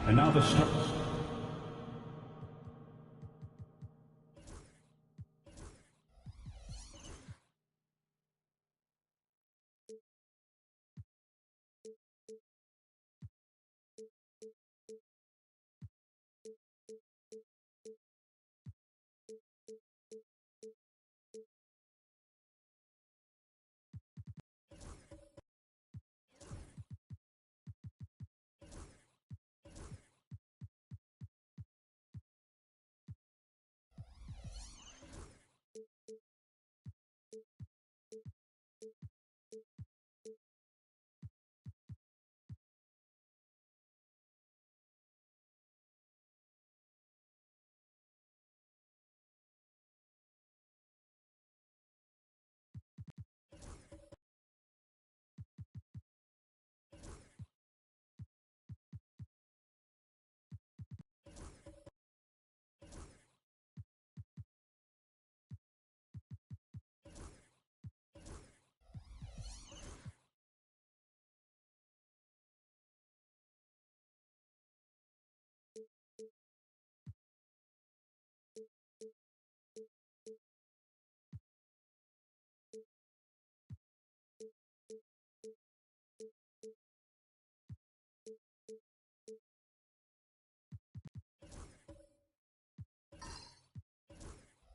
And now the start.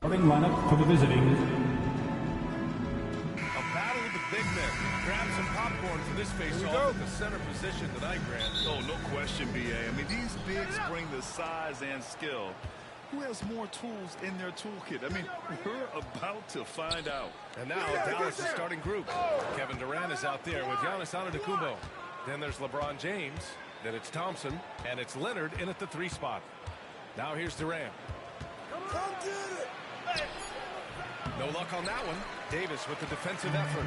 Starting lineup for the visiting. A battle of the big men. Grab some popcorn for this face-off at the center position tonight, Grant. Oh, no question, B.A. I mean, these bigs bring the size and skill. Who has more tools in their toolkit? I mean, we're about to find out. And now Dallas' starting group. Kevin Durant is out there with Giannis Antetokounmpo. Then there's LeBron James. Then it's Thompson. And it's Leonard in at the 3 spot. Now here's Durant. Come get it! No luck on that one. Davis with the defensive effort.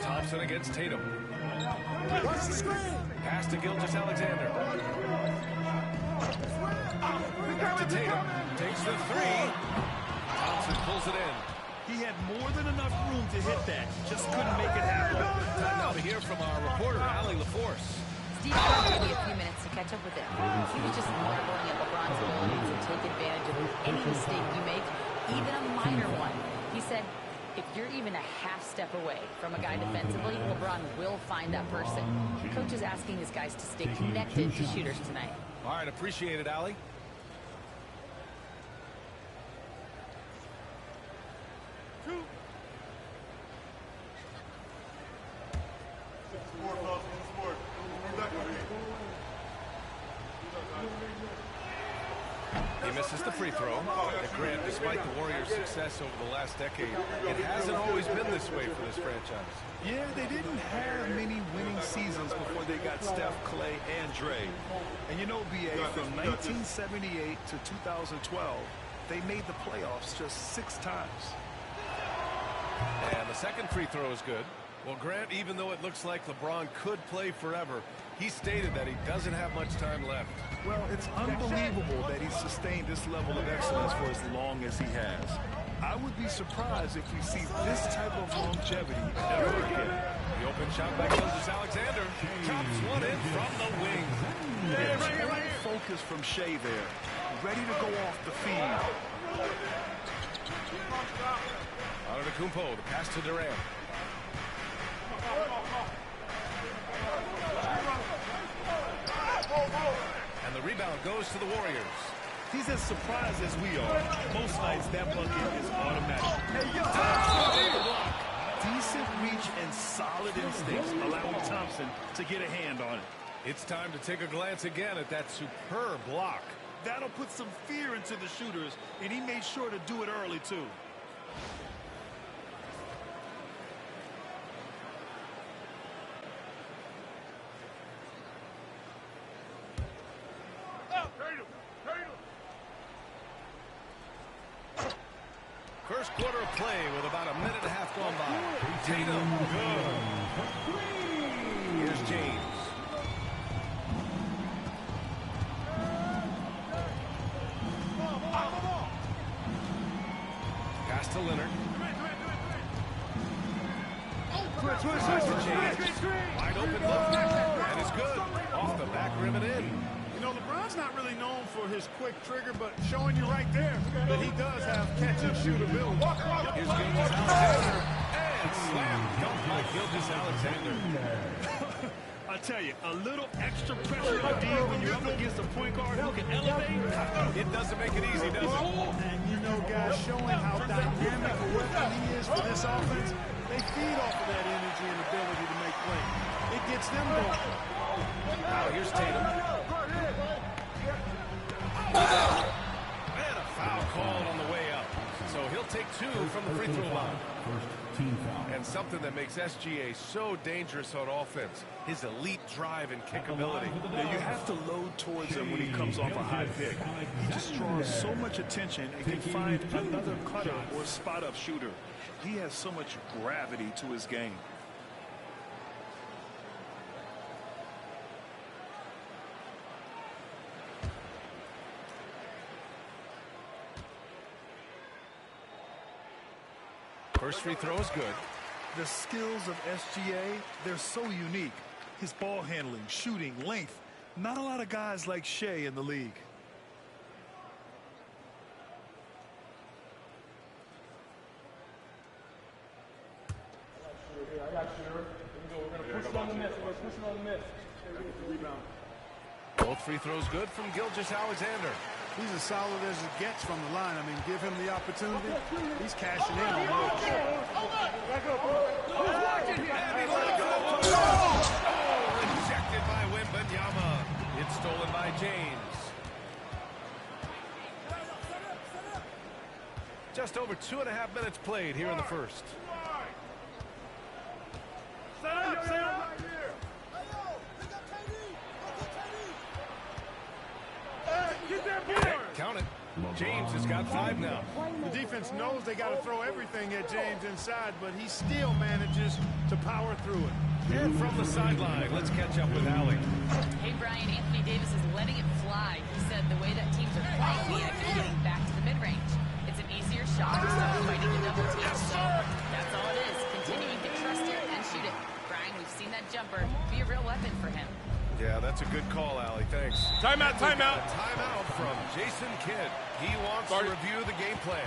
Thompson against Tatum. Watch the screen! Pass to Gilgeous-Alexander. Back to Tatum. Takes the 3. Thompson pulls it in. He had more than enough room to hit that. Just couldn't make it happen. Time now to hear from our reporter, Allie LaForce. Steve Kerr gave me a few minutes to catch up with him. He was just marveling at LeBron's ability to take advantage of any mistake you make, even a minor one. He said, if you're even a half step away from a guy defensively, LeBron will find that person. Coach is asking his guys to stay connected to shooters tonight. All right, appreciate it, Allie. He misses the free throw. And Grant, despite the Warriors' success over the last decade, it hasn't always been this way for this franchise. Yeah, they didn't have many winning seasons before they got Steph, Clay, and Dre. And you know, B.A., from 1978 to 2012, they made the playoffs just 6 times. And the second free throw is good. Well, Grant, even though it looks like LeBron could play forever, he stated that he doesn't have much time left. Well, it's unbelievable that he's sustained this level of excellence for as long as he has. I would be surprised if we see this type of longevity ever again. The open shot by Gilgeous-Alexander. Chops one in from the wing. Great focus from Shea there. Ready to go off the feed. Antetokounmpo, the pass to Durant. And the rebound goes to the Warriors. He's as surprised as we are. Most nights that bucket is automatic. Decent reach and solid instincts, allowing Thompson to get a hand on it. It's time to take a glance again at that superb block. That'll put some fear into the shooters, and he made sure to do it early, too. First quarter of play with about a minute and a half gone by. Tatum, good. Here's James. Pass to Leonard. Pass to James. Wide open look. And it's good. Off the back rim and in. You know, LeBron's not really known for his quick trigger, but showing you right there that he does have catch-and-shoot ability. Here's Gilgeous-Alexander. And slam dunk by Gilgeous-Alexander. I tell you, a little extra pressure on D when you're up against a point guard who can elevate. It doesn't make it easy, does it? And you know, guys, showing how dynamic a weapon he is for this offense, they feed off of that energy and ability to make plays. It gets them going. Now here's Tatum. And a foul called on the way up. So he'll take 2 from the free throw line. First team foul. And something that makes SGA so dangerous on offense, his elite drive and kick ability. Now, you have to load towards him when he comes off a high pick. He just draws so much attention and can find another cutter or spot-up shooter. He has so much gravity to his game. First free throw is good. The skills of SGA, they're so unique. His ball handling, shooting, length. Not a lot of guys like Shea in the league. I got you. We're going to push it on the miss. We're going to push it on the miss. Rebound. Both free throws good from Gilgeous-Alexander. He's as solid as it gets from the line. I mean, give him the opportunity. He's cashing in on those. Rejected by Wembanyama. It's stolen by James. Just over 2.5 minutes played here in the first. Set up. Count it. James has got 5 now. The defense knows they got to throw everything at James inside, but he still manages to power through it. And from the sideline, let's catch up with Allie. Hey, Brian, Anthony Davis is letting it fly. He said the way that teams are playing, we have been getting back to the mid-range. It's an easier shot instead of fighting the double team. So that's all it is, continuing to trust it and shoot it. Brian, we've seen that jumper be a real weapon for him. Yeah, that's a good call, Allie. Thanks. Timeout. Timeout from Jason Kidd. He wants to review the game plan.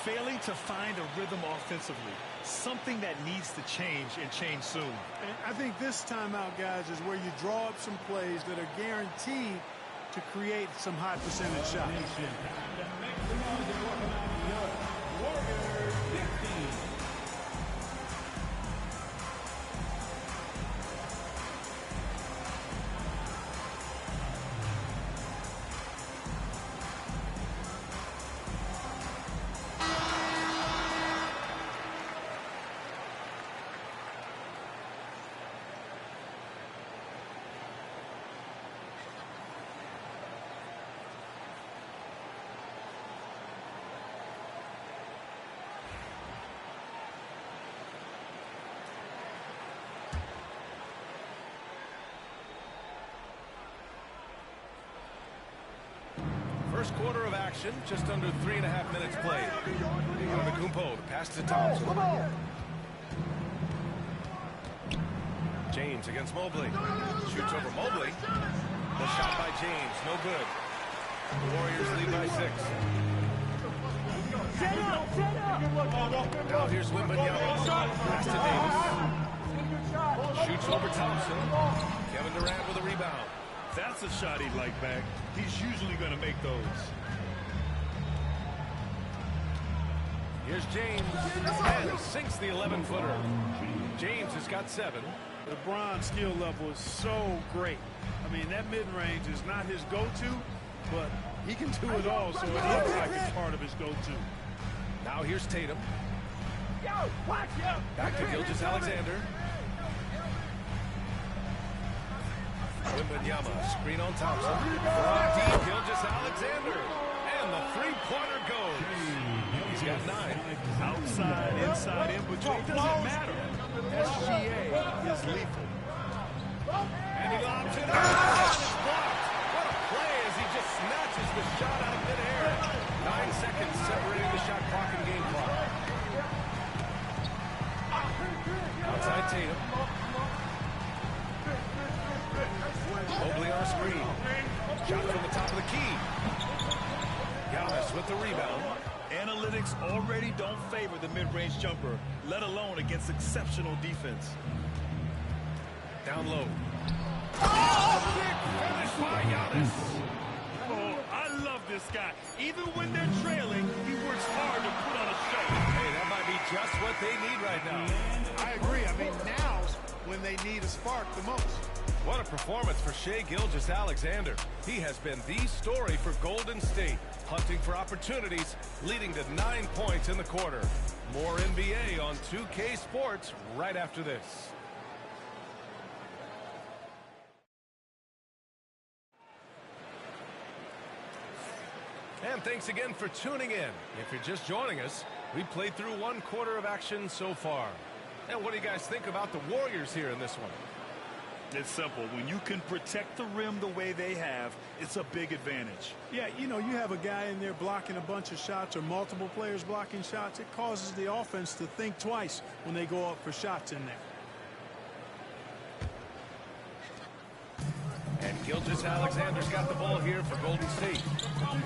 Failing to find a rhythm offensively, something that needs to change and change soon. And I think this timeout, guys, is where you draw up some plays that are guaranteed to create some high percentage shots. First quarter of action, just under 3.5 minutes played. Antetokounmpo, pass to Thompson. James against Mobley. Shoots over Mobley. The shot by James, no good. The Warriors lead by 6. Now here's Wembanyama. Pass to Davis. Shoots over Thompson. Kevin Durant with a rebound. That's a shot he'd like back. He's usually going to make those. Here's James. And he sinks the 11-footer. James has got 7. LeBron's skill level is so great. I mean, that mid-range is not his go-to, but he can do it all, so it looks like it's part of his go-to. Now here's Tatum. Back to Gilgeous-Alexander. Wembanyama, screen on Thompson. From deep, Gilgeous-Alexander. And the three-pointer goes. He's got 9. Outside, inside, in between, doesn't matter. SGA is lethal. And he lobs it up. And it's blocked. What a play as he just snatches the shot out of midair. 9 seconds separating the shot clock and game clock. Outside Tatum. Mobley on a screen. Shot from the top of the key. Giannis with the rebound. Analytics already don't favor the mid-range jumper, let alone against exceptional defense. Down low. Oh, big finish by Giannis. Oh, I love this guy. Even when they're trailing, he works hard to put on a show. Hey, that might be just what they need right now. I agree. I mean, now's when they need a spark the most. What a performance for Shai Gilgeous-Alexander. He has been the story for Golden State, hunting for opportunities, leading to 9 points in the quarter. More NBA on 2K Sports right after this. And thanks again for tuning in. If you're just joining us, we played through 1 quarter of action so far. And what do you guys think about the Warriors here in this one? It's simple. When you can protect the rim the way they have, it's a big advantage. Yeah, you know, you have a guy in there blocking a bunch of shots or multiple players blocking shots. It causes the offense to think twice when they go up for shots in there. And Gilgeous-Alexander's got the ball here for Golden State.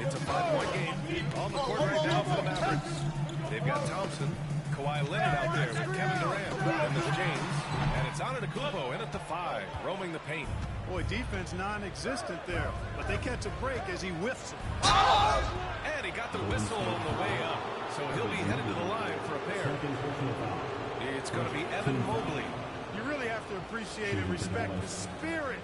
It's a 5-point game on the court right now for the Mavericks. They've got Thompson, Kawhi Leonard out there with Kevin Durant. And there's James. And it's Antetokounmpo in at the 5, roaming the paint. Boy, defense non-existent there. But they catch a break as he whiffs it. And he got the whistle on the way up. So he'll be headed to the line for a pair. It's going to be Evan Mobley. You really have to appreciate and respect the spirit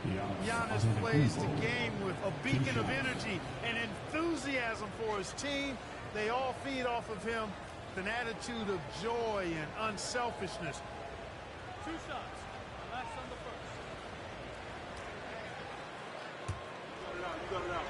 Giannis plays the game with. A beacon of energy and enthusiasm for his team. They all feed off of him with an attitude of joy and unselfishness. 2 shots. Last on the first. You got it out.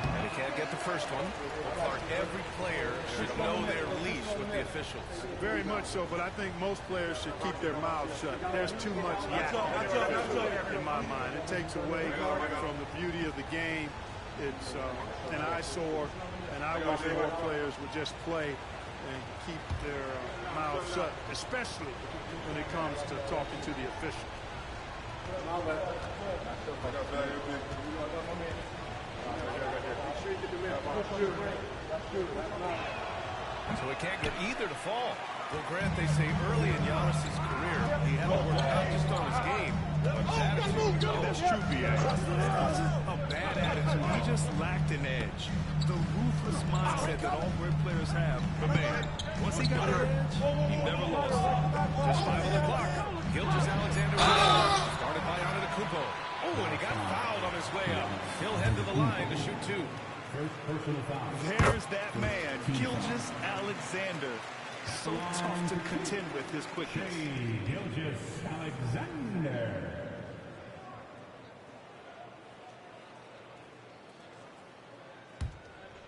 And he can't get the first one. Clark, every player should know their leash with the officials. Very much so, but I think most players should keep their mouths shut. There's too much yak in my mind. It takes away from the beauty of the game. It's an eyesore, and I wish more players would just play and keep their mouths shut, especially when it comes to talking to the officials. So we can't get either to fall. Well, Grant, they say early in Giannis' career, he had to work not just on his game, but his attitude. That's true, B.A. It wasn't a bad attitude. He just lacked an edge. The ruthless mindset that all great players have. But man, once he got that edge, he never lost it. Just 5 on the clock. Gilgeous-Alexander started by Antetokounmpo. Oh, and he got fouled on his way up. He'll head to the line to shoot 2. There's that man, Gilgeous-Alexander. So tough to contend with his quickness. Gilgeous-Alexander.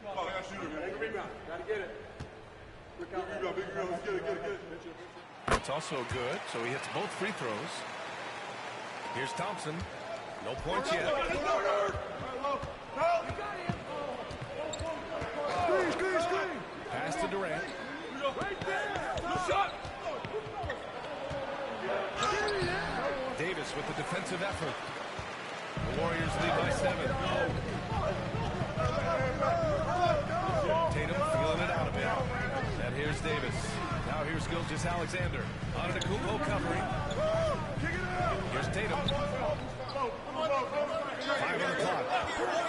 Oh, I got shooter, man. Big rebound. Gotta get it. Big rebound, big rebound. Let's get it. It's also good, so he hits both free throws. Here's Thompson. No points yet. Screen. Pass to Durant. Davis with the defensive effort. The Warriors lead by 7. Tatum feeling it out a bit. And here's Davis. Now here's Gilgeous-Alexander. Antetokounmpo covering. Here's Tatum. 5 on the clock.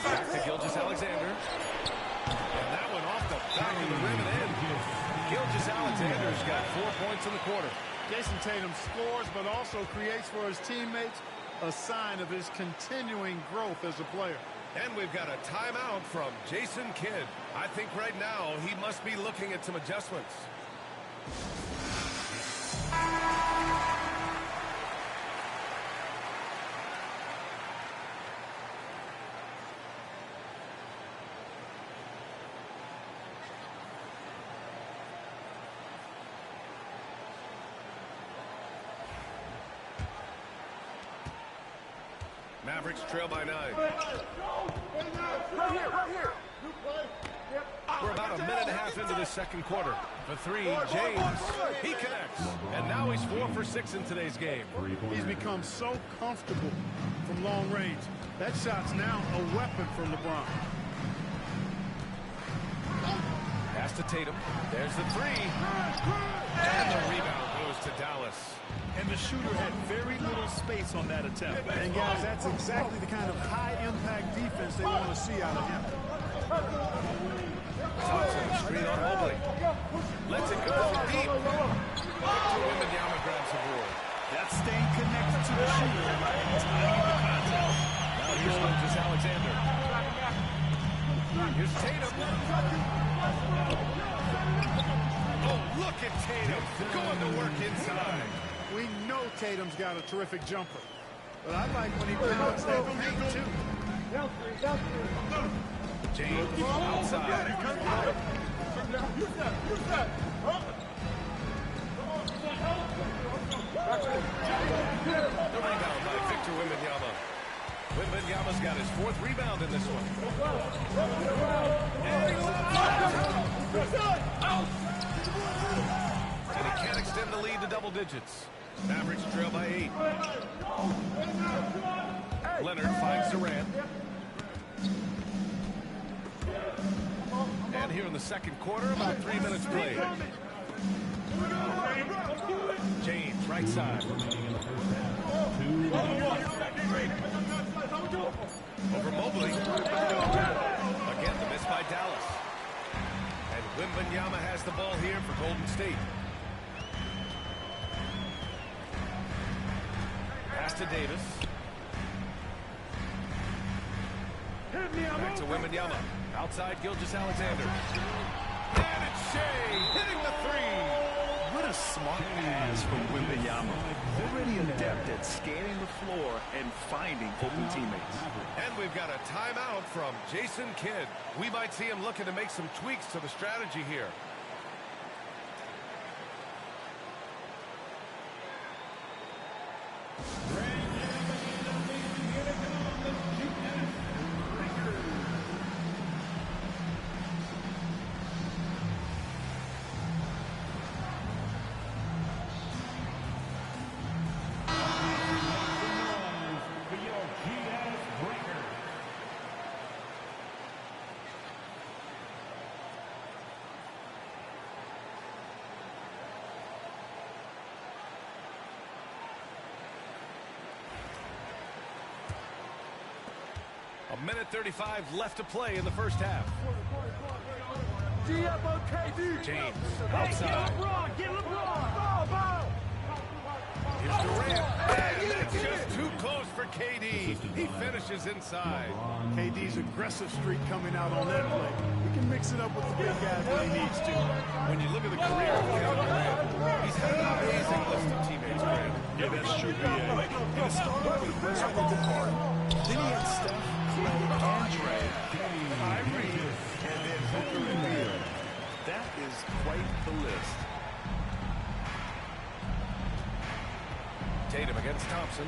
Back to Gilgeous-Alexander. And that one off the back of the rim and in. Gilgeous-Alexander's got 4 points in the quarter. Jason Tatum scores, but also creates for his teammates a sign of his continuing growth as a player. And we've got a timeout from Jason Kidd. I think right now he must be looking at some adjustments. Mavericks trail by 9. Right here. We're about a minute and a half into the second quarter. For 3, James. He connects. And now he's 4 for 6 in today's game. He's become so comfortable from long range. That shot's now a weapon for LeBron. Pass to Tatum. There's the 3. And the rebound goes to Dallas. And the shooter had very little space on that attempt. And guys, that's exactly the kind of high-impact defense they want to see out of him. Thompson, screen on Mobley. Lets it go from deep. Victor Wembanyama grabs the board. That's staying connected to the shooter and timing the contact. Now here's Gilgeous-Alexander. Here's Tatum. Oh, look at Tatum going to work inside. We know Tatum's got a terrific jumper. But I like when he pounds that paint, too. James outside. The rebound by Victor Wembanyama. Wembanyama's got his 4th rebound in this one. And he can't extend the lead to double digits. Mavericks trail by 8. Leonard finds Durant. And here in the second quarter, about 3 minutes played. James, right side. Over Mobley. Again, the miss by Dallas. And Wembanyama has the ball here for Golden State. Pass to Davis. Back to Wembanyama. Outside Gilgeous-Alexander. And it's Shea hitting the three. What a smart pass from Wembanyama. Already adept at scanning the floor and finding open teammates. And we've got a timeout from Jason Kidd. We might see him looking to make some tweaks to the strategy here. A minute 35 left to play in the first half. James, outside. Here's Durant. And it's just too close for KD. He finishes inside. KD's aggressive streak coming out on that play. He can mix it up with the big guys when he needs to. When you look at the career of Kevin Durant, he's had an amazing list of teammates, Grant. Yeah, that's true, B.A. And it started with Westbrook apart. Then he had Steph, Clay, and Dre, Kyrie, and then Booker and Beal. That is quite the list. Tatum against Thompson.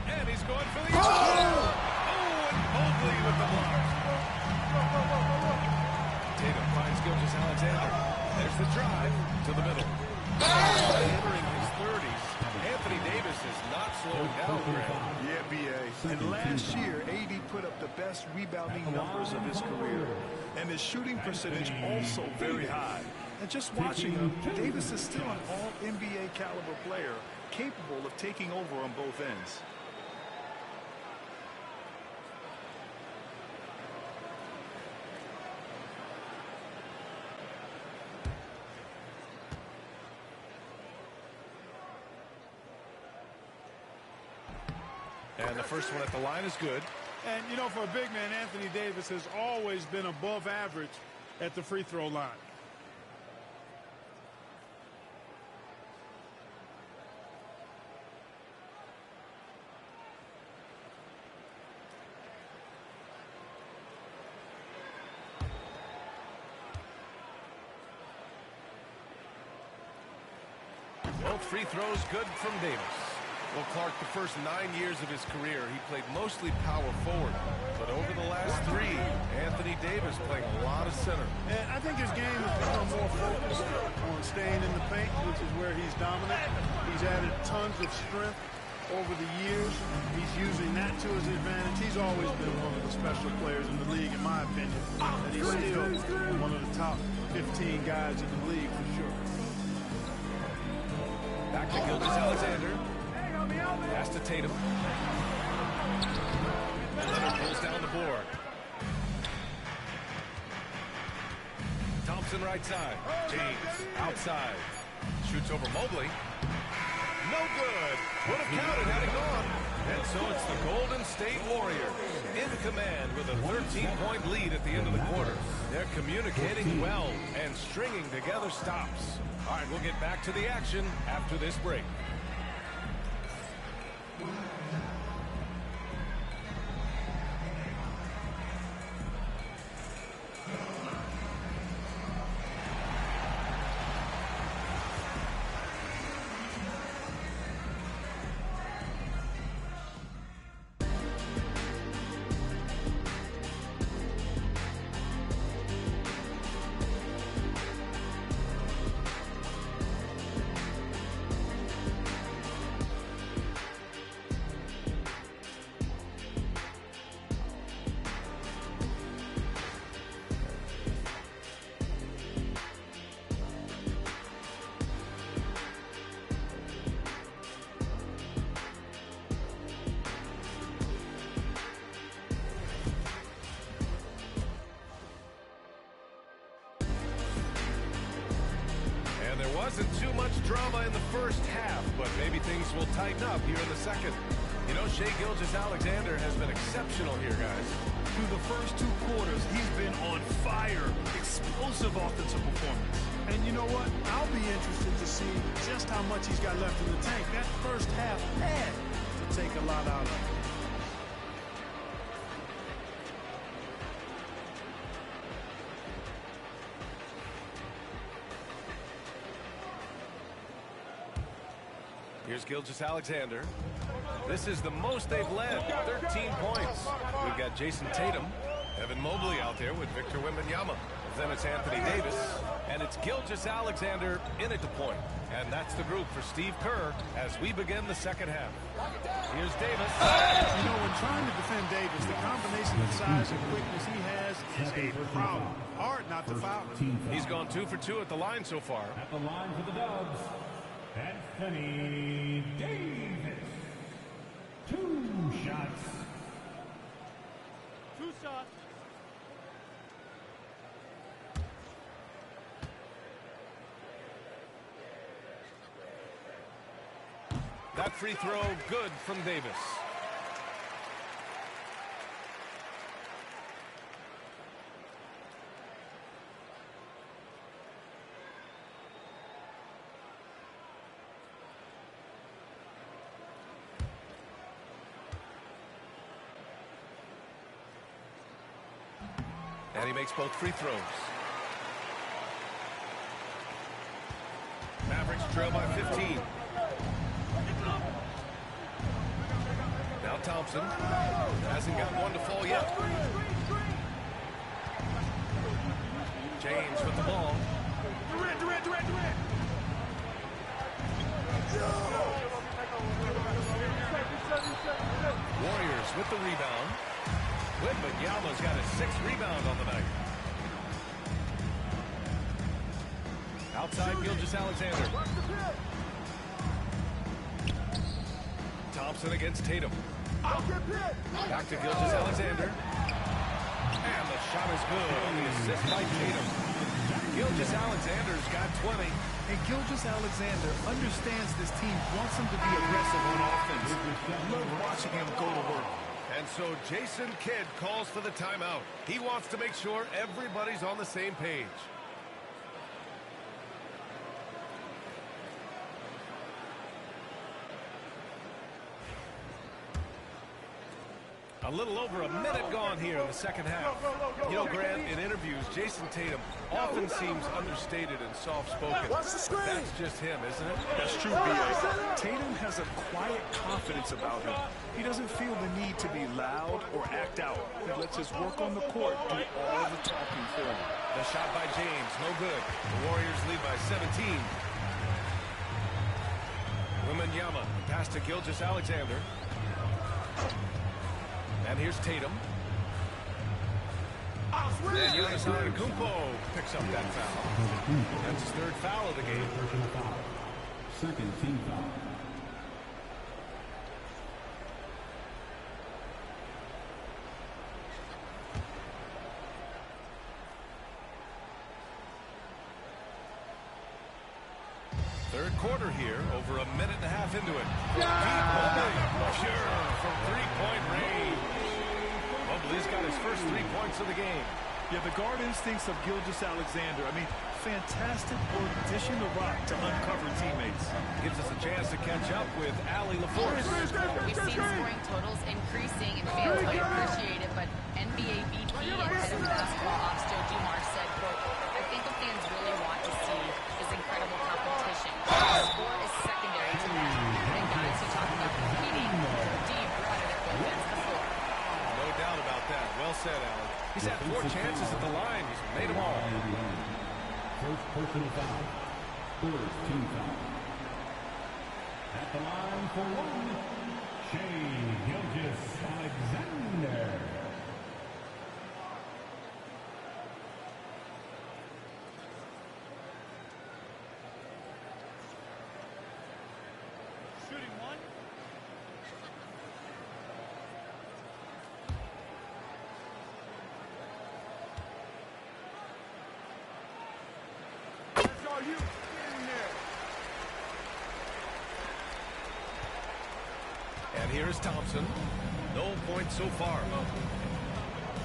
And he's going for the... Oh, and Mobley with the block. Tatum finds Gilgeous-Alexander. There's the drive to the middle. Entering his 30s, Anthony Davis is not slowing down, Grant. Yeah, B.A. And last year, AD put up the best rebounding numbers of his career. And his shooting percentage also very high. And just watching him, Davis is still an all-NBA caliber player, capable of taking over on both ends. And the first one at the line is good. And, you know, for a big man, Anthony Davis has always been above average at the free throw line. Both free throws good from Davis. Well, Clark, the first 9 years of his career, he played mostly power forward. But over the last 3, Anthony Davis playing a lot of center. And I think his game has become more focused on staying in the paint, which is where he's dominant. He's added tons of strength over the years. He's using that to his advantage. He's always been one of the special players in the league, in my opinion. And he's still one of the top 15 guys in the league for sure. Back to Gilgeous-Alexander. Pass to Tatum. Leonard pulls down the board. Thompson right side. James outside. Shoots over Mobley. No good. Would have counted had it gone. And so it's the Golden State Warriors in command with a 13-point lead at the end of the quarter. They're communicating well and stringing together stops. All right, we'll get back to the action after this break. There wasn't too much drama in the first half, but maybe things will tighten up here in the second. You know, Shai Gilgeous-Alexander has been exceptional here, guys. Through the first 2 quarters, he's been on fire. Explosive offensive performance. And you know what? I'll be interested to see just how much he's got left in the tank. That first half had to take a lot out of him. Here's Gilgeous-Alexander. This is the most they've led, 13 points. We've got Jason Tatum, Evan Mobley out there with Victor Wembanyama. Then it's Anthony Davis, and it's Gilgeous-Alexander in at the point. And that's the group for Steve Kerr as we begin the second half. Here's Davis. You know, when trying to defend Davis, the combination of size and quickness he has is a problem. Hard not to foul him. He's gone 2 for 2 at the line so far. At the line for the Dubs, Anthony Davis. 2 shots. 2 shots. That free throw good from Davis. And he makes both free throws. Mavericks trail by 15. Now Thompson hasn't got one to fall yet. James with the ball. Durant. Warriors with the rebound. Wembanyama's got his 6th rebound on the night. Outside Gilgeous-Alexander. Thompson against Tatum. Back to Gilgeous-Alexander. And the shot is good on the assist by Tatum. Gilgeous-Alexander's got 20. And Gilgeous-Alexander understands this team wants him to be aggressive on offense. Love watching him go to work. And so Jason Kidd calls for the timeout. He wants to make sure everybody's on the same page. A little over a minute gone here in the second half. You know, Grant, in interviews, Jason Tatum often seems understated and soft-spoken. That's just him, isn't it? That's true, B.A. Tatum has a quiet confidence about him. He doesn't feel the need to be loud or act out. He lets his work on the court do all the talking for him. The shot by James, no good. The Warriors lead by 17. Wembanyama, pass to Gilgeous-Alexander. And here's Tatum. And Giannis Antetokounmpo picks up that foul. That's his 3rd foul of the game. Personal foul. 2nd team foul. Third quarter here, over a minute and a half into it. Deep pure from 3-point range. Mobley's got his first 3 points of the game. Yeah, the guard instincts of Gilgeous-Alexander. I mean, fantastic work dishing the rock to uncover teammates. Gives us a chance to catch up with Allie LaForce. We've seen scoring totals increasing, and fans might appreciate it, but NBA VP and head of basketball ops Joe Dumars said, quote, I think what fans really want to see is incredible competition. The score is secondary to that. And guys who talk about competing, Dean brought it at both ends of the floor. No doubt about that. Well said, Allie. He's had 4 chances at the line. He's made them all. First personal foul. 3rd team foul. At the line for 1, Shai Gilgeous-Alexander. Shooting 1. You get in there. Here's Thompson. No points so far.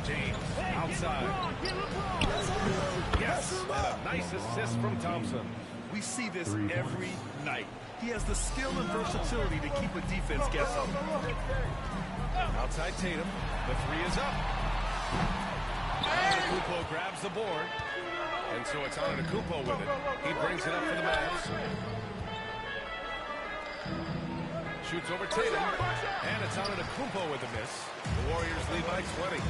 James outside. Yes, and a nice assist from Thompson. We see this every night. He has the skill and versatility to keep a defense guessing. Outside Tatum. The three is up. Antetokounmpo grabs the board. And so it's Antetokounmpo with it. He brings it up for the Mavs. Shoots over Tatum. And it's Antetokounmpo with the miss. The Warriors lead by 20.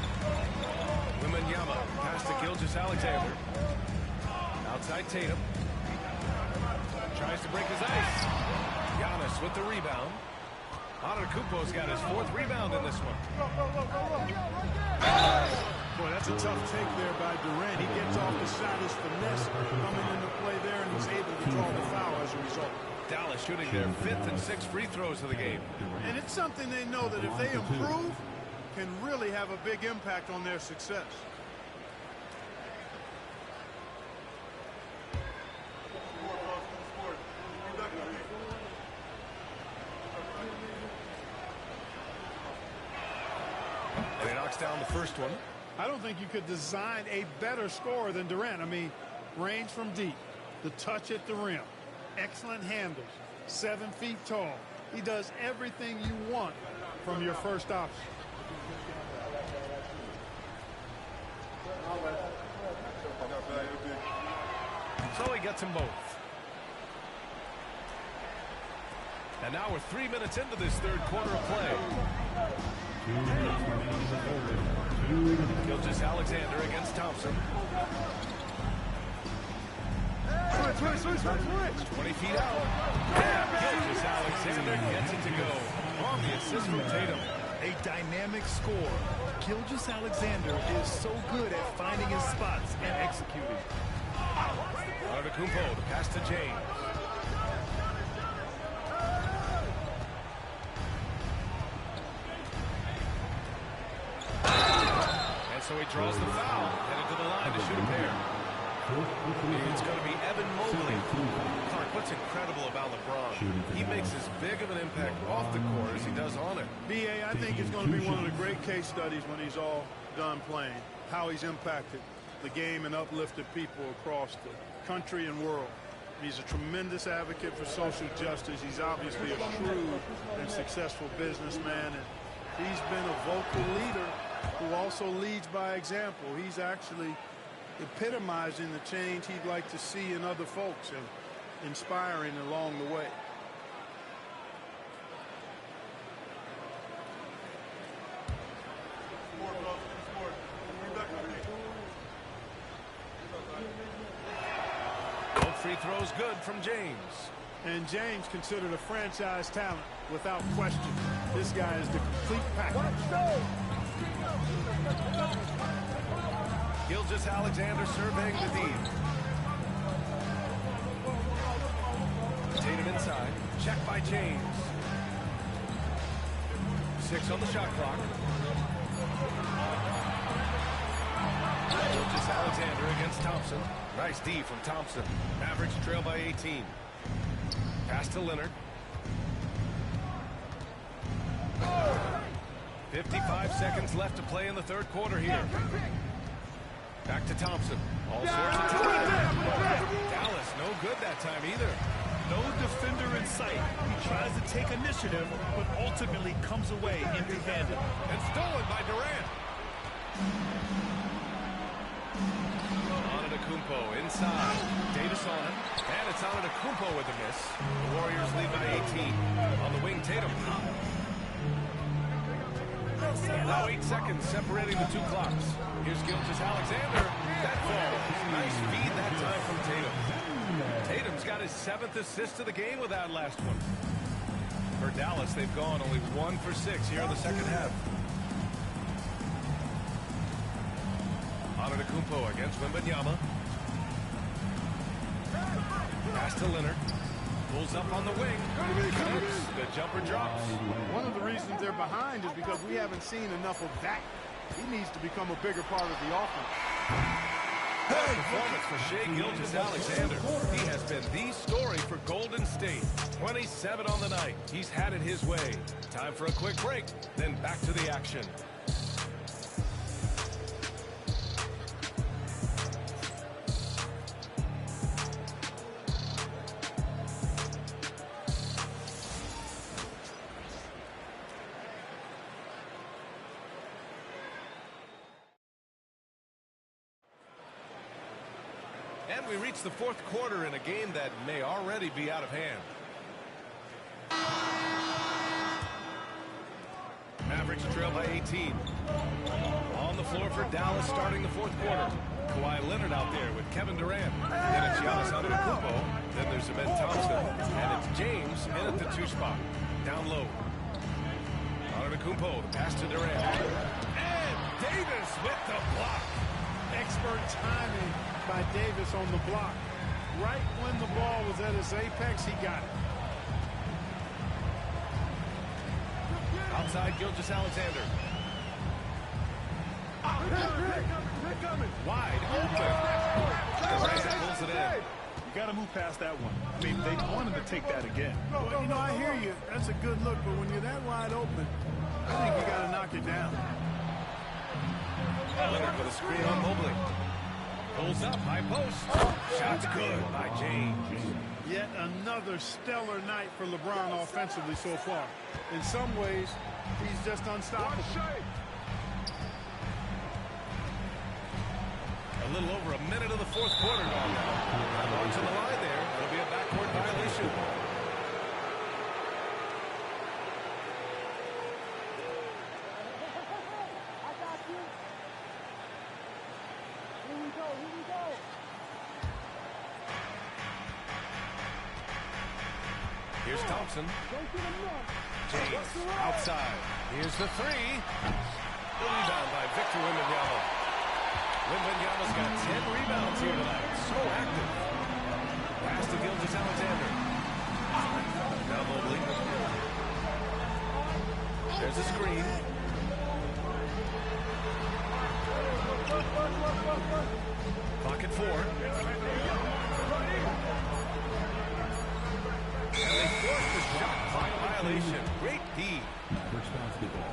Wembanyama pass to Gilgeous-Alexander. Outside Tatum. Tries to break his ice. Giannis with the rebound. Antetokounmpo's got his 4th rebound in this one. Boy, that's a tough take there by Durant. He gets off the shot, his finesse coming into play there, and he's able to draw the foul as a result. Dallas shooting their 5th and 6th free throws of the game. And it's something they know that if they improve, can really have a big impact on their success. And he knocks down the first one. I don't think you could design a better scorer than Durant. I mean, range from deep, the touch at the rim, excellent handles, 7 feet tall. He does everything you want from your first option. So he gets them both. And now we're 3 minutes into this 3rd quarter of play. Gilgeous-Alexander against Thompson. 20 feet out. And Gilgeous-Alexander gets it to go. On the assist from Tatum. A dynamic score. Gilgeous-Alexander is so good at finding his spots and executing. Antetokounmpo, the pass to James. And so he draws the foul, headed to the line to shoot a pair. It's going to be Evan Mobley. Clark, what's incredible about LeBron? He makes as big of an impact off the court as he does on it. B.A., I think it's going to be one of the great case studies when he's all done playing, how he's impacted the game and uplifted people across the country and world. He's a tremendous advocate for social justice. He's obviously a shrewd and successful businessman, and he's been a vocal leader who also leads by example. He's actually epitomizing the change he'd like to see in other folks and inspiring along the way. Both free throws good from James. And James considered a franchise talent without question. This guy is the complete package. Gilgeous-Alexander surveying the D. Tatum inside. Check by James. 6 on the shot clock. Gilgeous-Alexander against Thompson. Nice D from Thompson. Mavericks trail by 18. Pass to Leonard. 55 seconds left to play in the 3rd quarter here. Back to Thompson. All sorts of time. Dallas, no good that time either. No defender in sight. He tries to take initiative, but ultimately comes away empty-handed. And stolen by Durant. Antetokounmpo inside. Davis on it. And it's Antetokounmpo with the miss. The Warriors lead by 18. On the wing, Tatum. Now 8 seconds separating the 2 clocks. Here's Gilgeous-Alexander. That falls. Nice feed that time from Tatum. Tatum's got his 7th assist of the game with that last one. For Dallas, they've gone only 1 for 6 here in the 2nd half. Antetokounmpo against Wembanyama. Pass to Leonard. Pulls up on the wing. The jumper drops. One of the reasons they're behind is because we haven't seen enough of that. He needs to become a bigger part of the offense. Performance for Shai Gilgeous-Alexander. He has been the story for Golden State. 27 on the night. He's had it his way. Time for a quick break, then back to the action. And we reach the fourth quarter in a game that may already be out of hand. Mavericks trail by 18. On the floor for Dallas starting the fourth quarter. Kawhi Leonard out there with Kevin Durant. Then it's Giannis Antetokounmpo. Then there's Ben Thompson. And it's James in at the 2 spot. Down low. Antetokounmpo, the pass to Durant. And Davis with the block. Expert timing by Davis on the block. Right when the ball was at its apex, he got it. Outside Gilgeous-Alexander. Wide open. Durant pulls it in. You got to move past that one. I mean, they want him to take that again. Well, you know, I hear you. That's a good look, but when you're that wide open, I think you got to knock it down. Leonard with a screen on Mobley. Pulls up, high post. Shot's good by James. Yet another stellar night for LeBron offensively so far. In some ways, he's just unstoppable. A little over a minute of the fourth quarter gone now. Launch on the line there. It'll be a backcourt violation. Here's Thompson. James outside. Here's the 3. The rebound by Victor Wembanyama. Wembanyama's got 10 rebounds here tonight. So active. Pass to Gilgeous-Alexander. Now Mobley. There's a screen. Clock at 4. And they forced the shot clock violation. Great D. Mavericks basketball.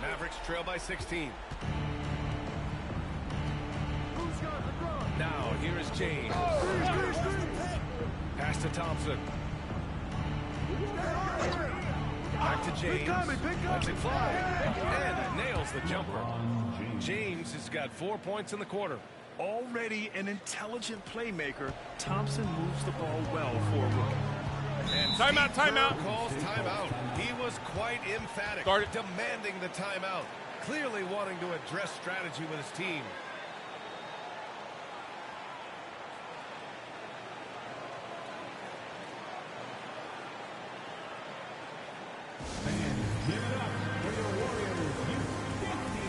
Mavericks trail by 16. Now here is James. Pass to Thompson. Back to James. Lets it fly. And nails the jumper. James has got 4 points in the quarter. Already an intelligent playmaker, Thompson moves the ball well for a rookie. And timeout. Calls timeout. He was quite emphatic, demanding the timeout. Clearly wanting to address strategy with his team. Give it up for your Warriors U15.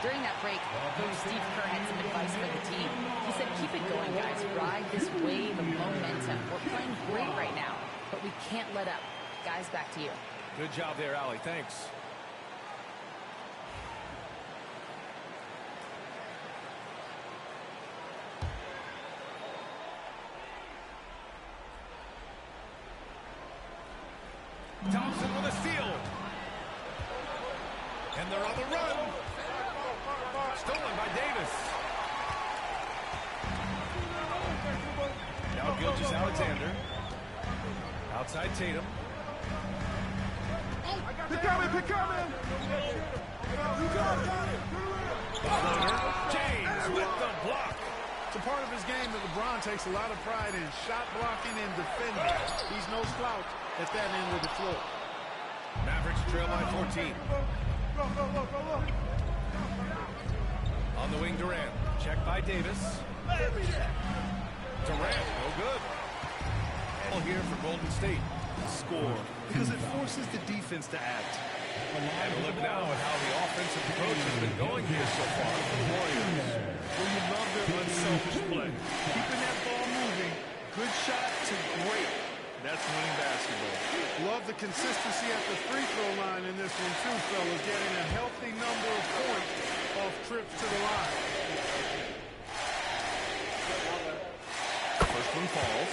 During that break, Coach Steve Kerr had some advice for the team. He said, keep it going, guys. Ride this wave of momentum. We're playing great right now. we can't let up. Guys, back to you. Good job there, Allie. Thanks. Thompson with a steal. And they're on the run. Stolen by Davis. Now Gilgeous-Alexander. Outside Tatum. Pick coming. James with the block. It's a part of his game that LeBron takes a lot of pride in. Shot blocking and defending. He's no slouch at that end of the floor. Mavericks trail by 14. On the wing, Durant. Check by Davis. Durant, no good. And here for Golden State. Score, because it forces the defense to act. And look now at how the offensive approach has been going here so far for the Warriors. Well, you love their unselfish play. Keeping that ball moving, good shot to great. That's winning basketball. Love the consistency at the free throw line in this one too, fellas. Getting a healthy number of points off trips to the line. First one falls.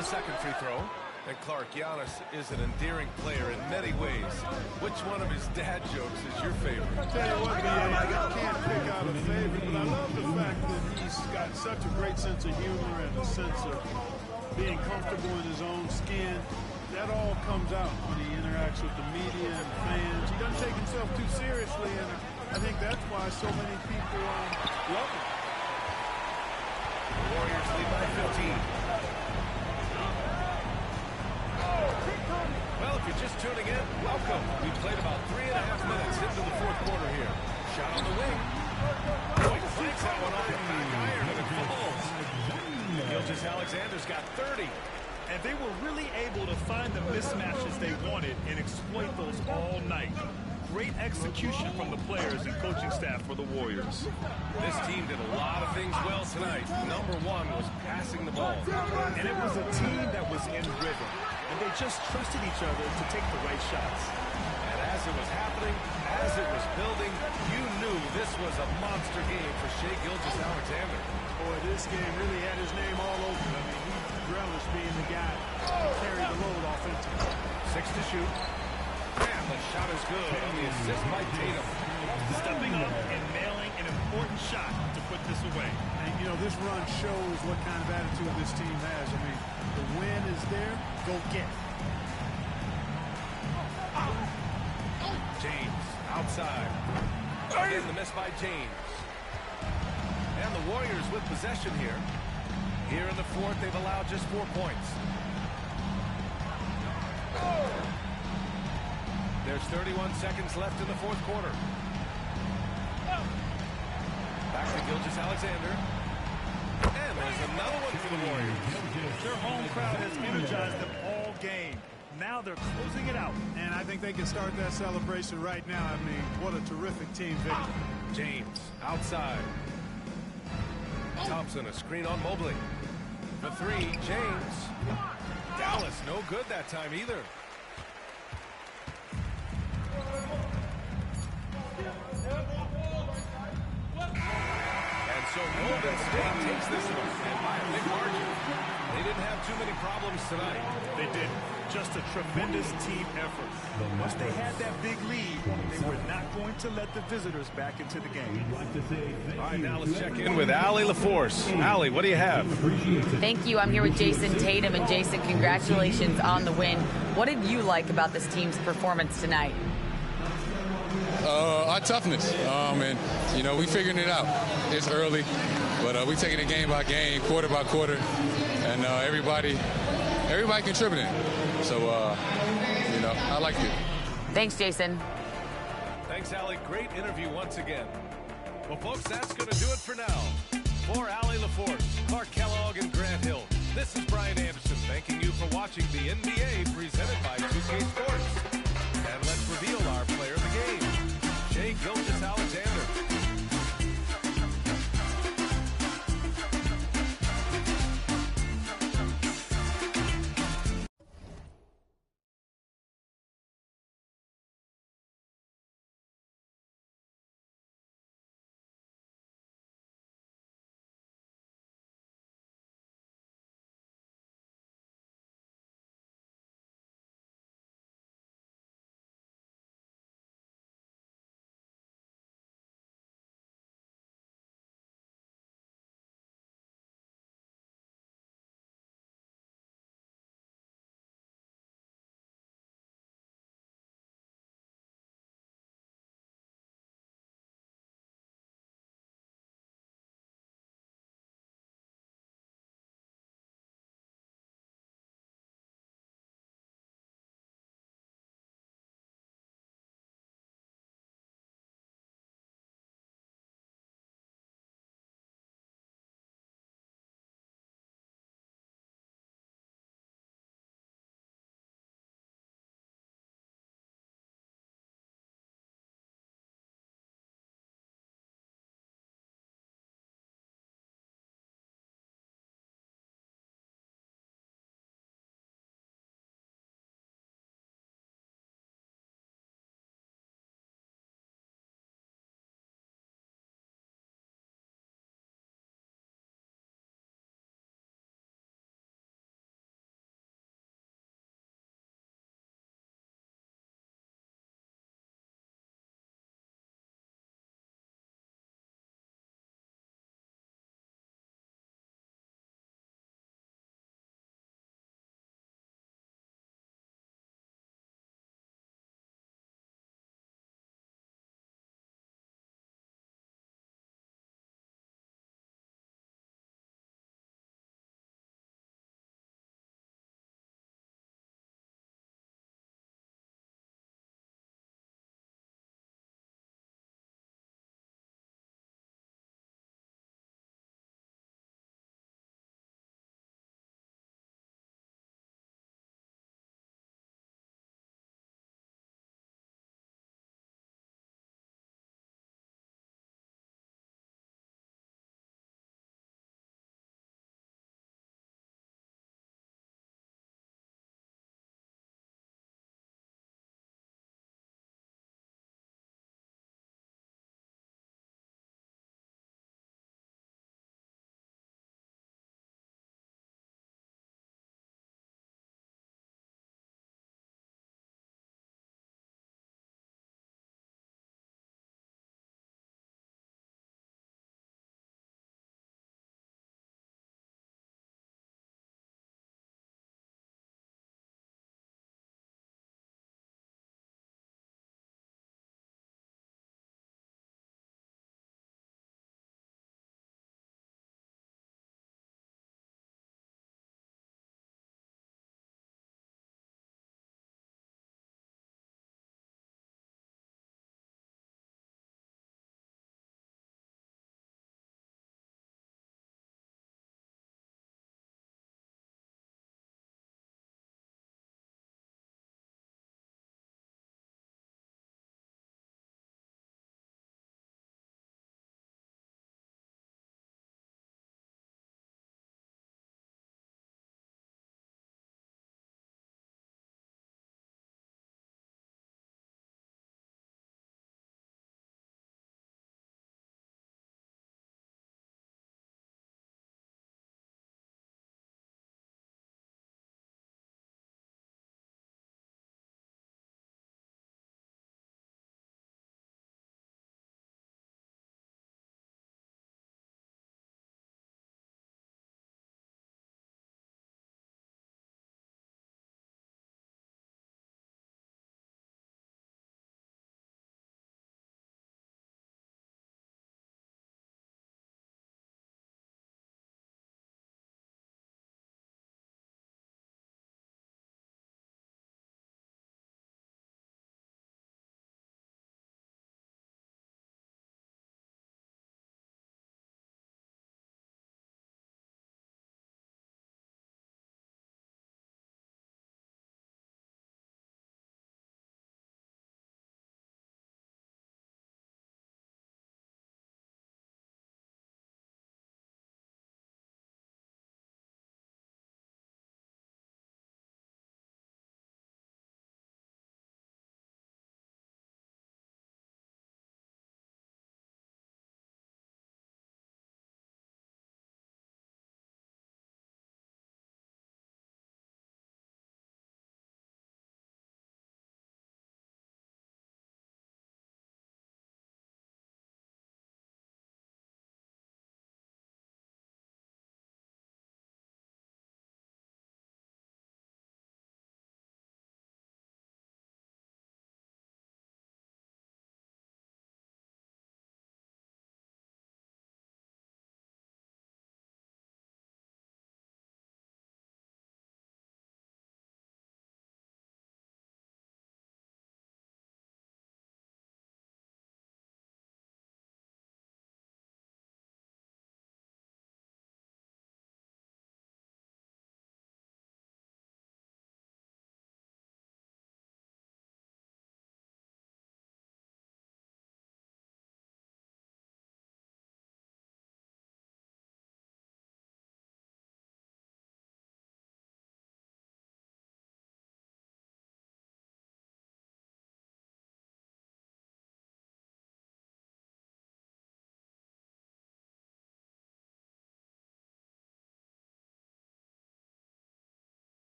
Second free throw. And Clark, Giannis is an endearing player in many ways. Which one of his dad jokes is your favorite? I'll tell you what, I can't pick out a favorite, but I love the fact that he's got such a great sense of humor and a sense of being comfortable in his own skin. That all comes out when he interacts with the media and fans. He doesn't take himself too seriously, and I think that's why so many people love him. The Warriors lead by 15. Well, if you're just tuning in, welcome. We played about 3.5 minutes into the fourth quarter here. Shot on the wing. Boy, flanks that one off the back iron and it falls. Gilgeous-Alexander's got 30. And they were really able to find the mismatches they wanted and exploit those all night. Great execution from the players and coaching staff for the Warriors. This team did a lot of things well tonight. Number one was passing the ball. And it was a team that was in rhythm. And they just trusted each other to take the right shots. And as it was happening, as it was building, you knew this was a monster game for Shai Gilgeous-Alexander. Boy, this game really had his name all over it. I mean, he relished being the guy who carried the load offensively. 6 to shoot. And the shot is good on the assist by Tatum. Stepping up and nailing an important shot to put this away. And, you know, this run shows what kind of attitude this team has. I mean, the win is there, go get it. James outside. Again, the miss by James. And the Warriors with possession here. Here in the fourth, they've allowed just 4 points. There's 31 seconds left in the fourth quarter. Back to Gilgeous-Alexander. And there's another one for the Warriors. Their home crowd has energized them all game. Now they're closing it out. And I think they can start that celebration right now. I mean, what a terrific team victory. James outside. Thompson, a screen on Mobley. The three, James. Dallas, no good that time either. And so Golden State takes this one, and by a big margin. They didn't have too many problems tonight. They didn't. Just a tremendous team effort. Once they had that big lead, they were not going to let the visitors back into the game. All right, now let's check in with Allie LaForce. Allie, what do you have? Thank you. I'm here with Jason Tatum. And Jason, congratulations on the win. What did you like about this team's performance tonight? Our toughness. And, you know, we figuring it out. It's early, but we taking it game by game, quarter by quarter, and everybody contributing. So, you know, I liked it. Thanks, Jason. Thanks, Allie. Great interview once again. Well, folks, that's going to do it for now. For Allie LaForce, Clark Kellogg, and Grant Hill, this is Brian Anderson thanking you for watching the NBA presented by 2K Sports. And let's reveal our player of the game, Shai Gilgeous-Alexander.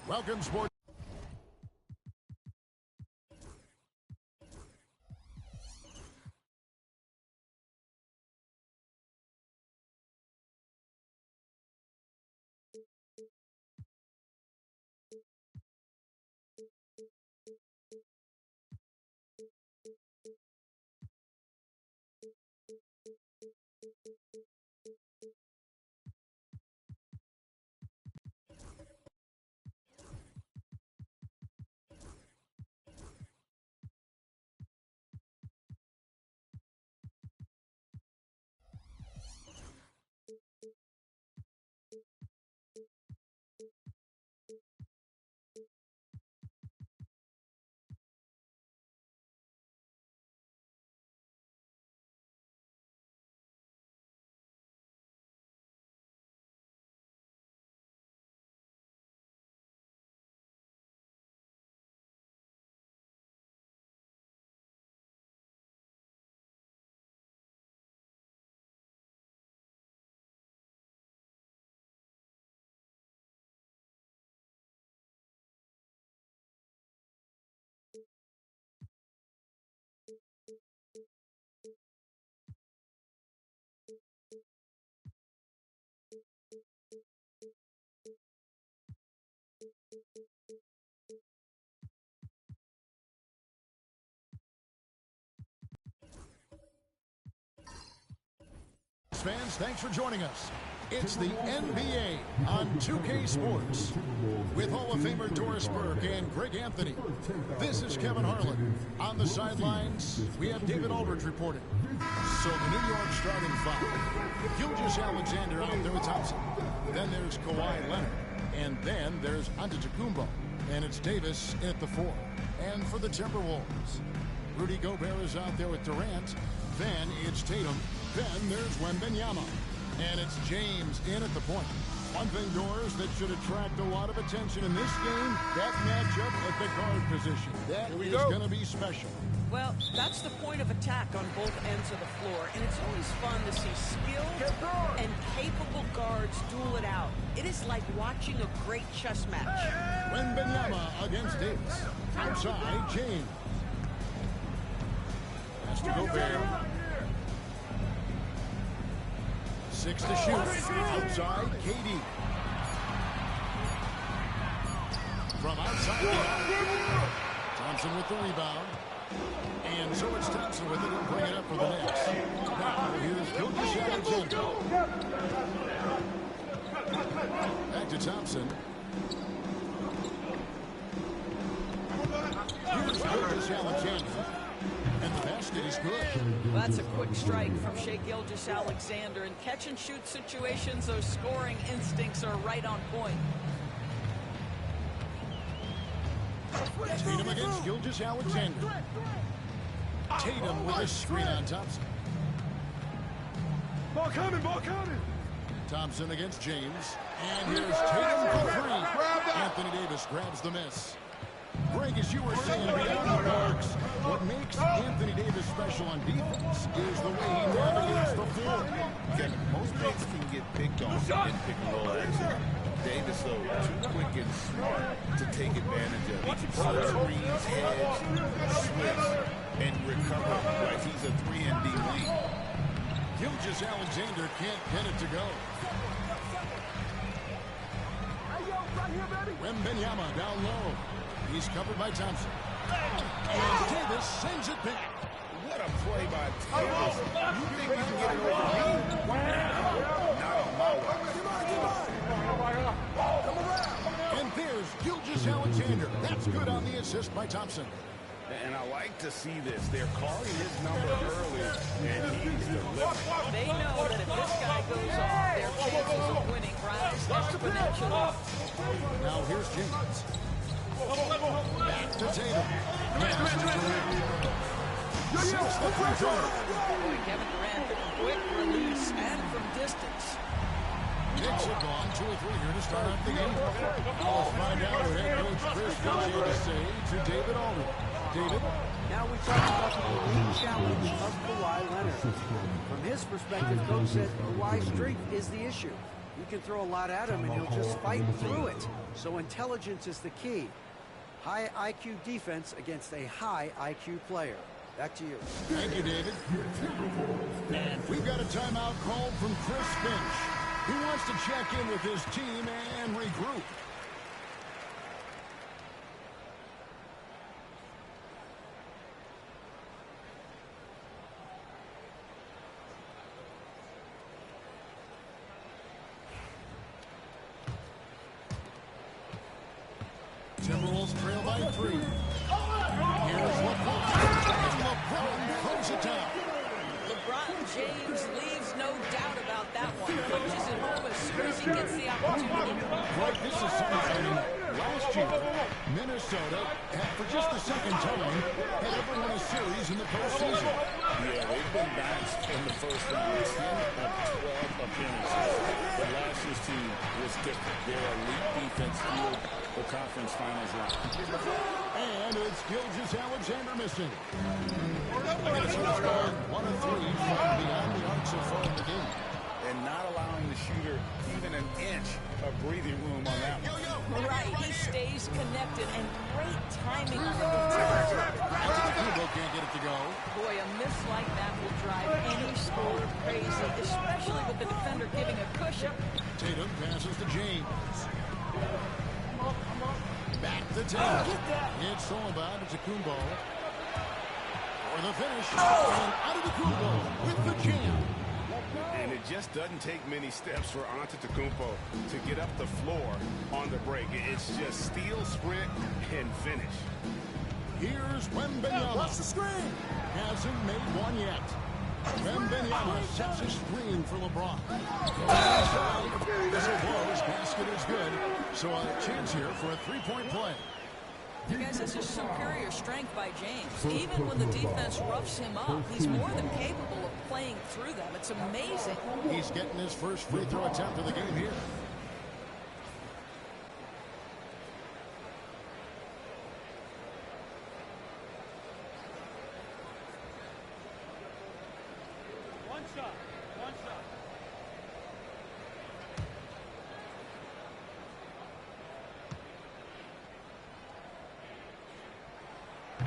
Welcome, sports. Fans, thanks for joining us. It's the NBA on 2K Sports with Hall of Famer Doris Burke and Greg Anthony. This is Kevin Harlan. On the sidelines, we have David Aldridge reporting. So the New York starting five. Gilgeous-Alexander out there with Thompson. Then there's Kawhi Leonard. And then there's Antetokounmpo. And it's Davis at the four. And for the Timberwolves, Rudy Gobert is out there with Durant. Then it's Tatum. Then there's Wembanyama. And it's James in at the point. One thing, Doris, that should attract a lot of attention in this game, that matchup at the guard position. That is going to be special. Well, that's the point of attack on both ends of the floor, and it's always fun to see skilled and capable guards duel it out. It is like watching a great chess match. Wembanyama against Davis. Outside, James. Has to go Gobert. 6 to shoot. Outside, KD. From outside the arc. Thompson with the rebound. And so it's Thompson with it. He'll bring it up for the Knicks. Now here's Gilgeous-Alexander. Back to Thompson. Here's Gilgeous-Alexander. And the basket is good. Well, that's a quick strike from Shai Gilgeous-Alexander. In catch-and-shoot situations, those scoring instincts are right on point. Tatum against Gilgeous-Alexander. Tatum with a screen on Thompson. Ball coming, ball coming. Thompson against James. And here's Tatum for three. Anthony Davis grabs the miss. Greg, as you were saying, beyond the marks, what makes Anthony Davis special on defense is the way he navigates the floor. Kevin, most bigs can get picked on in pick-and-roll action. Davis, though, too quick and smart to take advantage of it. Screens, heads, switch, and recover like he's a 3-and-D wing. Gilgeous-Alexander can't pin it to go. Wembanyama down low. He's covered by Thompson. And Davis sends it back. What a play by Davis. You think you can get it over me? Not on my watch. And there's Gilgeous-Alexander. That's good on the assist by Thompson. And I like to see this. They're calling his number early, and he's delivering. They know that if this guy goes off, their chances of winning rise exponentially. Now here's James. Back to Tatum. Six the free throw. Boy, Kevin Durant, quick release and from distance. Knicks have gone 2 or 3 here to start out the game. Let's find out what head coach Chris Finch had to say to David Aldridge. David? Now we talk about the elite challenge of Kawhi Leonard. From his perspective, Coach said Kawhi's strength is the issue. You can throw a lot at him and he'll just fight through it. So intelligence is the key. High IQ defense against a high IQ player. Back to you. Thank you, David. And we've got a timeout called from Chris Finch. He wants to check in with his team and regroup. Timberwolves trail by 3. Here's LeBron. And LeBron throws it down. LeBron James leaves no doubt about that one. Coaches at home as soon as he gets the opportunity. Right, this is something. Last year, Minnesota had, for just the second time, had ever won a series in the postseason. Yeah, they've been bounced in the first round. 10 of 12 appearances. But last year's team was different. Their elite defense fueled the conference finals round. And it's Gilgeous-Alexander missing. Minnesota's gone 1 of 3 from beyond the arc so far in the game. And not allowing the shooter even an inch of breathing room on that one. Right, he stays connected and great timing from the top. Kubo can't get it to go. Boy, a miss like that will drive any scorer crazy, especially with the defender giving a cushion. Tatum passes to James. Back to Tatum. It's Solomon to Kumbo. For the finish. And out of the Kumbo with the jam. And it just doesn't take many steps for Antetokounmpo to get up the floor on the break. It's just steal, sprint, and finish. Here's Wembanyama. Watch the screen. Hasn't made one yet. Wembanyama sets a screen for LeBron. This blows. Basket is good. So a chance here for a three-point play. You guys, this is superior strength by James. Even when the defense roughs him up, he's more than capable of playing through them. It's amazing. He's getting his first free throw attempt of the game here. One shot.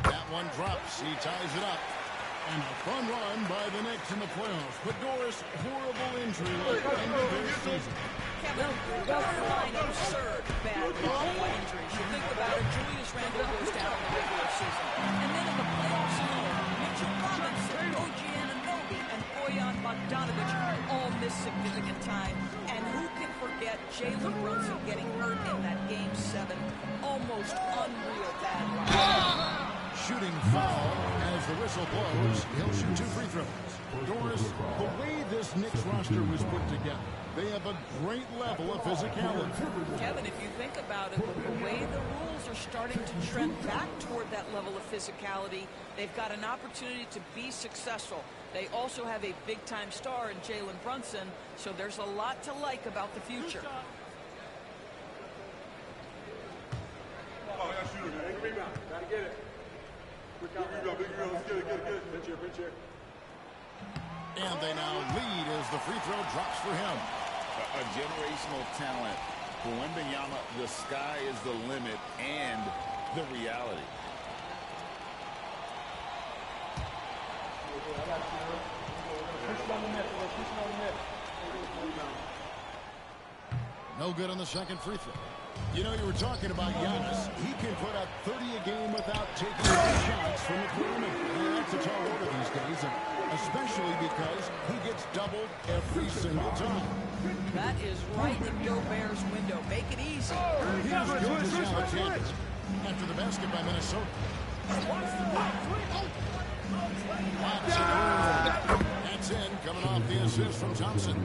That one drops. He ties it up. And a fun run by the Knicks in the playoffs. But Doris, horrible injury late ended their season. Kevin, borderline absurd bad injuries. You think about it, Julius Randle goes down in the regular season. And then in the playoffs alone, Mitchell Robinson, OG Anunoby, and Bojan Bogdanovic all miss significant time. And who can forget Jalen Brunson getting hurt in that Game 7? Almost unreal bad run. Shooting foul as the whistle blows. He'll shoot 2 free throws. Doris, the way this Knicks roster was put together, they have a great level of physicality. Kevin, if you think about it, the way the rules are starting to trend back toward that level of physicality, they've got an opportunity to be successful. They also have a big-time star in Jalen Brunson, so there's a lot to like about the future. Oh, yeah, shooter, man. Rebound. Gotta get it. Big rebound. Let's get it. Pinch here. And they now lead as the free throw drops for him. A generational talent. For Wembanyama, the sky is the limit and the reality. No good on the second free throw. You know, you were talking about Giannis. He can put up 30 a game without taking any shots from the perimeter. And that's a tall order these days, especially because he gets doubled every single time. That is right in Gobert's window. Make it easy. Here's Gilgeous-Alexander after the basket by Minnesota. That's in. Coming off the assist from Thompson.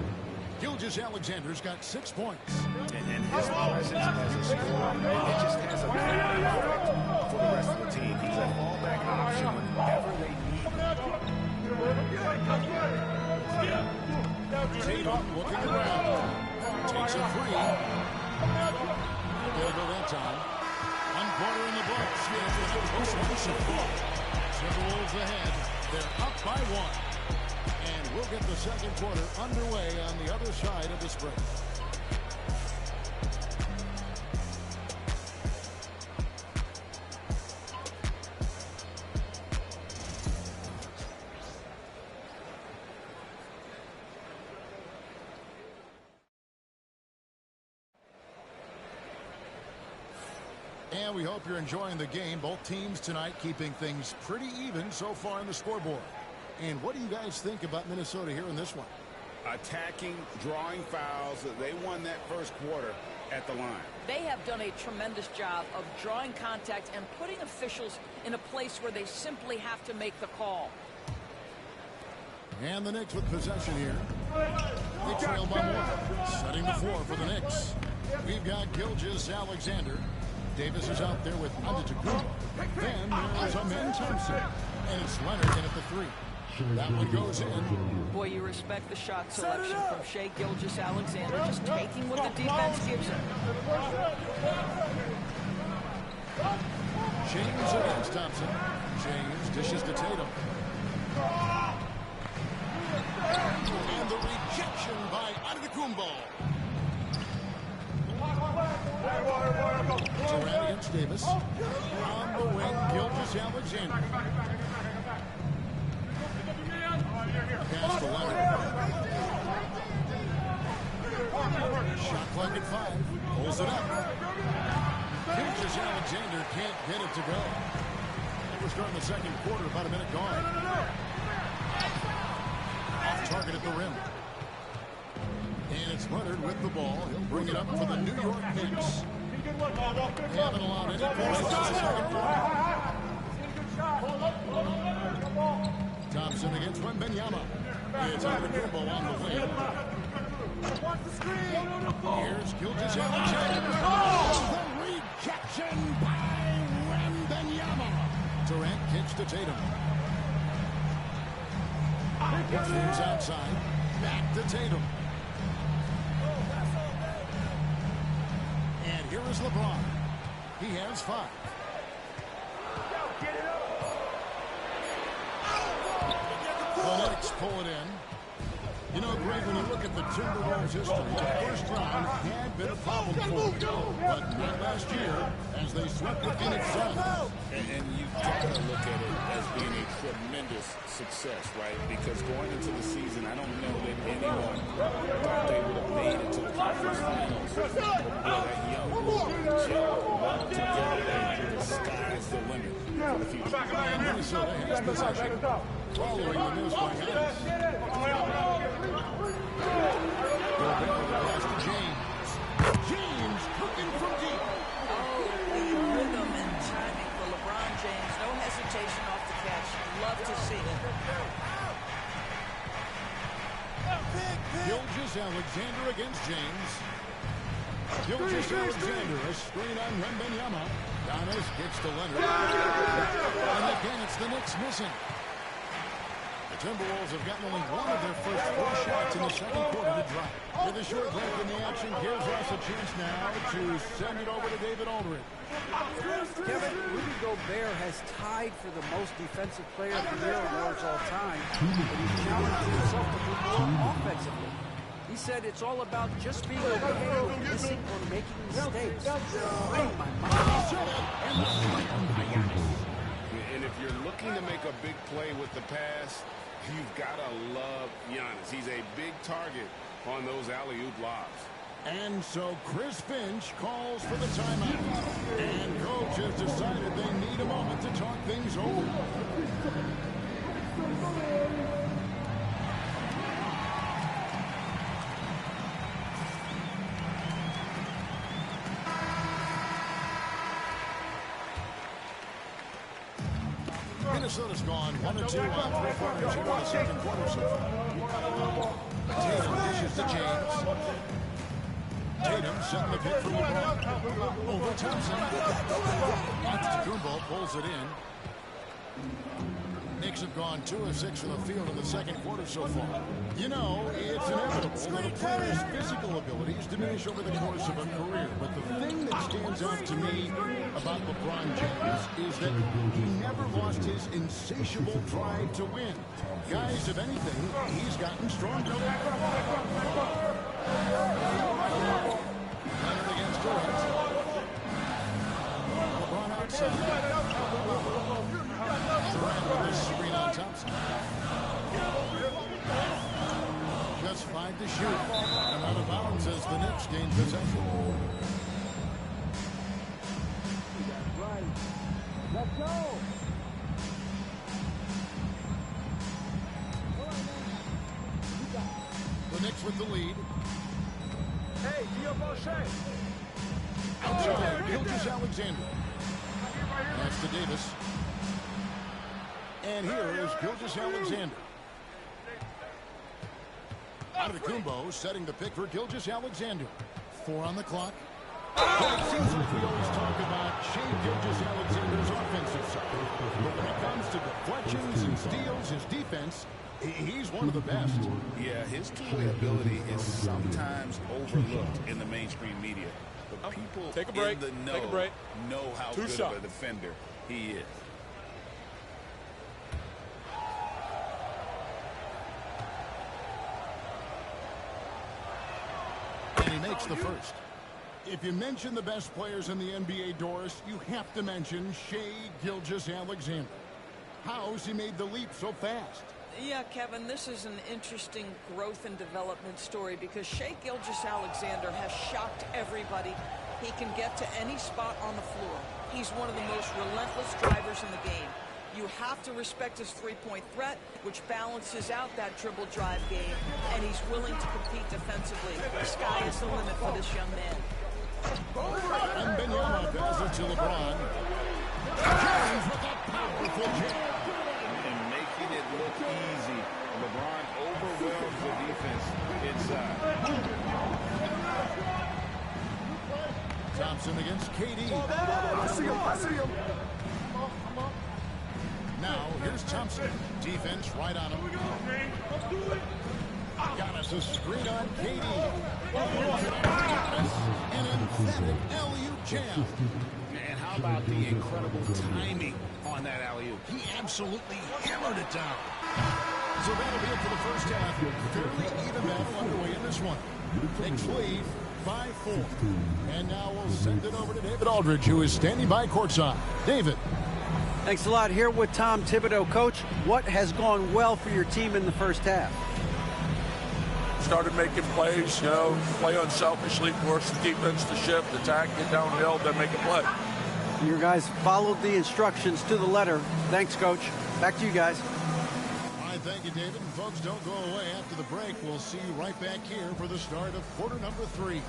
Gilgeous-Alexander's got 6 points. And his presence as a scorer, it just has a very effect for the rest of the team. He's a fallback option whenever they need him. Tatum looking around. Takes a free. They'll go that time. 1 quarter in the books. Timberwolves ahead. They're up by 1. And we'll get the second quarter underway on the other side of this break. And we hope you're enjoying the game. Both teams tonight keeping things pretty even so far on the scoreboard. And what do you guys think about Minnesota here in this one? Attacking, drawing fouls. They won that first quarter at the line. They have done a tremendous job of drawing contact and putting officials in a place where they simply have to make the call. And the Knicks with possession here. They trail by 1. Setting the floor for the Knicks. We've got Gilgeous-Alexander. Davis is out there with Antetokounmpo. Then there's Amen Thompson. And it's Leonard in at the 3. That one goes in. Boy, you respect the shot selection from Shai Gilgeous-Alexander, just taking what the defense gives him. James against Thompson. James dishes to Tatum. And the rejection by Antetokounmpo. Durant against Davis. On the wing, Gilgeous-Alexander. Pass to Leonard. Shot clock at 5. Pulls it up. Gilgeous-Alexander can't get it to go. We're starting the second quarter, about a minute gone. Off target at the rim. And it's Leonard with the ball. He'll bring it up for the New York Knicks. They haven't allowed any points in the second quarter. Thompson against Wembanyama. It's Antetokounmpo on the wing. Here's Gilgeous-Alexander. The rejection by Wembanyama. Durant kicks to Tatum. Moves outside. Back to Tatum. And here is LeBron. He has 5. The Knicks pull it in. You know, Greg, when you look at the Timberwolves' history, the first round had been a problem for them. But not last year, as they swept the Phoenix Suns. And you've got to look at it as being a tremendous success, right? Because going into the season, I don't know that anyone thought they would have made it to the conference finals. But that young group gelled well together, and the sky's the limit for the future. And Minnesota has possession. Following the miss by Giannis. Pass to James. James cooking from deep. Oh, the rhythm and timing for LeBron James. No hesitation off the catch. Love to see it. Gilgeous-Alexander against James. Gilgeous-Alexander, a screen on Wembanyama. Giannis gets to Leonard. And again, it's the Knicks missing. The Timberwolves have gotten only one of their first 4 shots in the second quarter to drop. With a short break in the action, gives us a chance now to send it over to David Aldridge. Kevin, Rudy Gobert has tied for the most defensive player of the year awards all time. But he's challenged himself to do more offensively. He said it's all about just being okay with missing or making mistakes. Oh, my mind. And if you're looking to make a big play with the pass, you've got to love Giannis. He's a big target on those alley-oop lobs. And so Chris Finch calls for the timeout. And coach has decided they need a moment to talk things over. Minnesota's gone 1-2 on 3 quarters here in the second quarter so far. Tatum dishes to James. setting the pick for LeBron. Over Thompson. Antetokounmpo pulls it in. Knicks have gone 2 of 6 from the field in the second quarter so far. You know, it's inevitable that a player's physical abilities diminish over the course of a career. But the thing that stands out to me about LeBron James is that he never lost his insatiable drive to win. Guys, if anything, he's gotten stronger. Leonard against Durant. LeBron outside. Durant with this screen on Thompson. Just 5 to shoot. And out of bounds as the Knicks gain possession. Let's go. The Knicks with the lead. Hey, Diabochet. Outside, Gilgeous-Alexander. That's to Davis. And here is Gilgeous-Alexander. Antetokounmpo setting the pick for Gilgeous-Alexander. 4 on the clock. Well, it seems like we always talk about Shai Gilgeous-Alexander's offensive side. But when it comes to deflections and steals, his defense, he's one of the best. Yeah, his two-way ability is sometimes overlooked in the mainstream media. But people in the know how good of a defender he is. And he makes the first. If you mention the best players in the NBA, Doris, you have to mention Shai Gilgeous-Alexander. How's he made the leap so fast? Yeah, Kevin, this is an interesting growth and development story because Shai Gilgeous-Alexander has shocked everybody. He can get to any spot on the floor. He's one of the most relentless drivers in the game. You have to respect his three-point threat, which balances out that dribble drive game, and he's willing to compete defensively. The sky is the limit for this young man. And Benyama passes it to LeBron. James with a powerful jab. And making it look easy. LeBron overwhelms the defense inside. Thompson against KD. I see him. Now, here's Thompson. Defense right on him. Giannis a screen on KD. An emphatic alley-oop jam. And how about the incredible timing on that alley-oop? He absolutely hammered it down. So that'll be it for the first half. Fairly even battle underway in this one. Knicks lead 5-4. And now we'll send it over to David Aldridge, who is standing by courtside. David. Thanks a lot. Here with Tom Thibodeau. Coach, what has gone well for your team in the first half? Started making plays, play unselfishly, force the defense to shift, attack, get downhill, then make a play. Your guys followed the instructions to the letter. Thanks, Coach. Back to you guys. All right, thank you, David. And folks, don't go away. After the break, we'll see you right back here for the start of quarter number 3.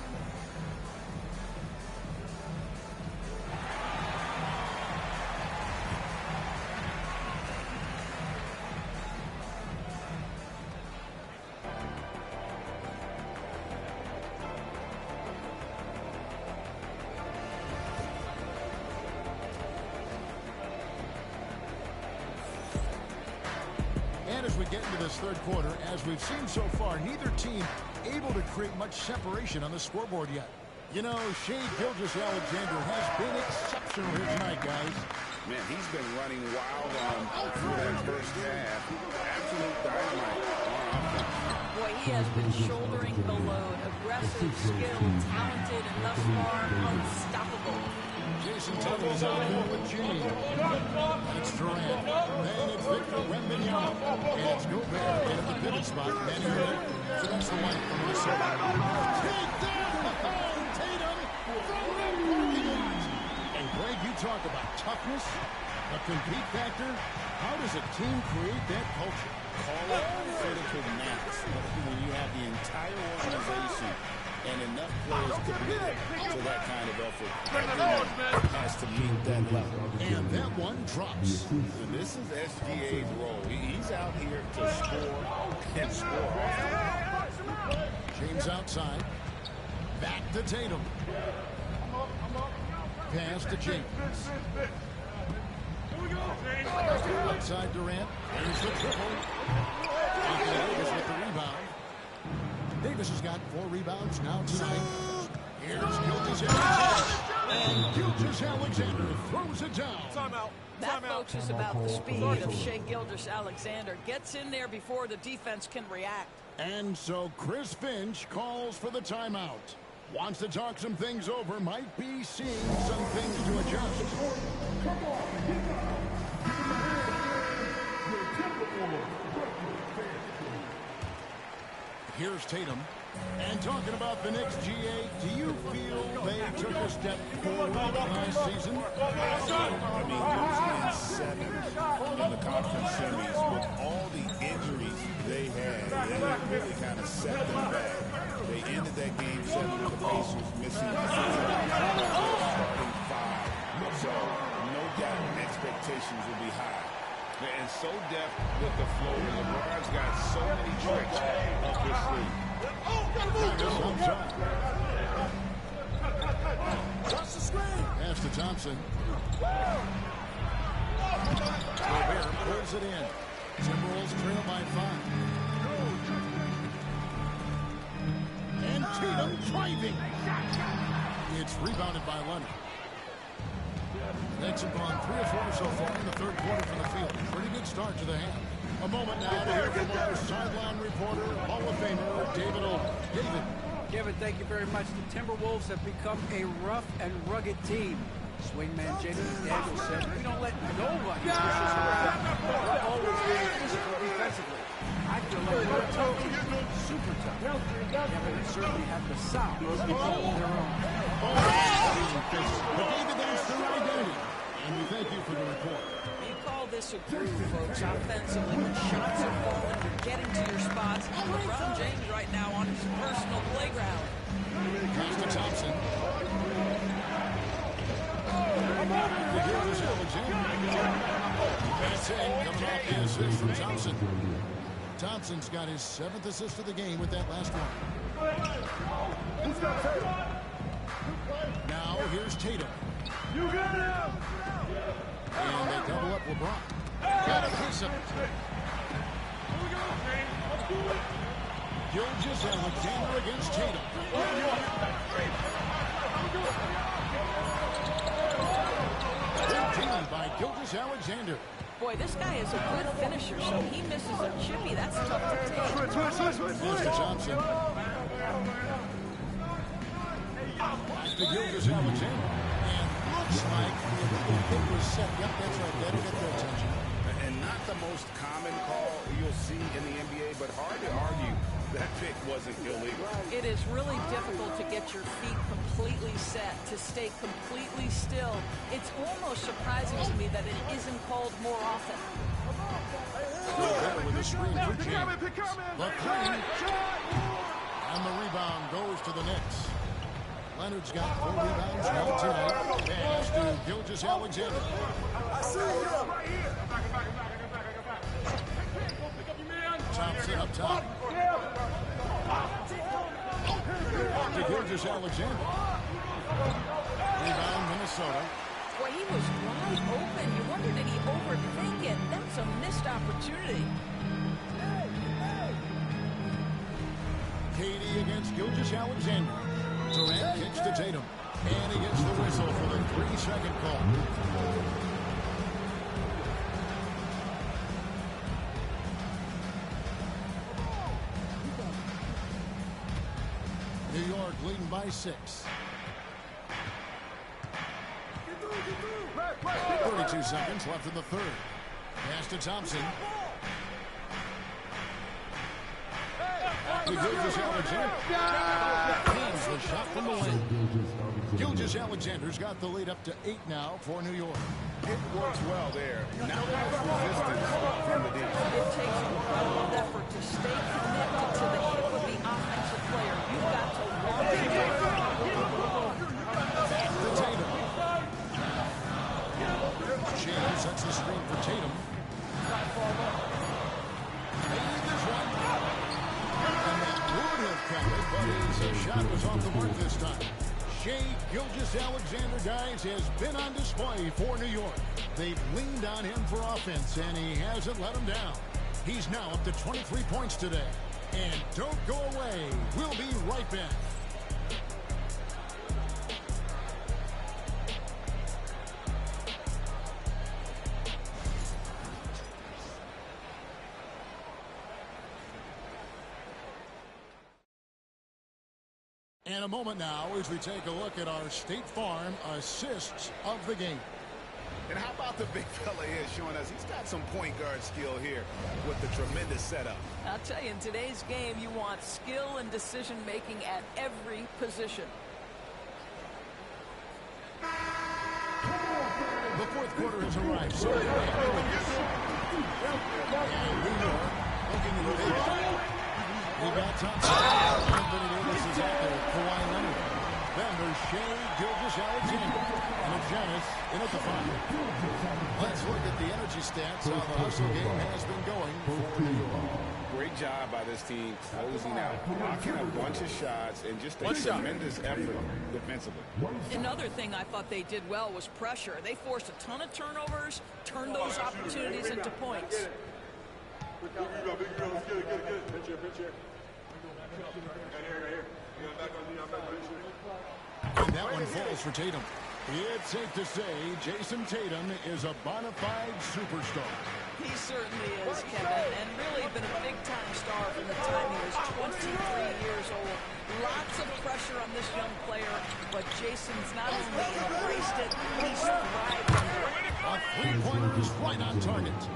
As we get into this third quarter, as we've seen so far, neither team able to create much separation on the scoreboard yet. Shai Gilgeous-Alexander has been exceptional here tonight, guys. Man, he's been running wild on through that first half. Absolute dynamite on offense. Boy, he has been shouldering the load. Aggressive, skilled, talented, and thus far unstoppable. Jason Tatum's out there with Jimmy. It's Durant. Then it's Victor Wembanyama. And it's Gobert in the pivot spot. Then so that's the one from the side. Take that! Tatum from the parking lot. And Greg, you talk about toughness, a compete factor. How does a team create that culture? Call it critical mass. When you have the entire organization and enough players committed to that kind of effort, everyone has to meet that level. And that one drops. So this is SGA's role. He's out here to score and score. James outside. Back to Tatum. Pass to James. Outside Durant. Here's the triple. Anthony Davis with the rebound. Davis has got 4 rebounds now tonight. Here's Gilgeous-Alexander. And Gilgeous-Alexander throws it down. Timeout. That, folks, is about the speed of Shai Gilgeous-Alexander. Gets in there before the defense can react. And so Chris Finch calls for the timeout. Wants to talk some things over. Might be seeing some things to adjust. Here's Tatum. And talking about the Knicks, GA, do you feel they took a step forward last season? I mean, losing in 7 in the conference semis with all the injuries they had, that really kind of set them back. They ended that game 7 with the Pacers missing the starting 5. So, no doubt expectations will be high. And so deft with the flow. LeBron's got so many tricks up his sleeve. Across the screen. Pass to Thompson. Gobert pulls it in. Timberwolves trail by 5. And Tatum driving. It's rebounded by Leonard. Knicks have gone 3 or 4 so far in the third quarter from the field. Pretty good start to the half. A moment now to hear from our sideline reporter, Hall of Famer David Olden. David. Kevin, thank you very much. The Timberwolves have become a rough and rugged team. Swingman Jaden McDaniels said, we don't let nobody push us around. We're always being physical defensively. I feel like we're a tough team. Super tough. Kevin, they certainly have the size of their own. But David, that's the right identity. And we thank you for the report. You call this a group, folks, offensively. When shots are falling, you're getting to your spots. LeBron James right now on his personal playground. Pass to Thompson. Coming off the assist from Thompson. Thompson's got his 7th assist of the game with that last one. Now here's Tatum. You got him! And they double up LeBron. Got a piece of it. Gilgeous-Alexander against Tatum. Good by Gilgeous-Alexander. Boy, this guy is a good finisher, so he misses a chippy. That's tough to take. Switch. Thompson. Back to Gilgeous-Alexander. And looks like it was set. Yep, that's right. That'll get their attention. And not the most common call you'll see in the NBA, but hard to argue that pick wasn't illegal. It is really difficult to get your feet completely set, to stay completely still. It's almost surprising to me that it isn't called more often. With a screen for James. The three. And the rebound goes to the Knicks. Leonard's got 4 rebounds now tonight. Pass to Gilgeous-Alexander. I see him. Right here. Thompson up top. To Gilgeous-Alexander. Rebound Minnesota. Boy, he was wide open. You wonder, did he overthink it? That's a missed opportunity. KD against Gilgeous-Alexander. Durant kicks to Tatum. And he gets the whistle for the 3-second call. New York leading by 6. 32 seconds left in the third. Pass to Thompson. To Gilgeous-Alexander. Hands the shot from the lane. Gilgeous-Alexander's got the lead up to 8 now for New York. It works well there. Not much resistance from the defense. It takes incredible effort to stay connected to the hip of the offensive player. You've got to want to back to Tatum. James sets the screen for Tatum. Made this one. And that would have counted, but His shot was off the mark this time. Shai Gilgeous-Alexander, guys, has been on display for New York. They've leaned on him for offense, and he hasn't let them down. He's now up to 23 points today. And don't go away. We'll be right back. In a moment now as we take a look at our State Farm assists of the game. And how about the big fella here showing us he's got some point guard skill here with the tremendous setup. I'll tell you, in today's game, you want skill and decision-making at every position. The fourth quarter has arrived. So and New York looking to the big. We got Thompson. Anthony Davis is out there. Kawhi Leonard. Then there's Shai Gilgeous-Alexander. And it's Giannis in at the 5. Let's look at the energy stats. How the hustle game has been going for New York. Great job by this team closing out, blocking a bunch of shots, and just a tremendous effort defensively. Another thing I thought they did well was pressure. They forced a ton of turnovers, turned those opportunities into points. And that one falls for Tatum. It's safe to say Jason Tatum is a bona fide superstar. He certainly is, Kevin, and really been a big-time star from the time he was 23 years old. Lots of pressure on this young player, but Jason's not only embraced it, he's thrived under it. A three-pointer is right on target.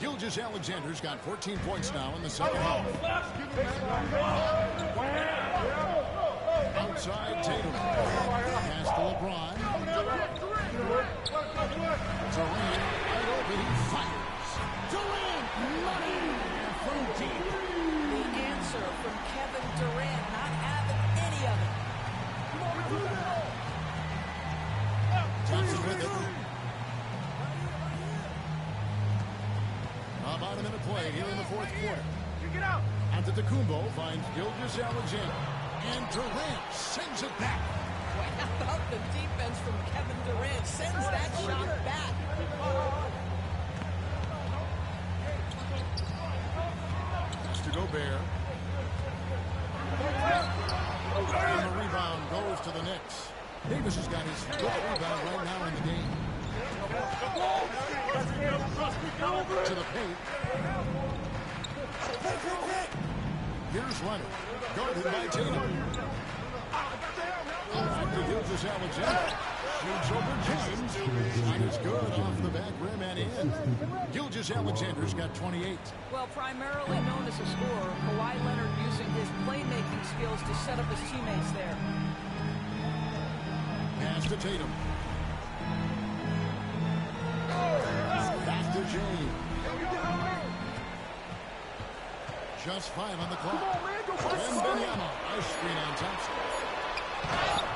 Gilgeous-Alexander's got 14 points now in the second half. Outside Tatum. Pass to LeBron. Durant right open. He fires. Durant money from deep. The answer from Kevin Durant, not having any of it. Thompson with it. About a minute play here in the fourth quarter. Get out. Antetokounmpo finds Gilgeous-Alexander. And Durant sends it back. Well, how about the defense from Kevin Durant? Sends that shot back. To Gobert. And the rebound goes to the Knicks. Davis has got his fifth rebound right now in the game. To the paint. Here's Leonard. Guarded by Tatum. Back to Gilgeous-Alexander. Shoots over James. Shot is good off the back rim and in. Gilgeous-Alexander's got 28. Well, primarily known as a scorer, Kawhi Leonard using his playmaking skills to set up his teammates there. Pass to Tatum. Back to James. Just 5 on the clock. And Benyama. Nice screen on Thompson.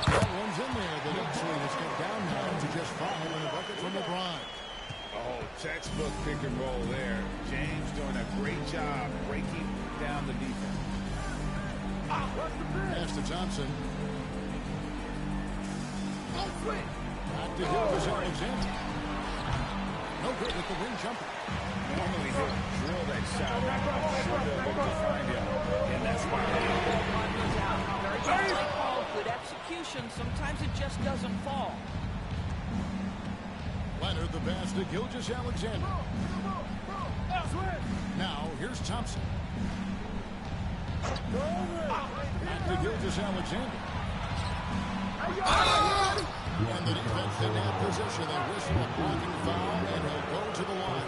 That one's in there. The Knicks lead has cut down now to just 5 on the bucket from LeBron. Oh, textbook pick and roll there. James doing a great job breaking down the defense. Pass to Thompson. Back to Gilgeous-Alexander. No good with the wing jumper. Normally he'll drill that shot. Look to find him in that spot. Very good call, good execution. Sometimes it just doesn't fall. Leonard the pass to Gilgeous-Alexander. Now here's Thompson. Back to Gilgeous-Alexander. And the defense in that position. They whistle a blocking foul, and he'll go to the line.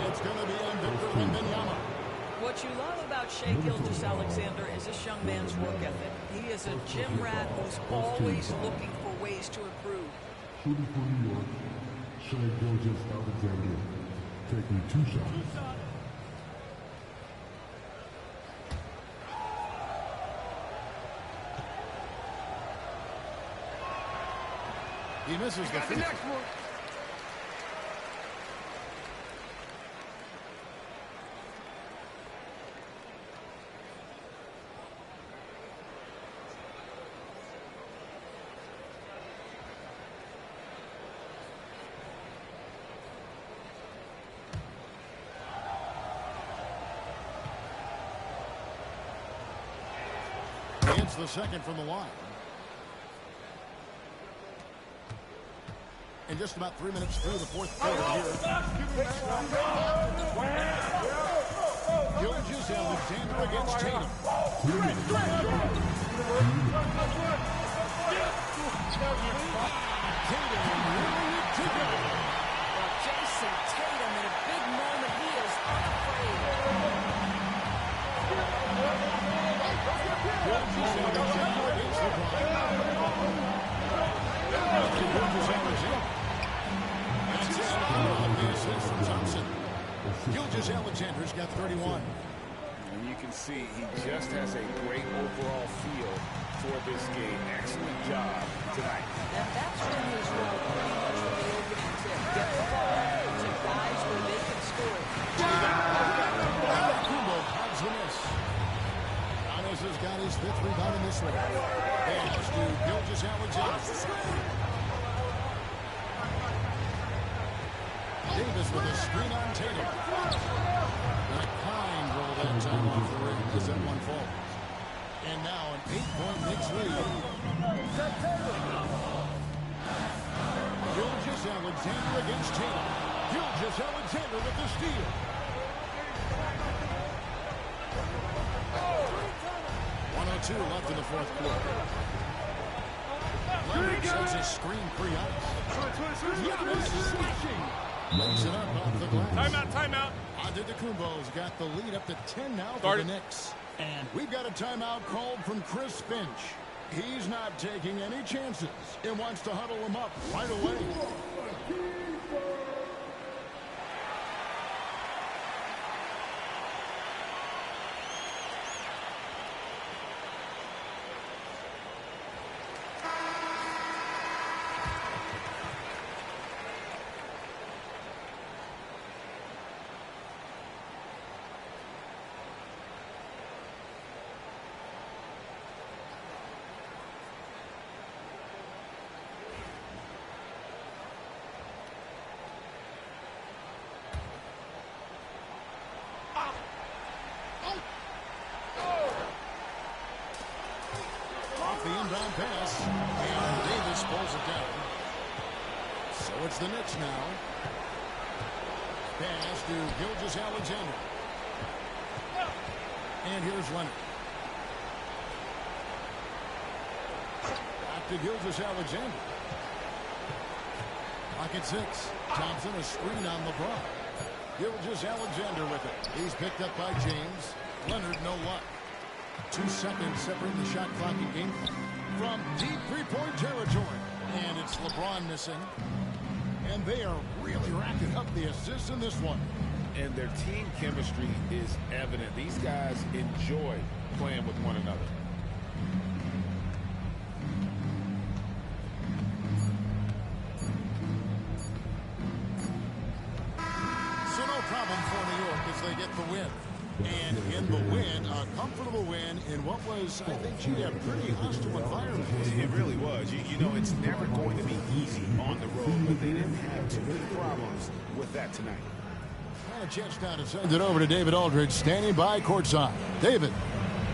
It's going to be on Victor Wembanyama. What you love about Shai Gilgeous-Alexander is this young man's work ethic. He is a gym rat who's always looking for ways to improve. Shooting for New York, Shai Gilgeous-Alexander taking 2 shots. He misses the free throw. It's the second from the line. In just about 3 minutes through the fourth quarter here. Gilgeous-Alexander against Tatum. 2 minutes. Tatum really to go. Well, Jason Tatum in a big moment. He is unafraid. Gilgeous-Alexander against Gilgeous-Alexander. That's it. The assist from Thompson. Gilgeous-Alexander's got 31. And you can see he just has a great overall feel for this game. Excellent job tonight. And that's been his role pretty much from the opening tip. Get the ball to guys where they can score. Kumbo has the miss. Giannis has got his 5th rebound in this one. Pass to Gilgeous-Alexander. Davis with a screen on Tatum. That kind roll that time off the rim as that one falls. And now an 8-point Knicks lead. Gilgeous-Alexander against Tatum. Gilgeous-Alexander with the steal. .102 left in the fourth quarter. Leonard sets a screen for Giannis. Giannis slashing. Brings it up off the glass. Timeout. Antetokounmpo's got the lead up to 10 now for the Knicks. And we've got a timeout called from Chris Finch. He's not taking any chances and wants to huddle him up right away. The inbound pass, and Davis pulls it down. So it's the Knicks now. Pass to Gilgeous-Alexander. And here's Leonard. Back to Gilgeous-Alexander. Clock at 6. Thompson a screen on LeBron. Gilgeous-Alexander with it. He's picked up by James. Leonard no luck. 2 seconds separating the shot clock in game from deep three-point territory. And it's LeBron missing. And they are really racking up the assists in this one. And their team chemistry is evident. These guys enjoy playing with one another. So no problem for New York as they get the win. And in the win, a comfortable win in what was, I think, gee, a pretty hostile environment. It really was. You know, it's never going to be easy on the road, but they didn't have too many problems with that tonight. And a chance now to send it over to David Aldridge, standing by courtside. David.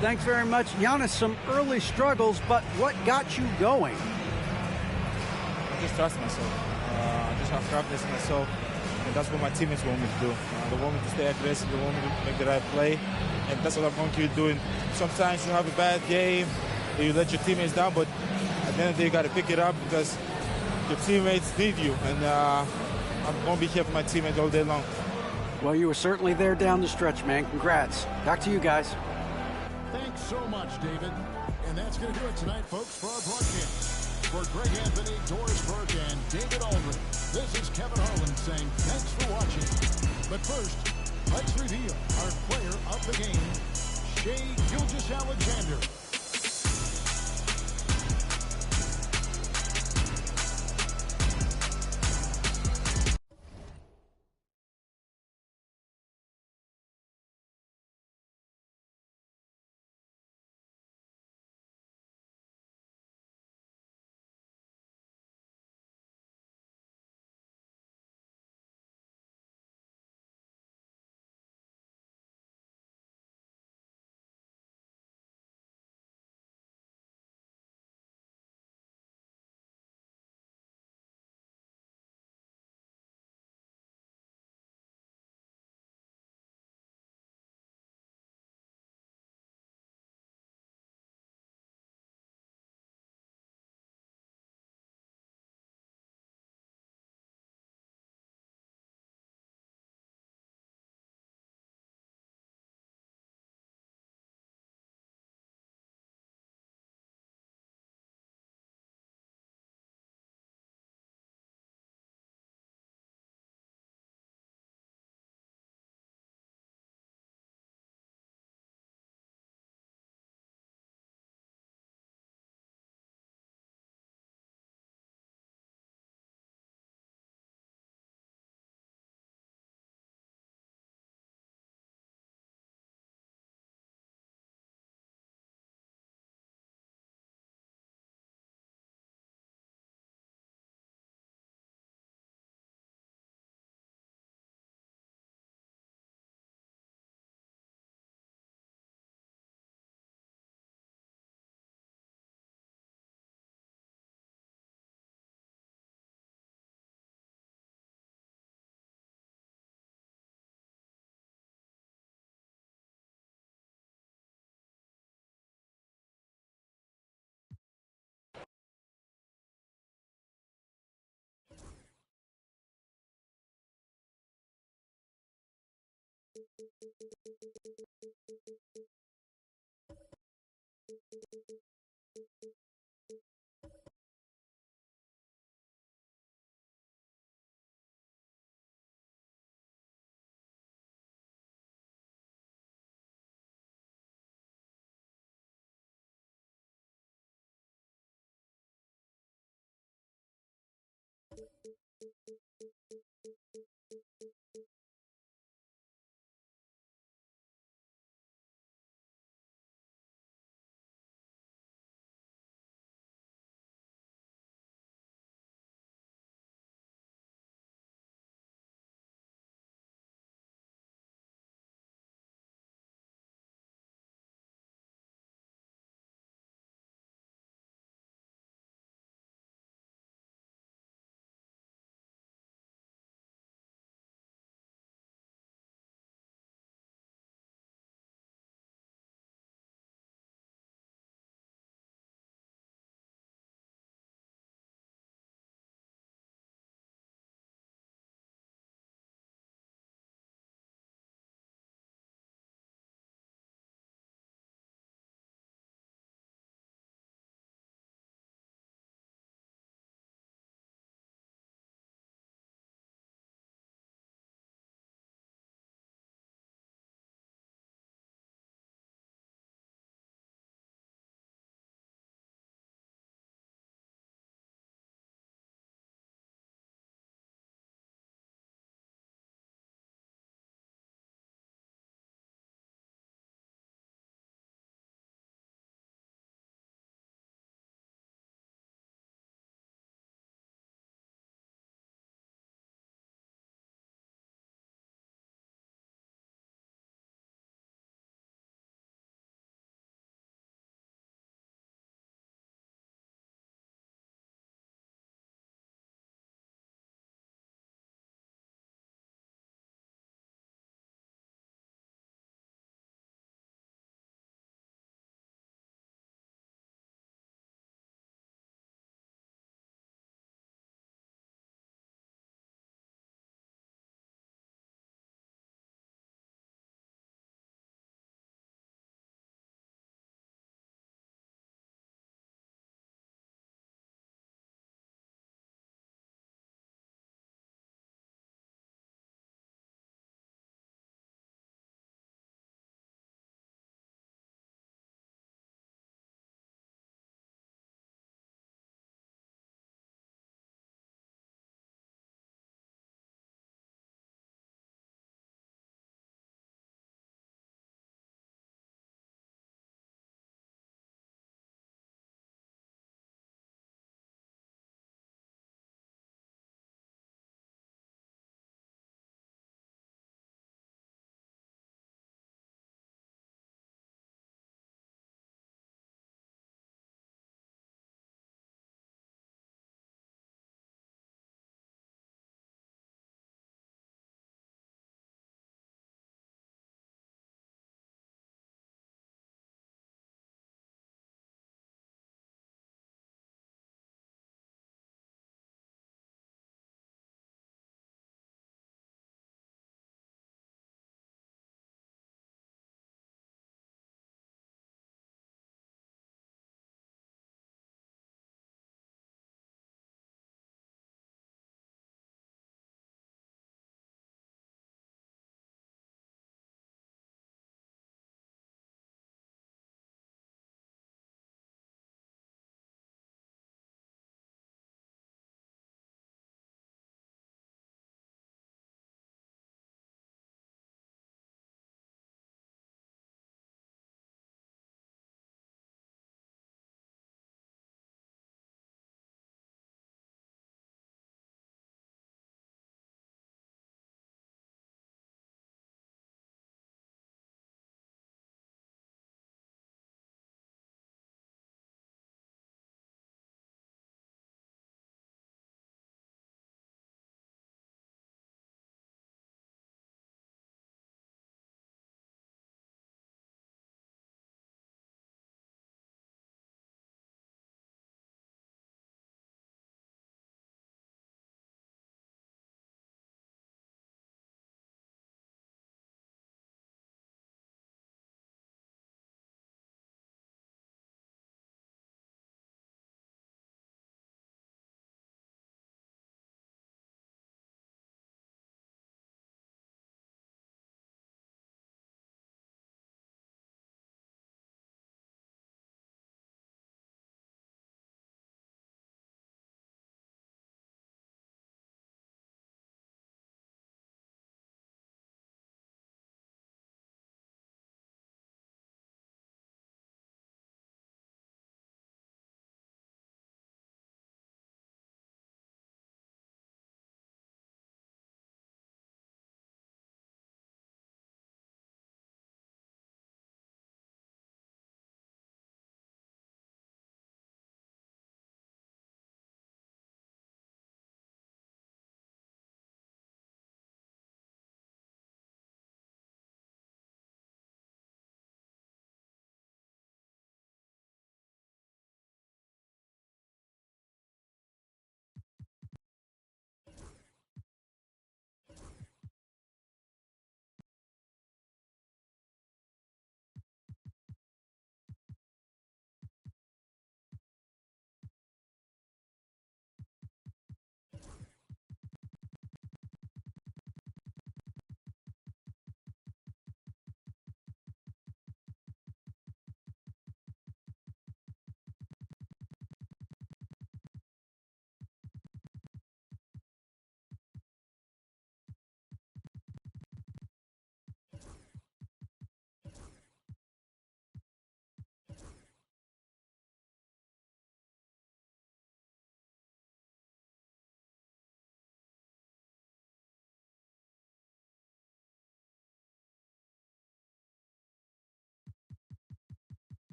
Thanks very much. Giannis, some early struggles, but what got you going? I just trust myself. I just have confidence in myself. And that's what my teammates want me to do. They want me to stay aggressive. They want me to make the right play. And that's what I'm going to keep doing. Sometimes you have a bad game, you let your teammates down, but at the end of the day, you got to pick it up because your teammates need you. And I'm going to be here for my teammates all day long. Well, you were certainly there down the stretch, man. Congrats. Back to you guys. Thanks so much, David. And that's going to do it tonight, folks, for our broadcast. For Greg Anthony, Doris Burke, and David Aldridge, this is Kevin Harlan saying thanks for watching. But first, let's reveal our player of the game, Shai Gilgeous-Alexander.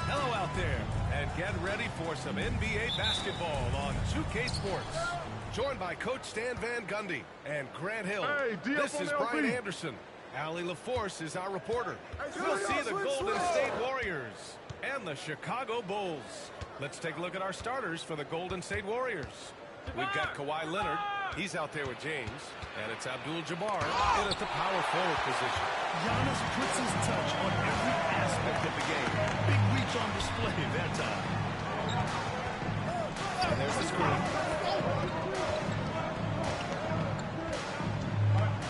Hello out there, and get ready for some NBA basketball on 2K Sports. Joined by Coach Stan Van Gundy and Grant Hill. Hey, this is Brian Anderson. Allie LaForce is our reporter. We'll see the Golden State Warriors and the Chicago Bulls. Let's take a look at our starters for the Golden State Warriors. We've got Kawhi Leonard. He's out there with James. And it's Abdul-Jabbar in at the power forward position. Giannis puts his touch on every aspect of the game. Big reach on display that time. And there's the screen.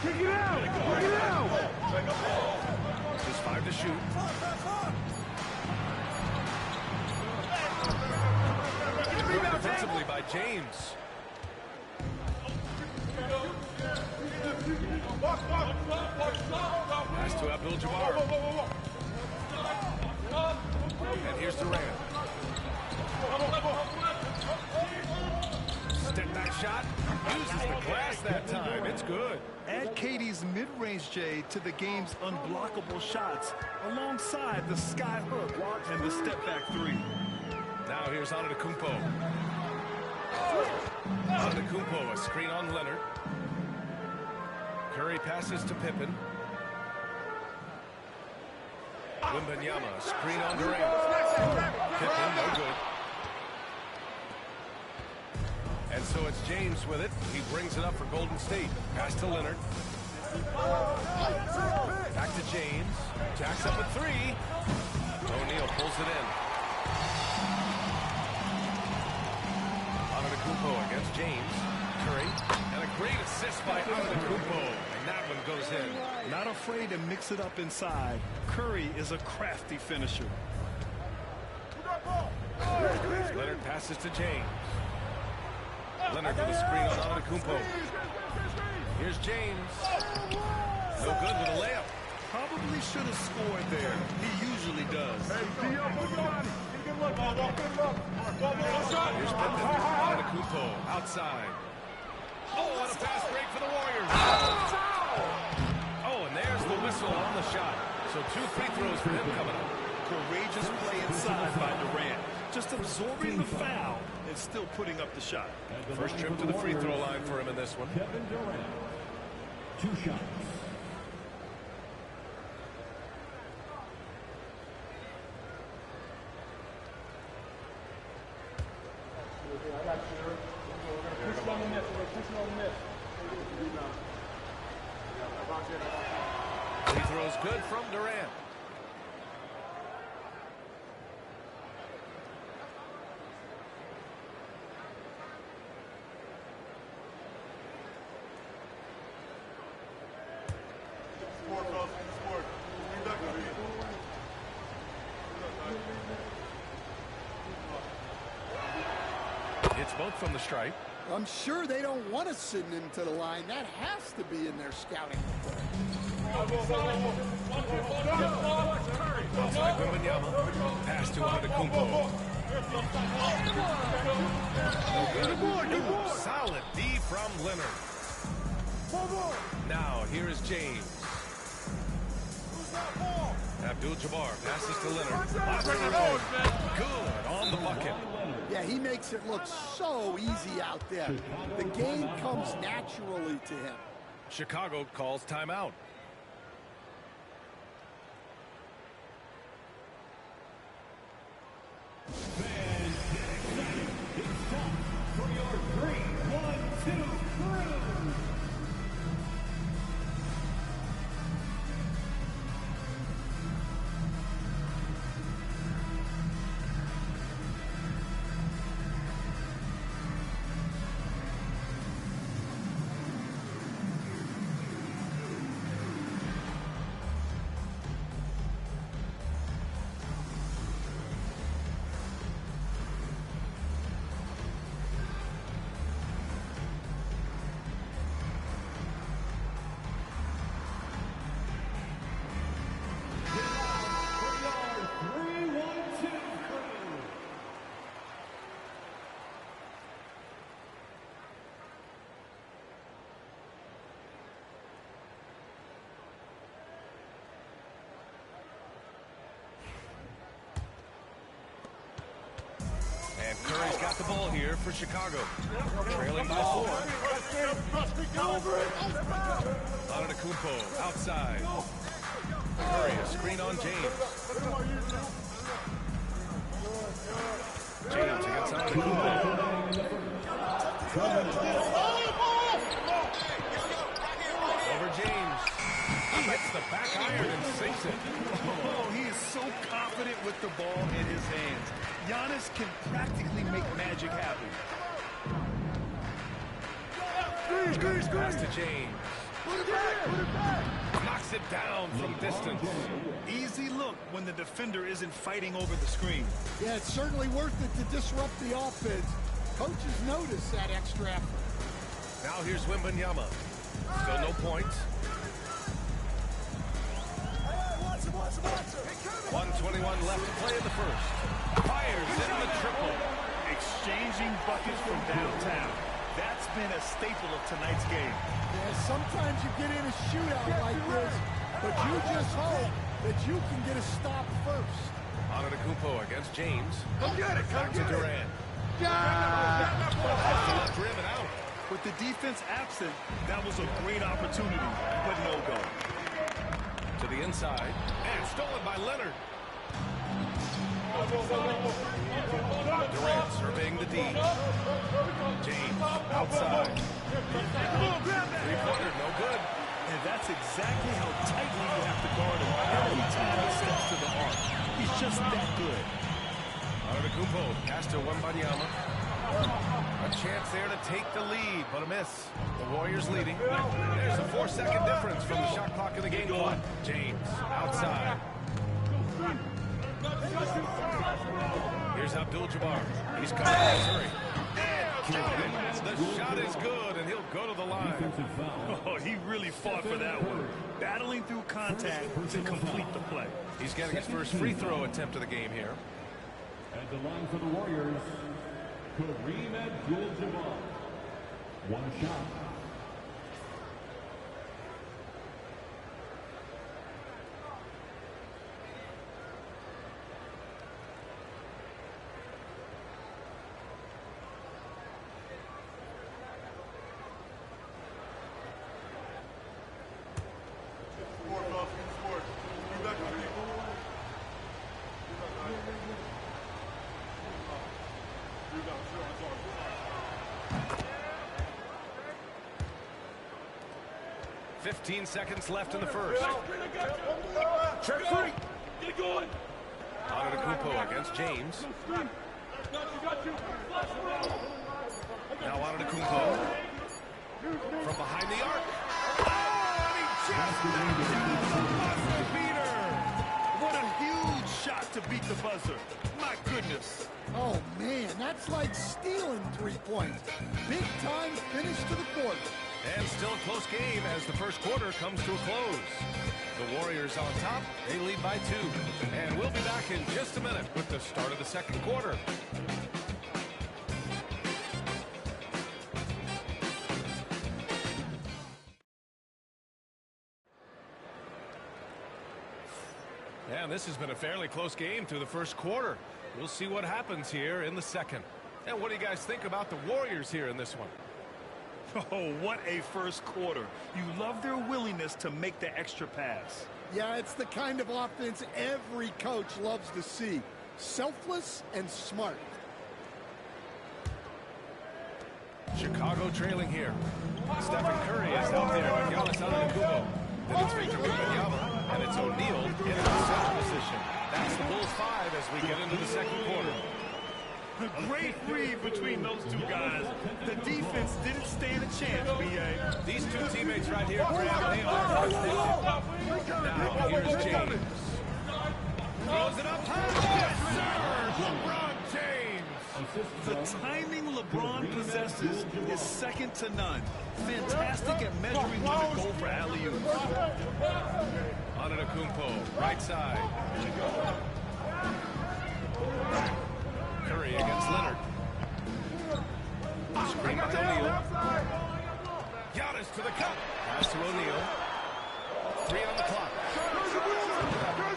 Kick it out! Kick it out! Just 5 to shoot. James. Pass to Abdul-Jabbar. And here's Durant. Step back shot. Uses the glass that time. It's good. Add KD's mid-range J to the game's unblockable shots alongside the sky hook and the step back three. Now here's Antetokounmpo. Antetokounmpo, a screen on Leonard. Curry passes to Pippen. Wembanyama, screen on Durant. Pippen, no good. And so it's James with it. He brings it up for Golden State. Pass to Leonard. Back to James. Jacks up a three. O'Neal pulls it in. Antetokounmpo against James. Curry. And a great assist by Antetokounmpo. And that one goes in. Not afraid to mix it up inside. Curry is a crafty finisher. Leonard passes to James. Leonard with a screen on Antetokounmpo. Here's James. No good with a layup. Probably should have scored there. He usually does. Here's Pippen. Antetokounmpo outside. Oh, what a fast break for the Warriors. Oh, and there's the whistle on the shot. So 2 free throws for him coming up. Courageous play inside by Durant. Just absorbing the foul and still putting up the shot. First trip to the free throw line for him in this one. Kevin Durant. 2 shots. Free throws good from Durant. It's both from the stripe. I'm sure they don't want to send him to the line. That has to be in their scouting report. Outside Wembanyama. Pass to Antetokounmpo. Solid D from Leonard. Now here is James. Abdul-Jabbar passes to Leonard. Good on the bucket. Yeah, he makes it look so easy out there. The game comes naturally to him. Chicago calls timeout. It's time for your 3-1-2 crew. And Curry's got the ball here for Chicago. Trailing by 4. Antetokounmpo outside. Curry, a screen on James. James against Antetokounmpo. Over James. He hits the back iron and sinks it. Oh, he is so confident with the ball in his hands. Giannis can practically make magic happen. Pass to James. Knocks it down from distance. Easy look when the defender isn't fighting over the screen. Yeah, it's certainly worth it to disrupt the offense. Coaches notice that extra effort. Now here's Wembanyama. Still no points. 1:21 left to play in the first. Fires in the triple. Exchanging buckets from downtown. That's been a staple of tonight's game. Yeah, sometimes you get in a shootout like this, but you just hope that you can get a stop first. Antetokounmpo against James. Come get it, come Back to get it. Durant. Driven out. With the defense absent, that was a great opportunity, but no go. To the inside. And stolen by Leonard. Durant surveying the D. James outside. Three-pointer, no good. And that's exactly how tightly you have to guard him every time he steps to the arc. He's just that good. Antetokounmpo pass to Wembanyama. A chance there to take the lead, but a miss. The Warriors leading. There's a 4-second difference from the shot clock in the game clock. James outside. Here's Abdul-Jabbar. He's coming to Curry. The shot is good, and he'll go to the line. Oh, he really fought for that one. Battling through contact to complete the play. He's getting his first free throw attempt of the game here. At the line for the Warriors, Kareem Abdul-Jabbar. One shot. Sport, boss, sport. You back with people? 15 seconds left in the first. Check three. Get it going. Antetokounmpo against James. Now Antetokounmpo from behind the arc. Oh, and he just the beater. What a huge shot to beat the buzzer. My goodness. Oh, man, that's like stealing 3 points. Big time finish to the quarter. And still a close game as the first quarter comes to a close. The Warriors on top, they lead by 2. And we'll be back in just a minute with the start of the second quarter. And this has been a fairly close game through the first quarter. We'll see what happens here in the second. And what do you guys think about the Warriors here in this one? Oh, what a first quarter. You love their willingness to make the extra pass. Yeah, it's the kind of offense every coach loves to see. Selfless and smart. Chicago trailing here. Stephen Curry is out there with Giannis Antetokounmpo. Then it's Victor Wembanyama, and it's O'Neal in the center position. That's the Bulls 5 as we get into the second quarter. A great read between those two guys. The defense didn't stand a chance, B.A. These two teammates right here, Graham, they are connected. Now, here's James. Throws it up high. Yes, sir! LeBron James. The timing LeBron possesses is second to none. Fantastic at measuring when to go for alley-oops. Antetokounmpo, right side. Curry against Leonard. Screen by O'Neal. Giannis to the cup. Pass to O'Neal. 3 on the clock.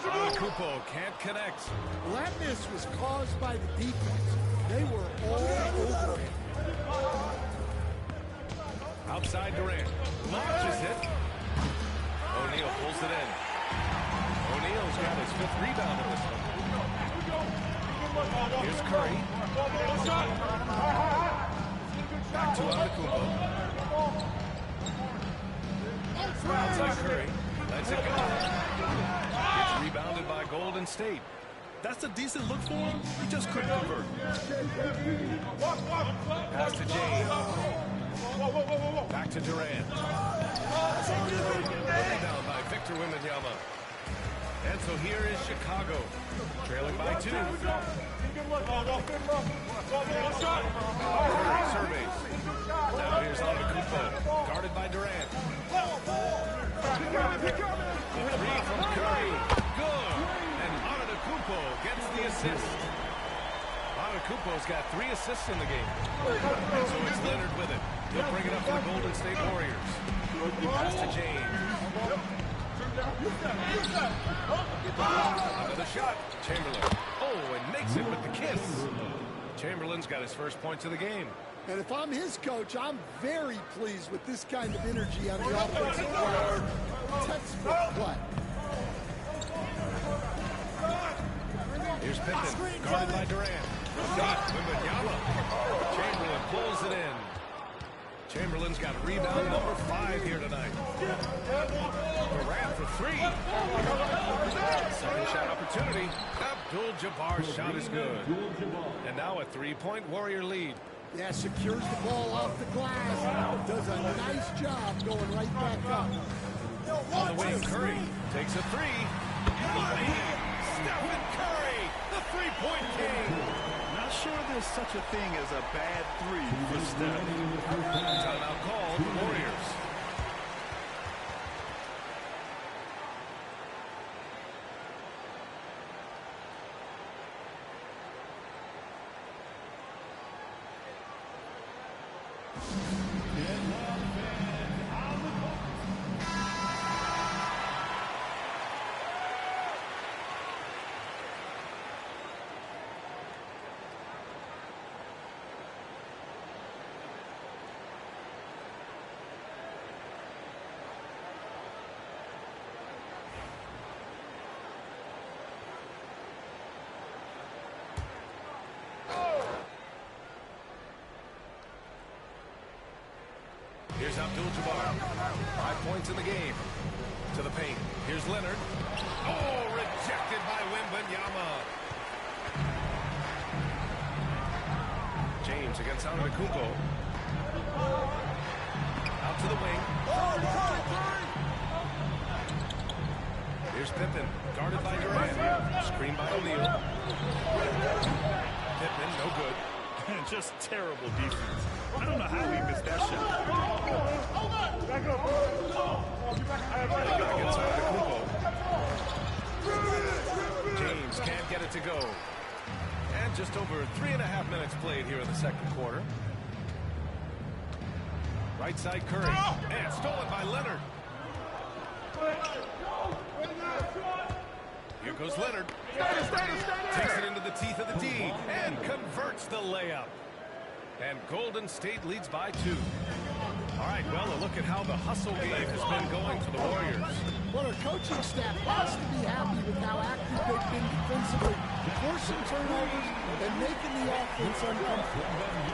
Antetokounmpo can't connect. Well, that miss was caused by the defense. They were all over him. Outside Durant. Launches it. O'Neal pulls it in. O'Neal's got his 5th rebound in this one. Here's Curry. Back to Antetokounmpo. Outside Curry. Lets it go. It's rebounded by Golden State. That's a decent look for him. He just couldn't convert. Pass to James. Back to Durant. Down by Victor Wembanyama. And so here is Chicago, trailing by 2. Antetokounmpo's got 3 assists in the game. And so it's Leonard with it. He'll bring it up for the Golden State Warriors. Pass to James. Another shot. Chamberlain. Oh, and makes it with the kiss. Chamberlain's got his first points of the game. And if I'm his coach, I'm very pleased with this kind of energy on the offensive floor. Textbook play. Here's Pippen, guarded by Durant. Wembanyama. Chamberlain pulls it in. Chamberlain's got rebound number 5 here tonight. Durant for 3. Second shot opportunity. Abdul-Jabbar's shot is good. And now a 3-point Warrior lead. Yeah, secures the ball off the glass. Does a nice job going right back up. On the wing, Curry takes a 3. Stephen Curry, the 3-point king. Not sure there's such a thing as a bad 3 for Steph. Timeout called the Warriors. Here's Abdul-Jabbar. 5 points in the game. To the paint. Here's Leonard. Oh, rejected by Wembanyama. James against Antetokounmpo. Out to the wing. Here's Pippen, guarded by Durant. Screen by O'Neal. Pippen, no good. Just terrible defense. I don't know how he missed that shot. Back inside Antetokounmpo. James can't get it to go. And just over 3.5 minutes played here in the second quarter. Right side Curry. And stolen by Leonard. Here goes Leonard. Takes it into the teeth of the D and converts the layup. And Golden State leads by 2. All right, well, a look at how the hustle game has been going for the Warriors. Well, our coaching staff has to be happy with how active they've been defensively, forcing turnovers and making the offense uncomfortable.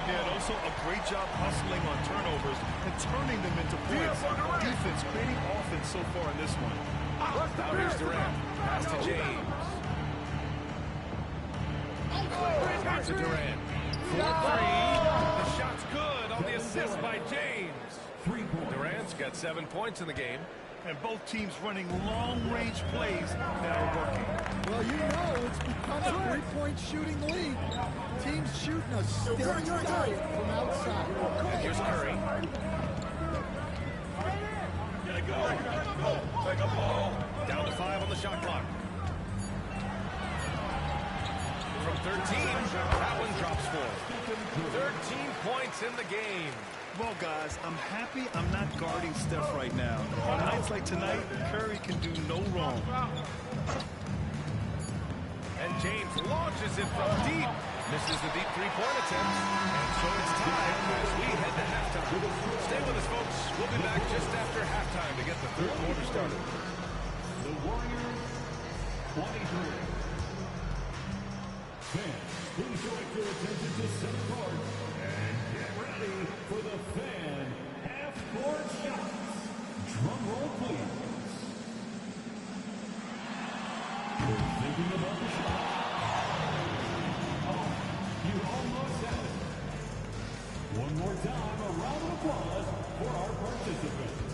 Yeah, and also a great job hustling on turnovers and turning them into points. Defense creating offense so far in this one. Now here's Durant. Pass to James. Back to Durant. 4-3. The shot's good on the assist by James. Durant's got 7 points in the game. And both teams running long-range plays that are working. Well, you know it's become a three-point shooting league. Teams shooting a steady diet from outside. And here's Curry. Down to 5 on the shot clock. From 13, that one drops 4. 13 points in the game. Well, guys, I'm happy I'm not guarding Steph right now. On nights like tonight, Curry can do no wrong. And James launches it from deep. Misses the deep 3-point attempt. And so it's time as we head to halftime. Stay with us, folks. We'll be back just after halftime to get the third quarter started. The Warriors, 23. Fans, please direct your attention to center court and get ready for the fan half-court shots. Drum roll, please. You're thinking about the shot. Oh, you almost had it. One more time, a round of applause for our participants.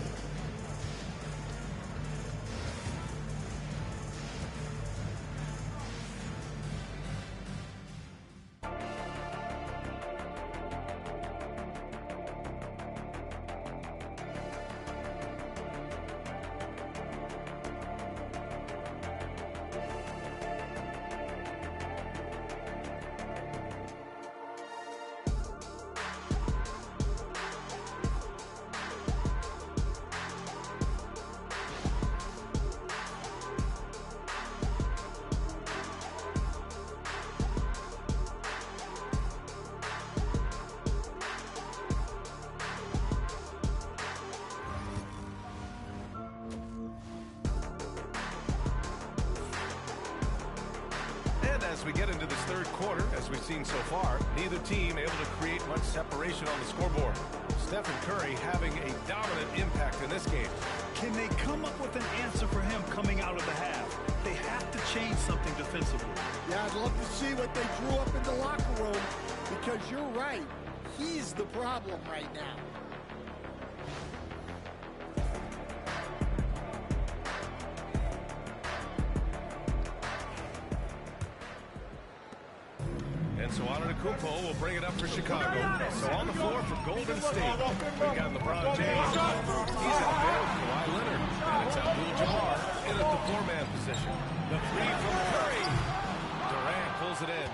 As we get into this third quarter, as we've seen so far, neither team able to create much separation on the scoreboard. Stephen Curry having a dominant impact in this game. Can they come up with an answer for him coming out of the half? They have to change something defensively. Yeah, I'd love to see what they drew up in the locker room, because you're right. He's the problem right now. And so Antetokounmpo will bring it up for Chicago. So on the floor for Golden State, we got LeBron James. He's out there with Kawhi Leonard. And it's Abdul-Jabbar in at the four-man position. The three from Curry. Durant pulls it in.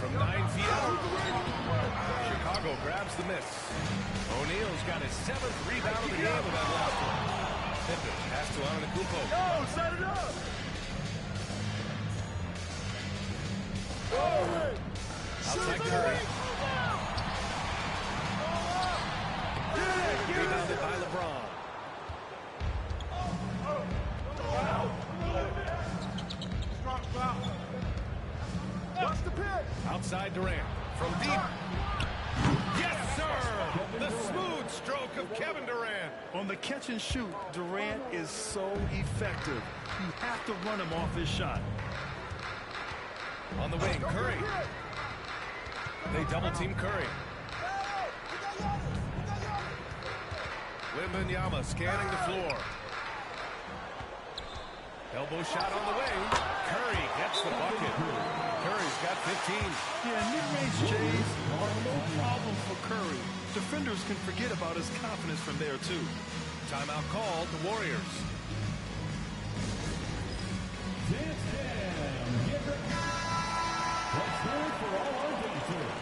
From 9 feet out. Chicago grabs the miss. O'Neal's got his 7th rebound of the game with that last one. Pippen pass to Antetokounmpo. Yo, set it up! Outside Curry. Rebounded by LeBron. Watch the pitch! Outside Durant. From deep. Yes, sir! The smooth stroke of Kevin Durant. On the catch and shoot, Durant is so effective. You have to run him off his shot. On the wing, Curry. They double-team Curry. Wembanyama scanning the floor. Elbow shot on the way. Curry gets the bucket. Curry's got 15. Yeah, mid-range Jays are no problem for Curry. Defenders can forget about his confidence from there, too. Timeout called, the Warriors. Dance down. Get ready. Let's go for all our dancers.